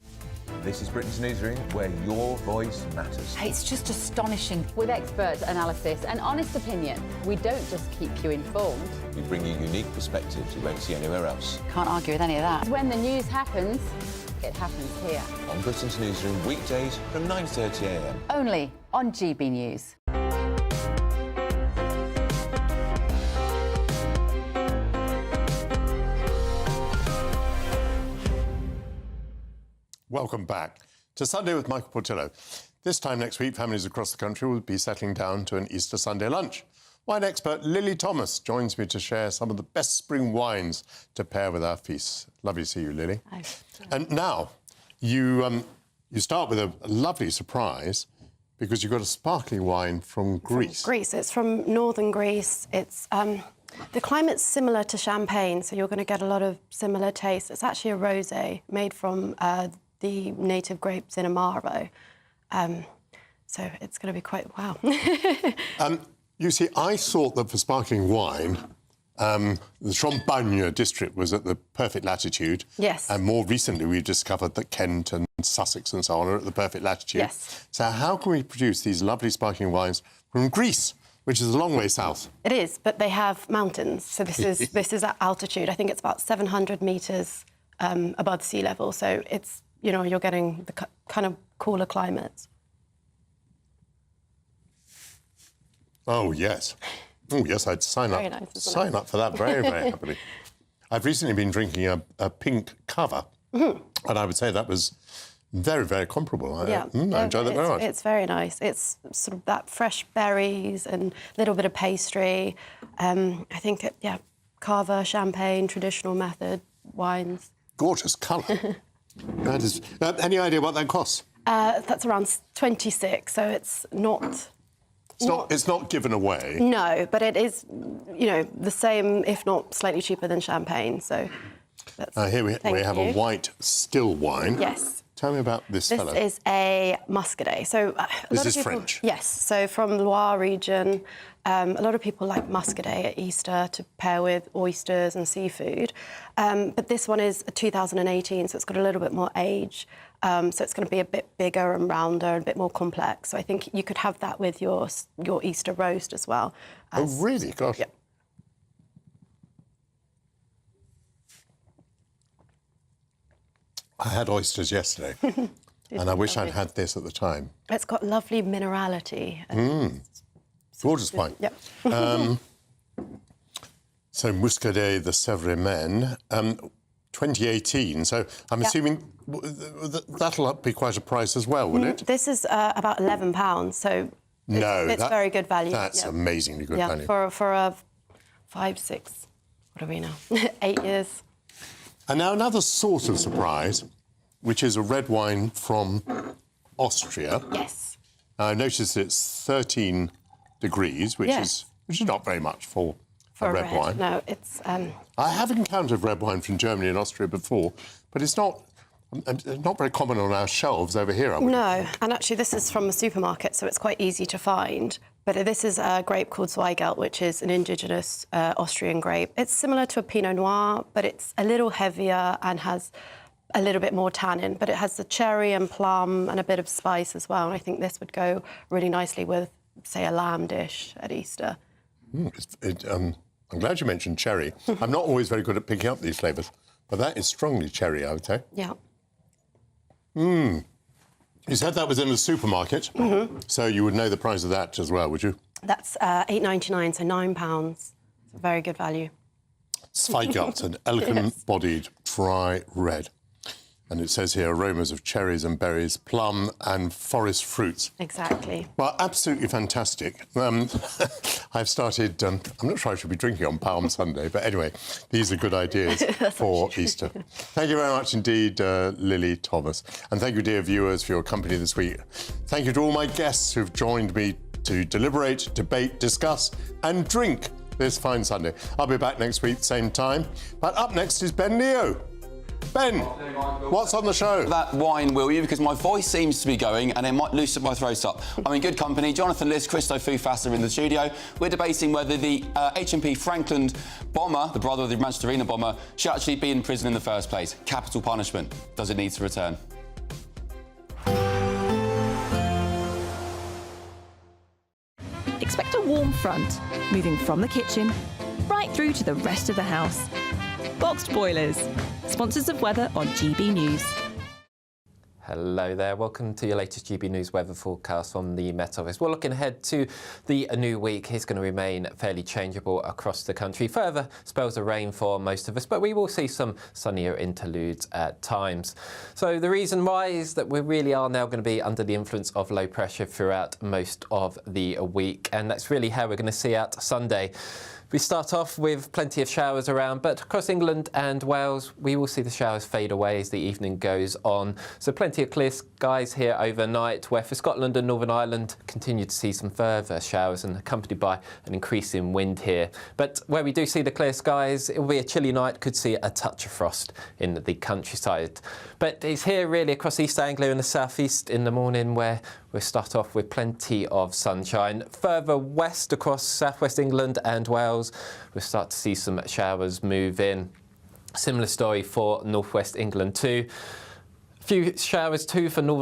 Speaker 11: This is Britain's Newsroom, where your voice matters.
Speaker 12: It's just astonishing. With expert analysis and honest opinion, we don't just keep you informed.
Speaker 11: We bring you unique perspectives you won't see anywhere else.
Speaker 12: Can't argue with any of that. When the news happens, it happens here.
Speaker 11: On Britain's Newsroom, weekdays from 9:30 a.m.
Speaker 12: Only on GB News.
Speaker 4: Welcome back to Sunday with Michael Portillo. This time next week, families across the country will be settling down to an Easter Sunday lunch. Wine expert Lily Thomas joins me to share some of the best spring wines to pair with our feasts. Lovely to see you, Lily.
Speaker 13: Hi.
Speaker 4: And now, you start with a lovely surprise because you've got a sparkling wine from Greece.
Speaker 13: Greece. It's from northern Greece. It's the climate's similar to Champagne, so you're going to get a lot of similar tastes. It's actually a rosé made from the native grapes in Amaro. So it's going to be quite wow.
Speaker 4: You see, I thought that for sparkling wine, the Champagne district was at the perfect latitude.
Speaker 13: Yes.
Speaker 4: And more recently, we've discovered that Kent and Sussex and so on are at the perfect latitude.
Speaker 13: Yes.
Speaker 4: So how can we produce these lovely sparkling wines from Greece, which is a long way south?
Speaker 13: It is, but they have mountains. So this is at altitude. I think it's about 700 metres above sea level. So it's, you know, you're getting the kind of cooler climates.
Speaker 4: Oh, yes. Oh, yes, I'd sign
Speaker 13: Very
Speaker 4: up.
Speaker 13: nice, isn't
Speaker 4: Sign
Speaker 13: it?
Speaker 4: up for that very, very happily. I've recently been drinking a pink cover, and I would say that was very, very comparable. I enjoyed that very much.
Speaker 13: It's very nice. It's sort of that fresh berries and a little bit of pastry. I think, Cava, Champagne, traditional method wines.
Speaker 4: Gorgeous colour. That is. Any idea what that costs?
Speaker 13: That's around 26, so it's not...
Speaker 4: It's not given away.
Speaker 13: No, but it is, you know, the same, if not slightly cheaper than Champagne. So that's,
Speaker 4: here we have a white still wine.
Speaker 13: Yes.
Speaker 4: Tell me about this fellow.
Speaker 13: This is a Muscadet. So
Speaker 4: This is French?
Speaker 13: Yes. So from the Loire region, a lot of people like Muscadet at Easter to pair with oysters and seafood. But this one is a 2018, so it's got a little bit more age. So it's going to be a bit bigger and rounder and a bit more complex. So I think you could have that with your Easter roast as well.
Speaker 4: Oh, really? Gosh.
Speaker 13: Yeah.
Speaker 4: I had oysters yesterday, and I wish I'd had this at the time.
Speaker 13: It's got lovely minerality.
Speaker 4: Gorgeous wine.
Speaker 13: Yep.
Speaker 4: So Muscadet de Sèvres, 2018. So I'm assuming that'll be quite a price as well, will it?
Speaker 13: This is about £11, so it's very good value.
Speaker 4: That's amazingly good value.
Speaker 13: For a 5, 6, what are we now? 8 years.
Speaker 4: And now another sort of surprise, which is a red wine from Austria.
Speaker 13: Yes.
Speaker 4: I noticed it's 13 degrees, which is not very much for a red wine.
Speaker 13: No, it's...
Speaker 4: I have encountered red wine from Germany and Austria before, but it's not very common on our shelves over here, I would
Speaker 13: No, and actually this is from a supermarket, so it's quite easy to find. But this is a grape called Zweigelt, which is an indigenous Austrian grape. It's similar to a Pinot Noir, but it's a little heavier and has a little bit more tannin. But it has the cherry and plum and a bit of spice as well. And I think this would go really nicely with, say, a lamb dish at Easter.
Speaker 4: I'm glad you mentioned cherry. I'm not always very good at picking up these flavours, but that is strongly cherry, I would say.
Speaker 13: Yeah.
Speaker 4: You said that was in the supermarket, so you would know the price of that as well, would you?
Speaker 13: That's $8.99, so £9. It's a very good value.
Speaker 4: Zweigelt, an elegant-bodied dry red. And it says here aromas of cherries and berries, plum and forest fruits.
Speaker 13: Exactly.
Speaker 4: Well, absolutely fantastic. I've started, I'm not sure I should be drinking on Palm Sunday, but anyway, these are good ideas for Easter. Thank you very much indeed, Lily Thomas. And thank you, dear viewers, for your company this week. Thank you to all my guests who've joined me to deliberate, debate, discuss and drink this fine Sunday. I'll be back next week, same time. But up next is Ben Leo. Ben, what's on the show?
Speaker 14: That wine, will you? Because my voice seems to be going and it might loosen my throat up. I'm in good company. Jonathan Liss, Christo Fufasa in the studio. We're debating whether the HMP Franklin bomber, the brother of the Manchester Arena bomber, should actually be in prison in the first place. Capital punishment. Does it need to return?
Speaker 2: expect a warm front, moving from the kitchen right through to the rest of the house. Boxed Boilers, sponsors of weather on GB News.
Speaker 3: Hello there, welcome to your latest GB News weather forecast from the Met Office. We're looking ahead to the new week. It's going to remain fairly changeable across the country. Further spells of rain for most of us, but we will see some sunnier interludes at times. So the reason why is that we really are now going to be under the influence of low pressure throughout most of the week, and that's really how we're going to see out Sunday. We start off with plenty of showers around, but across England and Wales, we will see the showers fade away as the evening goes on. So plenty of clear skies here overnight, where for Scotland and Northern Ireland, continue to see some further showers and accompanied by an increase in wind here. But where we do see the clear skies, it will be a chilly night, could see a touch of frost in the countryside. But it's here really across East Anglia and the southeast in the morning where we'll start off with plenty of sunshine. Further west across southwest England and Wales, we'll start to see some showers move in. Similar story for northwest England too. A few showers too for northern